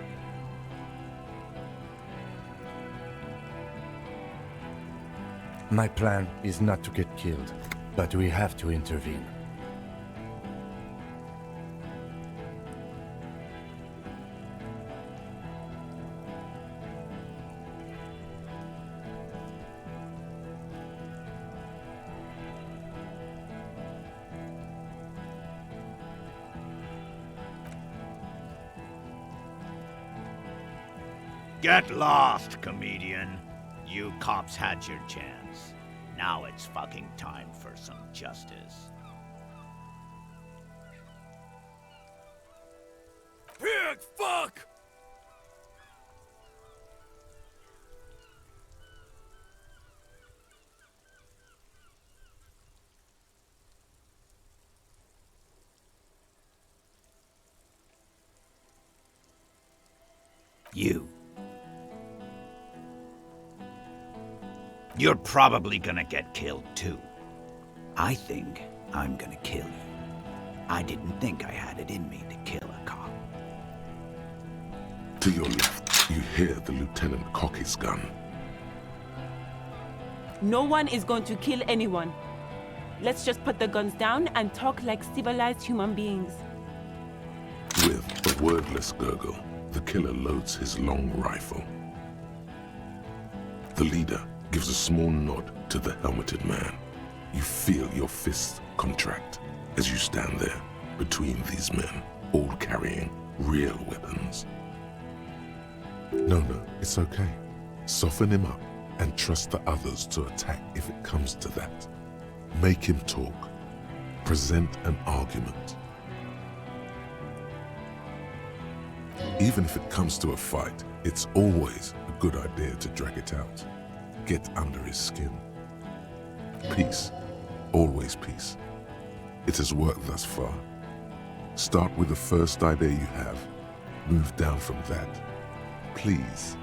My plan is not to get killed, but we have to intervene. Get lost, comedian. You cops had your chance. Now it's fucking time for some justice. Pig fuck! You're probably gonna get killed too. I think I'm gonna kill you. I didn't think I had it in me to kill a cop. To your left, you hear the lieutenant cock his gun. No one is going to kill anyone. Let's just put the guns down and talk like civilized human beings. With a wordless gurgle, the killer loads his long rifle. The leader gives a small nod to the helmeted man. You feel your fists contract as you stand there between these men, all carrying real weapons. No, it's okay. Soften him up and trust the others to attack if it comes to that. Make him talk. Present an argument. Even if it comes to a fight, it's always a good idea to drag it out. Get under his skin. Peace. Always peace. It has worked thus far. Start with the first idea you have. Move down from that. Please.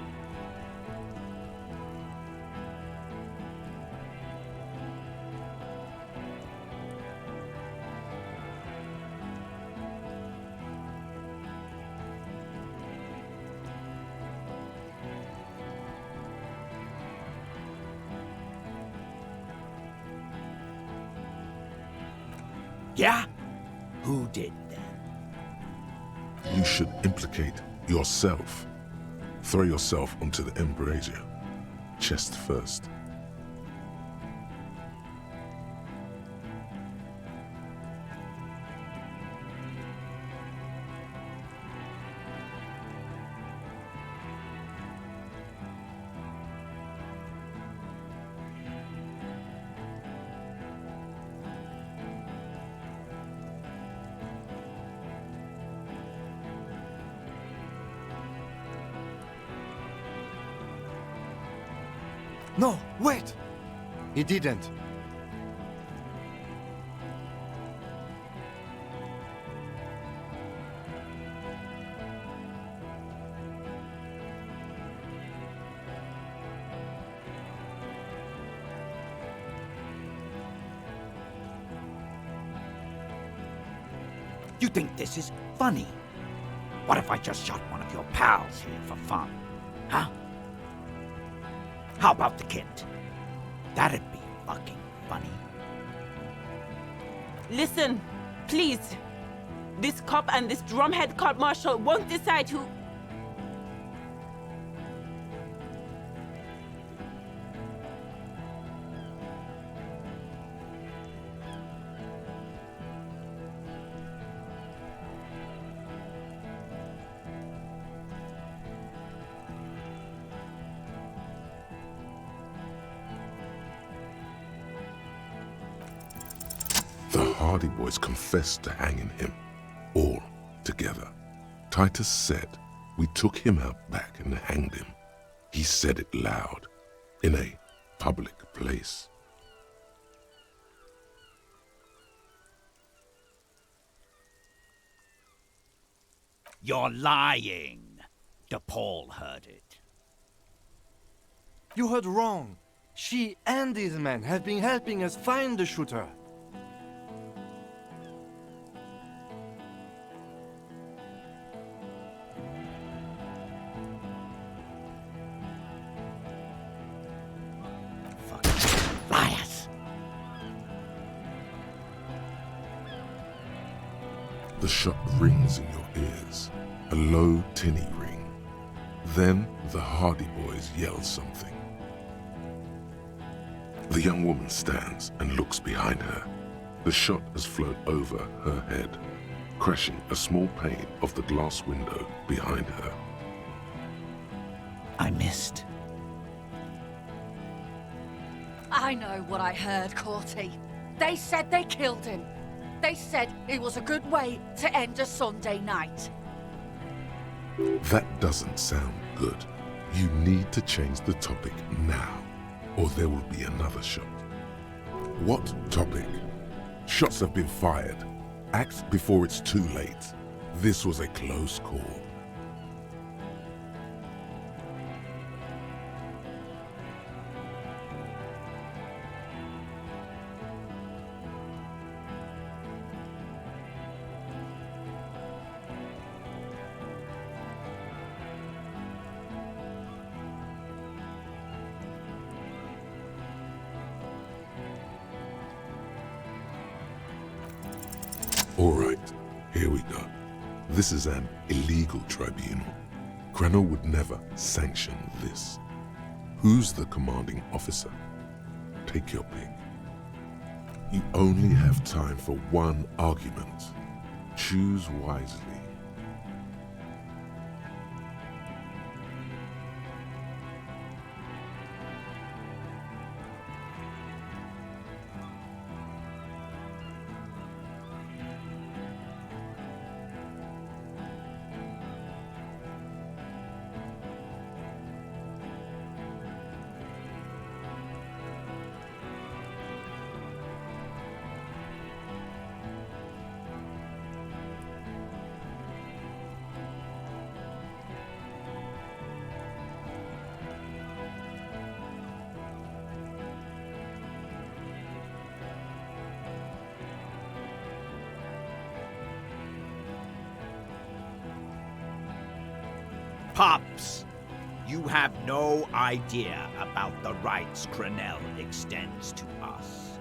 Yeah? Who did that? You should implicate yourself. Throw yourself onto the embrasure. Chest first. No, wait! He didn't. You think this is funny? What if I just shot one of your pals here for fun? Huh? How about the kid? That'd be fucking funny. Listen, please. This cop and this drumhead cop marshal won't decide who... The Hardy Boys confessed to hanging him, all together. Titus said, we took him out back and hanged him. He said it loud, in a public place. You're lying. DePaul heard it. You heard wrong. She and these men have been helping us find the shooter. Liars! The shot rings in your ears, a low, tinny ring. Then the Hardy Boys yell something. The young woman stands and looks behind her. The shot has flown over her head, crashing a small pane of the glass window behind her. I missed. I know what I heard, Corty. They said they killed him. They said it was a good way to end a Sunday night. That doesn't sound good. You need to change the topic now, or there will be another shot. What topic? Shots have been fired. Act before it's too late. This was a close call. All right, here we go. This is an illegal tribunal. Crano would never sanction this. Who's the commanding officer? Take your pick. You only have time for one argument. Choose wisely. Pups! You have no idea about the rights Crenell extends to us.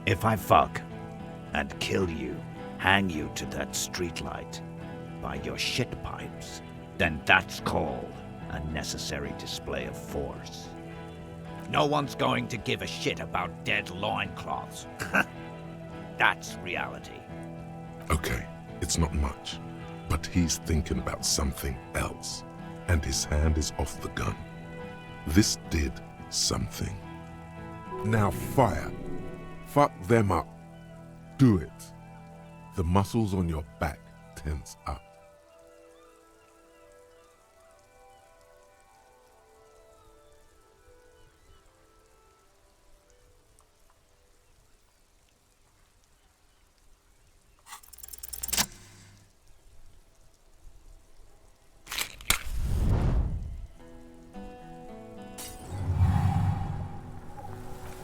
If I fuck and kill you, hang you to that streetlight by your shit pipes, then that's called a necessary display of force. No one's going to give a shit about dead loincloths. That's reality. Okay, it's not much, but he's thinking about something else, and his hand is off the gun. This did something. Now fire. Fuck them up. Do it. The muscles on your back tense up.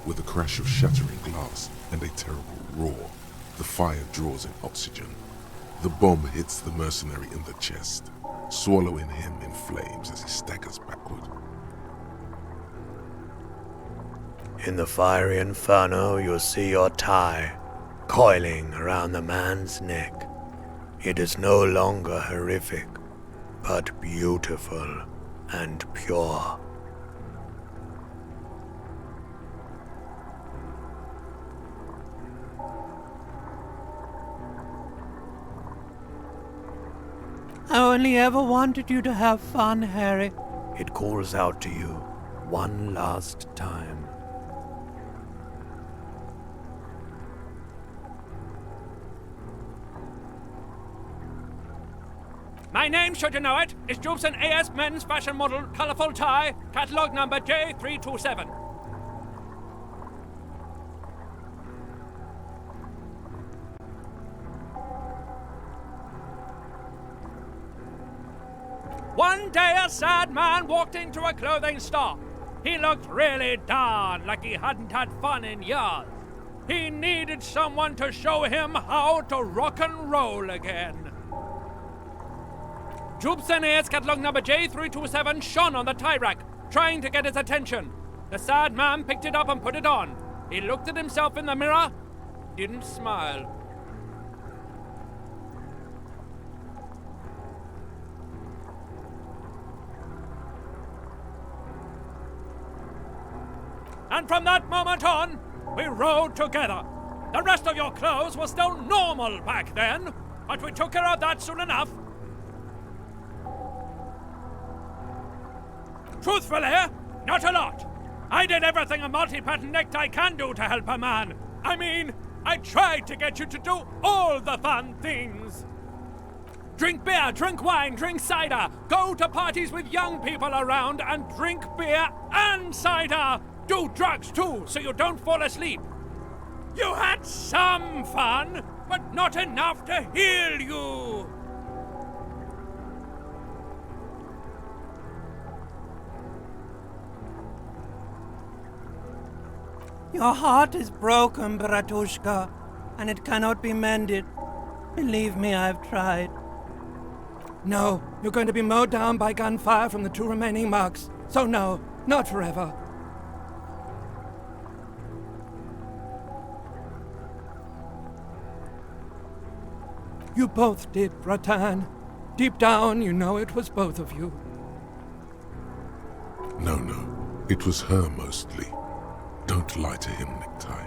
With a crash of shattering glass and a terrible roar, the fire draws in oxygen. The bomb hits the mercenary in the chest, swallowing him in flames as he staggers backward. In the fiery inferno, you'll see your tie coiling around the man's neck. It is no longer horrific, but beautiful and pure. I only ever wanted you to have fun, Harry. It calls out to you one last time. My name, should you know it, is Jubson AS Men's Fashion Model Colorful Tie, catalog number J327. One day a sad man walked into a clothing store. He looked really darn like he hadn't had fun in years. He needed someone to show him how to rock and roll again. Jubson AS catalog number J327 shone on the tie rack, trying to get his attention. The sad man picked it up and put it on. He looked at himself in the mirror, didn't smile. And from that moment on, we rode together. The rest of your clothes were still normal back then, but we took care of that soon enough. Truthfully, not a lot. I did everything a multi-pattern necktie can do to help a man. I mean, I tried to get you to do all the fun things. Drink beer, drink wine, drink cider. Go to parties with young people around and drink beer and cider. Do drugs too, so you don't fall asleep. You had some fun, but not enough to heal you. Your heart is broken, Bratushka, and it cannot be mended. Believe me, I've tried. No, you're going to be mowed down by gunfire from the 2 remaining mugs. So no, not forever. You both did, Bratan. Deep down, you know it was both of you. No, it was her mostly. Don't lie to him, Necktie.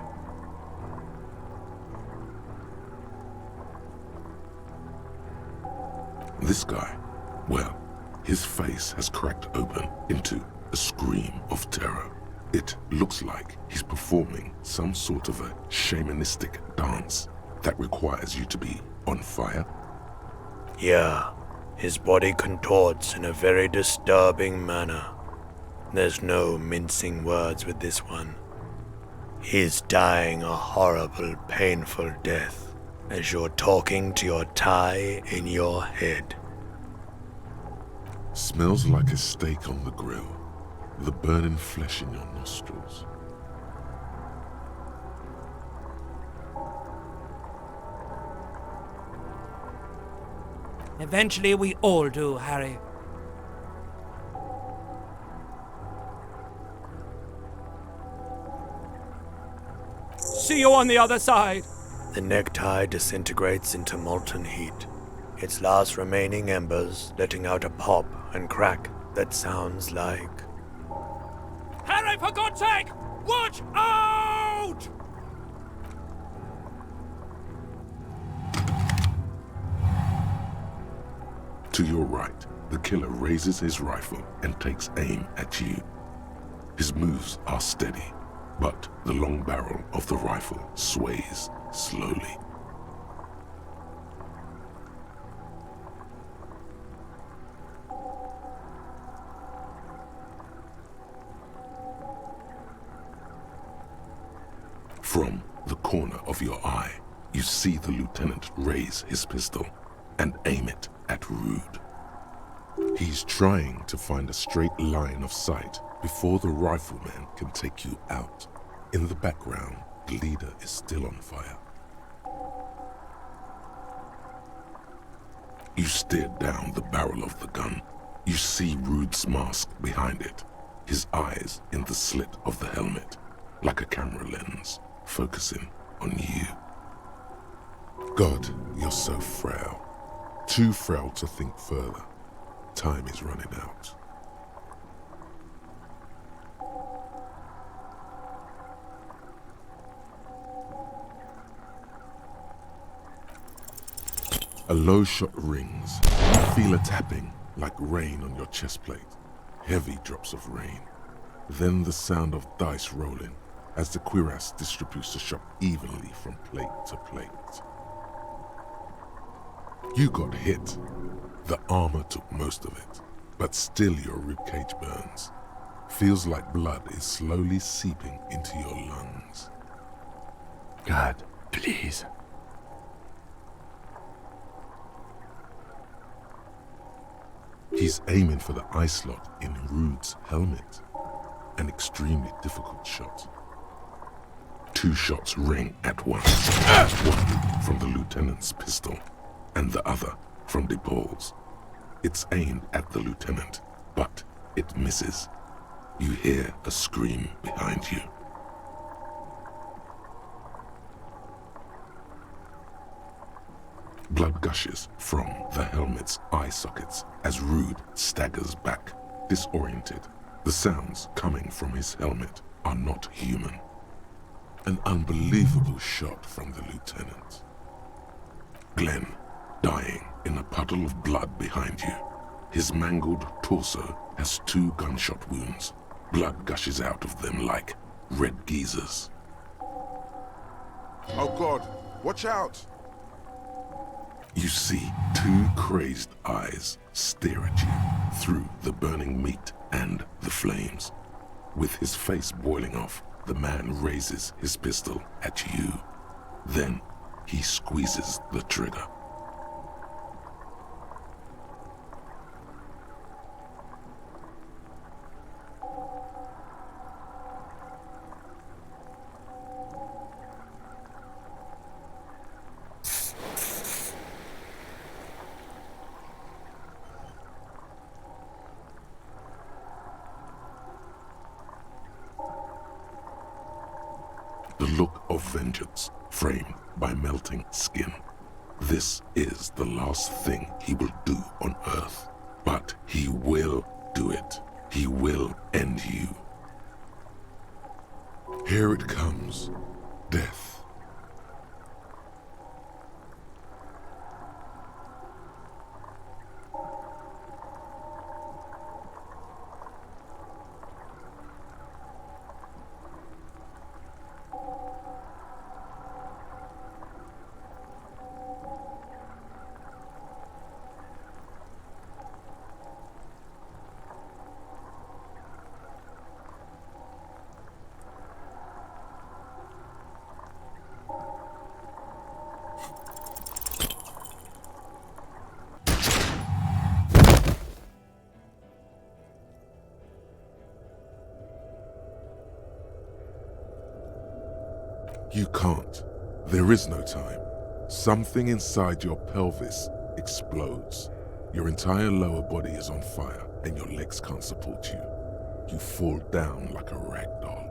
This guy, well, his face has cracked open into a scream of terror. It looks like he's performing some sort of a shamanistic dance that requires you to be on fire. Yeah, his body contorts in a very disturbing manner. There's no mincing words with this one. He's dying a horrible, painful death as you're talking to your tie in your head. Smells like a steak on the grill, the burning flesh in your nostrils. Eventually we all do, Harry. See you on the other side. The necktie disintegrates into molten heat, its last remaining embers letting out a pop and crack that sounds like... Harry, for God's sake! Watch out! To your right, the killer raises his rifle and takes aim at you. His moves are steady, but the long barrel of the rifle sways slowly. From the corner of your eye, you see the lieutenant raise his pistol and aim it at Rude. He's trying to find a straight line of sight before the rifleman can take you out. In the background, the leader is still on fire. You stare down the barrel of the gun. You see Rude's mask behind it, his eyes in the slit of the helmet, like a camera lens, focusing on you. God, you're so frail. Too frail to think further. Time is running out. A low shot rings. You feel a tapping like rain on your chest plate. Heavy drops of rain. Then the sound of dice rolling as the cuirass distributes the shot evenly from plate to plate. You got hit. The armor took most of it, but still your ribcage burns. Feels like blood is slowly seeping into your lungs. God, please. He's aiming for the eye slot in Rude's helmet. An extremely difficult shot. 2 shots ring at once. One from the lieutenant's pistol, and the other from Debauched. It's aimed at the lieutenant, but it misses. You hear a scream behind you. Blood gushes from the helmet's eye sockets as Rude staggers back, disoriented. The sounds coming from his helmet are not human. An unbelievable shot from the lieutenant. Glenn, dying in a puddle of blood behind you. His mangled torso has 2 gunshot wounds. Blood gushes out of them like red geysers. Oh God, watch out! You see 2 crazed eyes stare at you through the burning meat and the flames. With his face boiling off, the man raises his pistol at you. Then he squeezes the trigger. The look of vengeance framed by melting skin. This is the last thing he will do on Earth, but he will do it. He will end you. Here it comes, death. You can't. There is no time. Something inside your pelvis explodes. Your entire lower body is on fire and your legs can't support you. You fall down like a rag doll.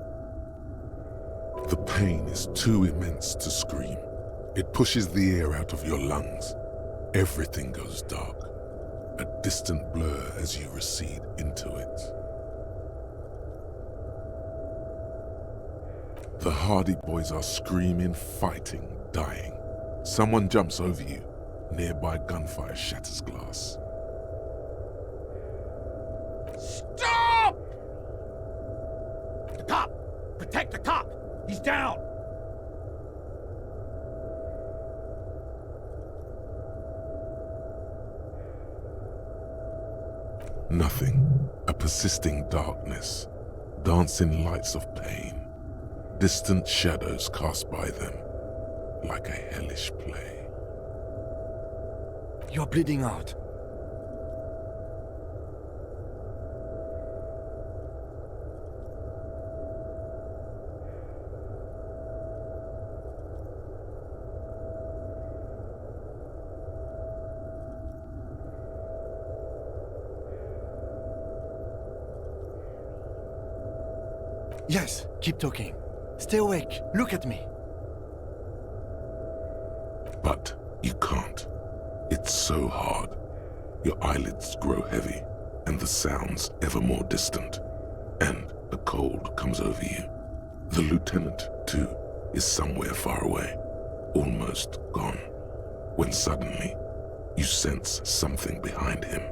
The pain is too immense to scream. It pushes the air out of your lungs. Everything goes dark, a distant blur as you recede into it. The Hardy Boys are screaming, fighting, dying. Someone jumps over you. Nearby gunfire shatters glass. Stop! The cop! Protect the cop! He's down! Nothing. A persisting darkness. Dancing lights of pain. Distant shadows cast by them. Like a hellish play. You're bleeding out. Yes, keep talking. Stay awake. Look at me. But you can't. It's so hard. Your eyelids grow heavy, and the sounds ever more distant. And a cold comes over you. The lieutenant, too, is somewhere far away, almost gone, when suddenly you sense something behind him.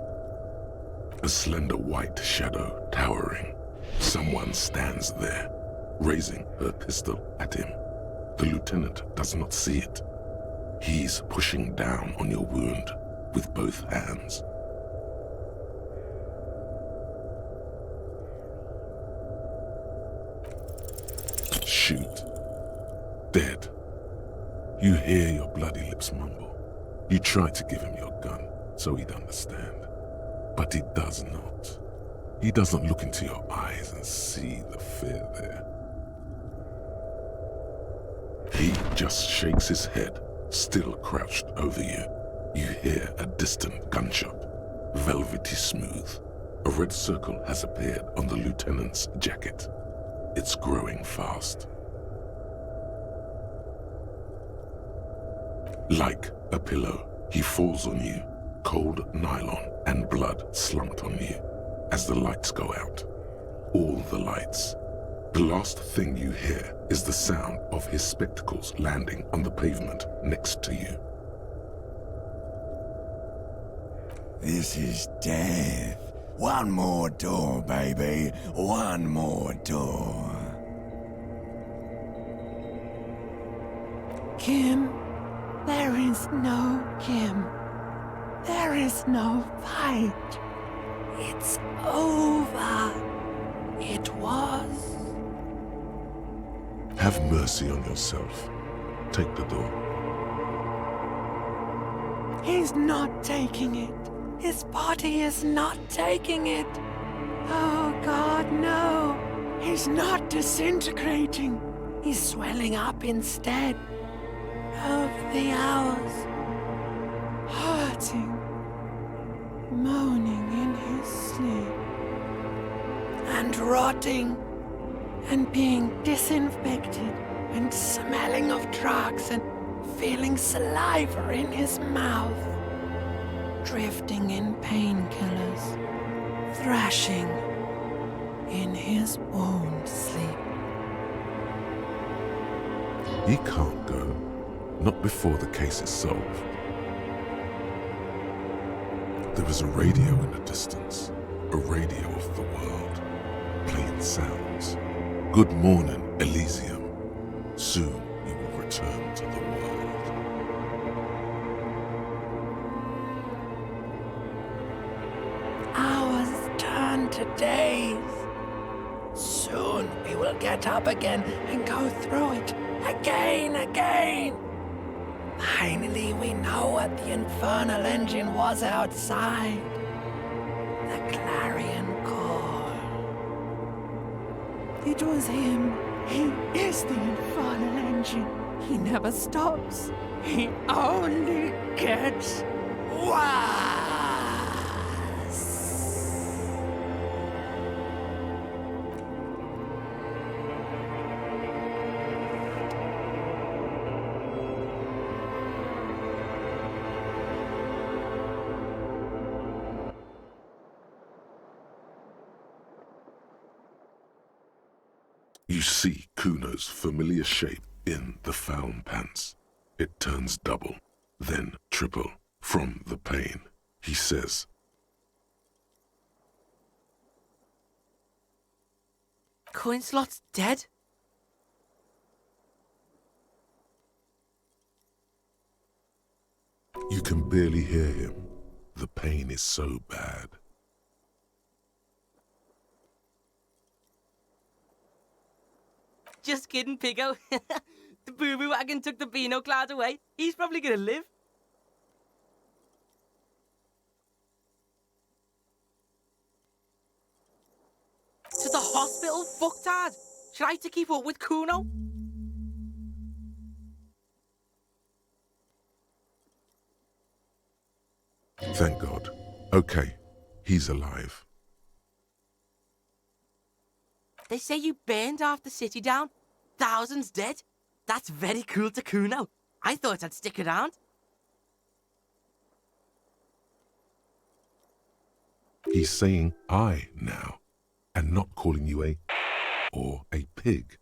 A slender white shadow towering. Someone stands there, raising her pistol at him. The lieutenant does not see it. He's pushing down on your wound with both hands. Shoot. Dead. You hear your bloody lips mumble. You try to give him your gun so he'd understand. But he does not. He doesn't look into your eyes and see the fear there. He just shakes his head, still crouched over you. You hear a distant gunshot, velvety smooth. A red circle has appeared on the lieutenant's jacket. It's growing fast. Like a pillow, he falls on you, cold nylon and blood slumped on you. As the lights go out, all the lights. The last thing you hear is the sound of his spectacles landing on the pavement next to you. This is death. One more door, baby. One more door. Kim, there is no Kim. There is no fight. It's over. It was. Have mercy on yourself. Take the door. He's not taking it. His body is not taking it. Oh God, no. He's not disintegrating. He's swelling up instead. Over the hours. Hurting. Moaning in his sleep. And rotting. And being disinfected. And smelling of drugs and feeling saliva in his mouth. Drifting in painkillers. Thrashing in his wound sleep. He can't go. Not before the case is solved. There is a radio in the distance. A radio of the world. Playing sounds. Good morning, Elysium. Soon you will return to the world. Hours turn to days. Soon we will get up again and go through it again. Finally we know what the infernal engine was outside. The clarion call. It was him. He is the infernal engine. He never stops. He only gets You see Kuno's familiar shape in the found pants. It turns double, then triple, from the pain. He says, Coinslot's dead? you can barely hear him. The pain is so bad. Just kidding, Piggo. The boo-boo wagon took the Beano cloud away. He's probably gonna live. To the hospital, fucktard. Should I to keep up with Kuno? Thank God. Okay, he's alive. They say you burned half the city down. Thousands dead. That's very cool to Kuno. I thought I'd stick around. He's saying I now, and not calling you or a pig.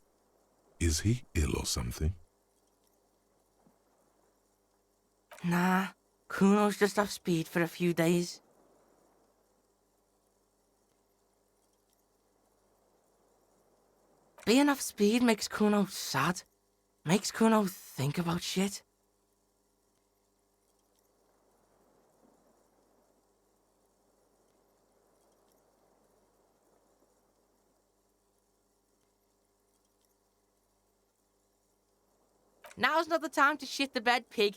Is he ill or something? Nah, Kuno's just off speed for a few days. Being off speed makes Kuno sad. Makes Kuno think about shit. Now's not the time to shit the bed, pig.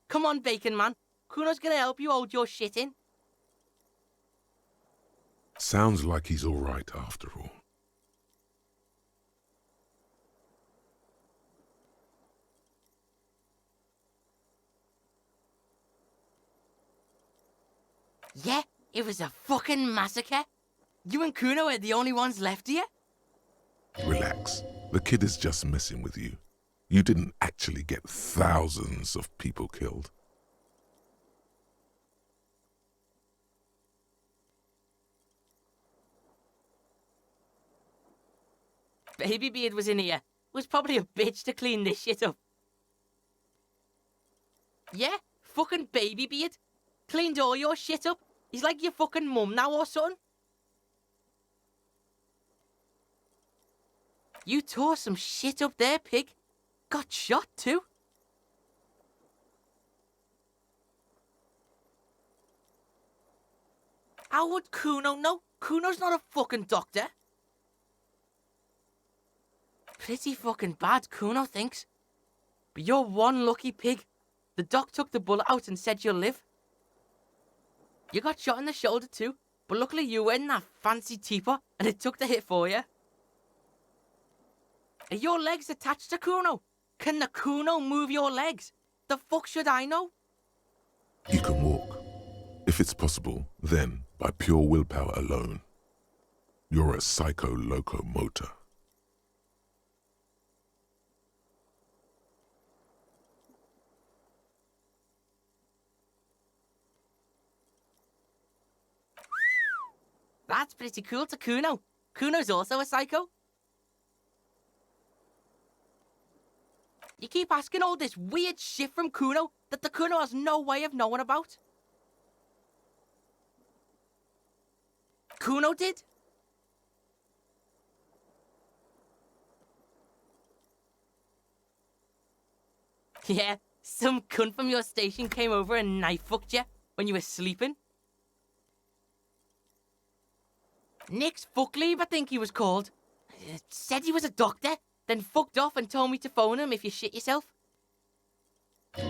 Come on, Bacon Man. Kuno's gonna help you hold your shit in. Sounds like he's all right after all. Yeah, it was a fucking massacre. You and Kuno are the only ones left here? Relax. The kid is just messing with you. You didn't actually get thousands of people killed. Baby Beard was in here. Was probably a bitch to clean this shit up. Yeah, fucking Baby Beard. Cleaned all your shit up. He's like your fucking mum now or something. You tore some shit up there, pig. Got shot too. How would Kuno know? Kuno's not a fucking doctor. Pretty fucking bad, Kuno thinks. But you're one lucky pig. The doc took the bullet out and said you'll live. You got shot in the shoulder too, but luckily you were in that fancy teapot and it took the hit for you. Are your legs attached to Kuno? Can the Kuno move your legs? The fuck should I know? You can walk. If it's possible, then by pure willpower alone. You're a psycho-locomotor. That's pretty cool to Kuno. Kuno's also a psycho. You keep asking all this weird shit from Kuno that the Kuno has no way of knowing about. Kuno did? Yeah, some cunt from your station came over and knife fucked you when you were sleeping. Nick's Fuckleave, I think he was called. Said he was a doctor, then fucked off and told me to phone him if you shit yourself.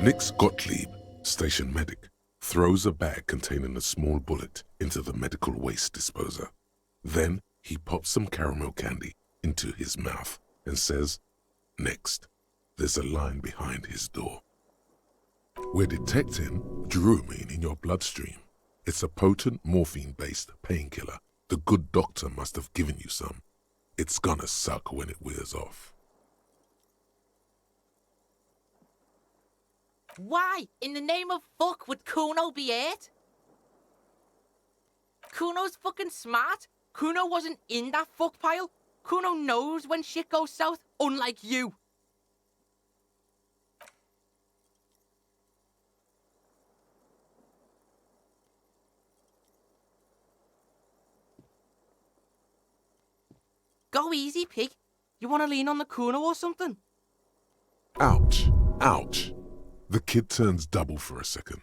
Nix Gottlieb, station medic, throws a bag containing a small bullet into the medical waste disposer. Then he pops some caramel candy into his mouth and says, "Next." There's a line behind his door. We're detecting druamine in your bloodstream. It's a potent morphine-based painkiller. The good doctor must have given you some. It's gonna suck when it wears off. Why, in the name of fuck, would Kuno be it? Kuno's fucking smart. Kuno wasn't in that fuck pile. Kuno knows when shit goes south, unlike you. Go easy, pig. You want to lean on the Kuno or something? Ouch. Ouch. The kid turns double for a second.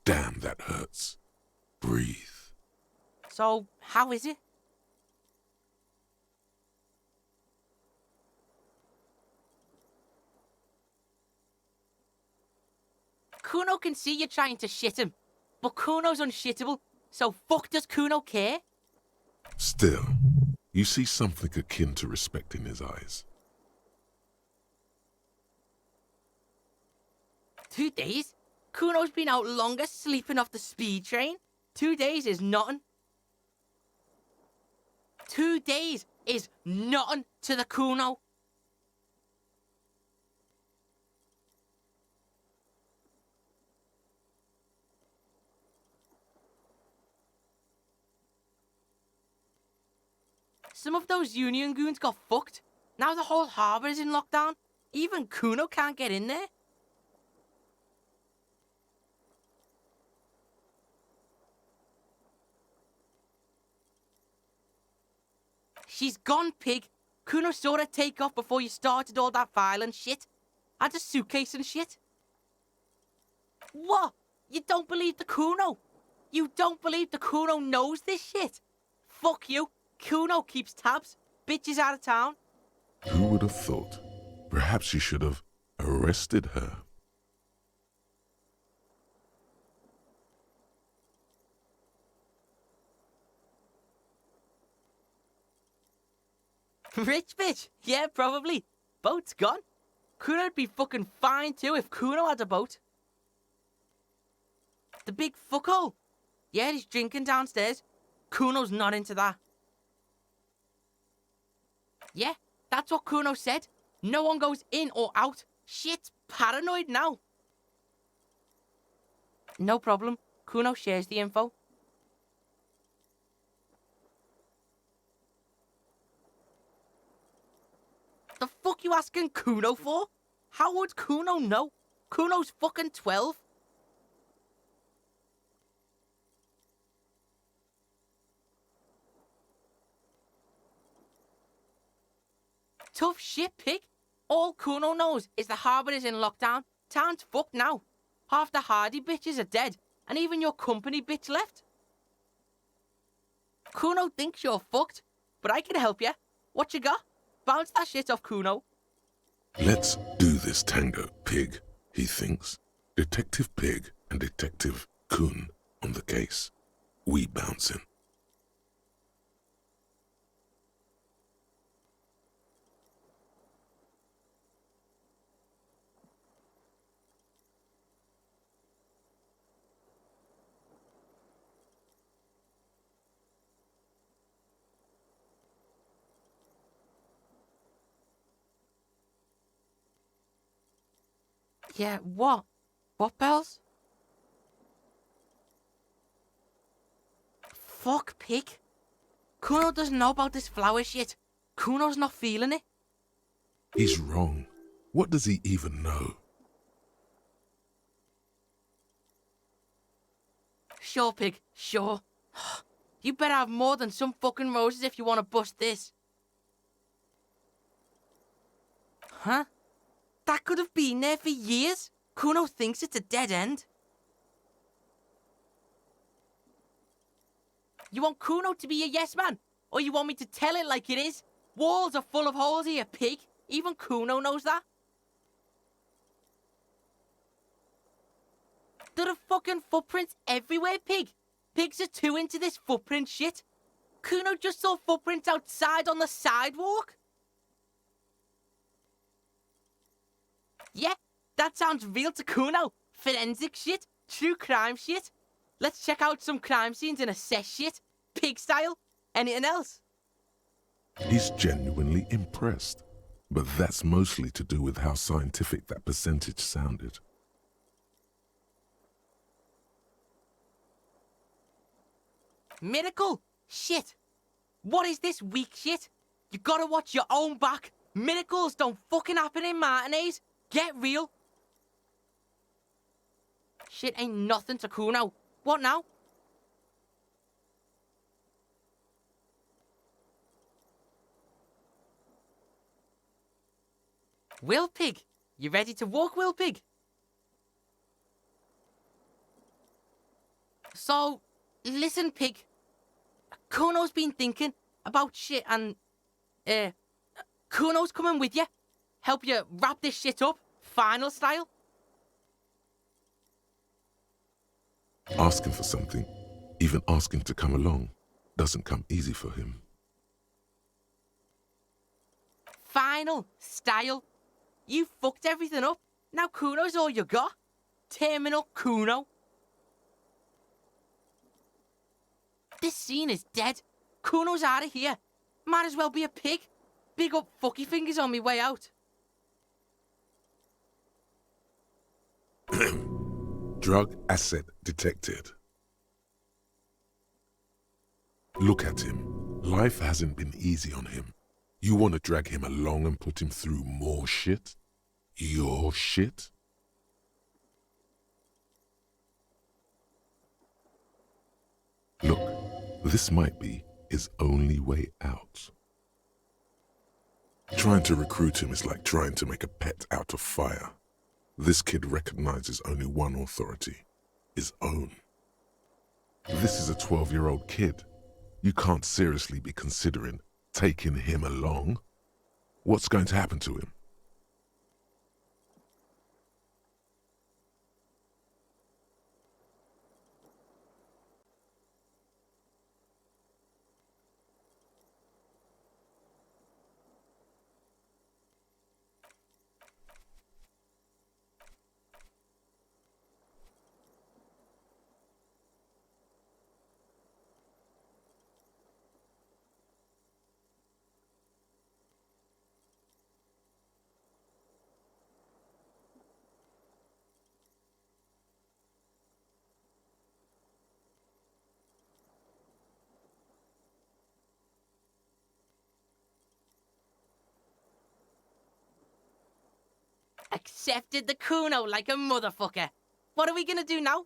Damn, that hurts. Breathe. So, how is it? Kuno can see you trying to shit him, but Kuno's unshittable, so fuck does Kuno care? Still, you see something akin to respect in his eyes. 2 days? Kuno's been out longer sleeping off the speed train. 2 days is nothing. 2 days is nothing to the Kuno. Some of those Union goons got fucked. Now the whole harbour is in lockdown. Even Kuno can't get in there. She's gone, pig. Kuno saw her take off before you started all that violent shit. Had a suitcase and shit. What? You don't believe the Kuno? You don't believe the Kuno knows this shit? Fuck you. Kuno keeps tabs. Bitch is out of town. Who would have thought? Perhaps you should have arrested her. Rich bitch? Yeah, probably. Boat's gone. Kuno'd be fucking fine too if Kuno had a boat. The big fuckhole. Yeah, he's drinking downstairs. Kuno's not into that. Yeah, that's what Kuno said. No one goes in or out. Shit's paranoid now. No problem. Kuno shares the info. The fuck you asking Kuno for? How would Kuno know? Kuno's fucking 12. Tough shit, pig. All Kuno knows is the harbour is in lockdown. Town's fucked now. Half the hardy bitches are dead, and even your company bitch left. Kuno thinks you're fucked, but I can help you. What you got? Bounce that shit off Kuno. Let's do this tango, Pig, he thinks. Detective Pig and Detective Kun on the case. We bouncing. Yeah, what? What bells? Fuck, pig. Kuno doesn't know about this flower shit. Kuno's not feeling it. He's wrong. What does he even know? Sure, pig, sure. You better have more than some fucking roses if you want to bust this. Huh? That could have been there for years. Kuno thinks it's a dead end. You want Kuno to be a yes man? Or you want me to tell it like it is? Walls are full of holes here, pig. Even Kuno knows that. There are fucking footprints everywhere, pig. Pigs are too into this footprint shit. Kuno just saw footprints outside on the sidewalk. Yeah, that sounds real to Kuno. Forensic shit? True crime shit? Let's check out some crime scenes and assess shit. Pig style? Anything else? He's genuinely impressed. But that's mostly to do with how scientific that percentage sounded. Miracle? Shit. What is this weak shit? You gotta watch your own back. Miracles don't fucking happen in matinees. Get real. Shit ain't nothing to Kuno. What now? Will Pig, you ready to walk, Will Pig? So, listen, Pig. Kuno's been thinking about shit and, Kuno's coming with you. Help you wrap this shit up, final style. Asking for something, even asking to come along, doesn't come easy for him. Final style. You fucked everything up. Now Kuno's all you got. Terminal Kuno. This scene is dead. Kuno's out of here. Might as well be a pig. Big up fucky fingers on me way out. Drug asset detected. Look at him. Life hasn't been easy on him. You want to drag him along and put him through more shit? Your shit? Look, this might be his only way out. Trying to recruit him is like trying to make a pet out of fire. This kid recognizes only one authority, his own. This is a 12-year-old kid. You can't seriously be considering taking him along. What's going to happen to him? Accepted the Kuno like a motherfucker. What are we gonna do now?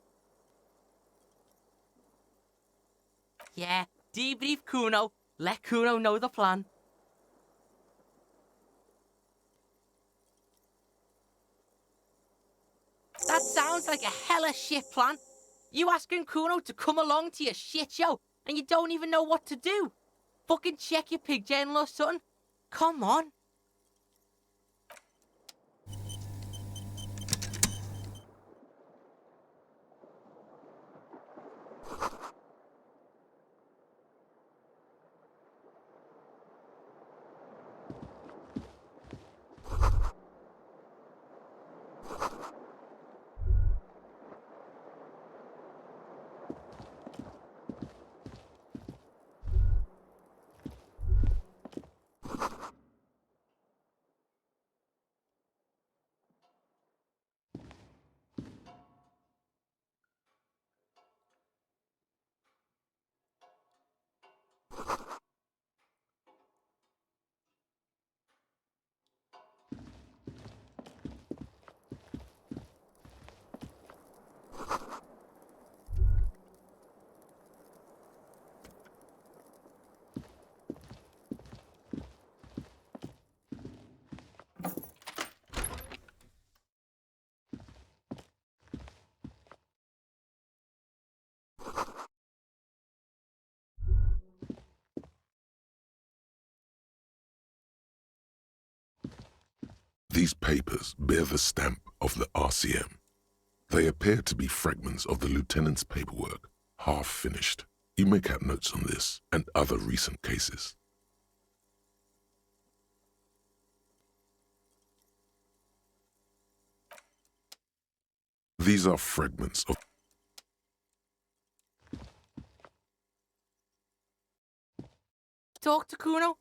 Yeah, debrief Kuno. Let Kuno know the plan. That sounds like a hella shit plan. You asking Kuno to come along to your shit show and you don't even know what to do. Fucking check your pig journal or something. Come on. These papers bear the stamp of the RCM. They appear to be fragments of the lieutenant's paperwork, half finished. You make out notes on this and other recent cases. These are fragments of... Talk to Kuno.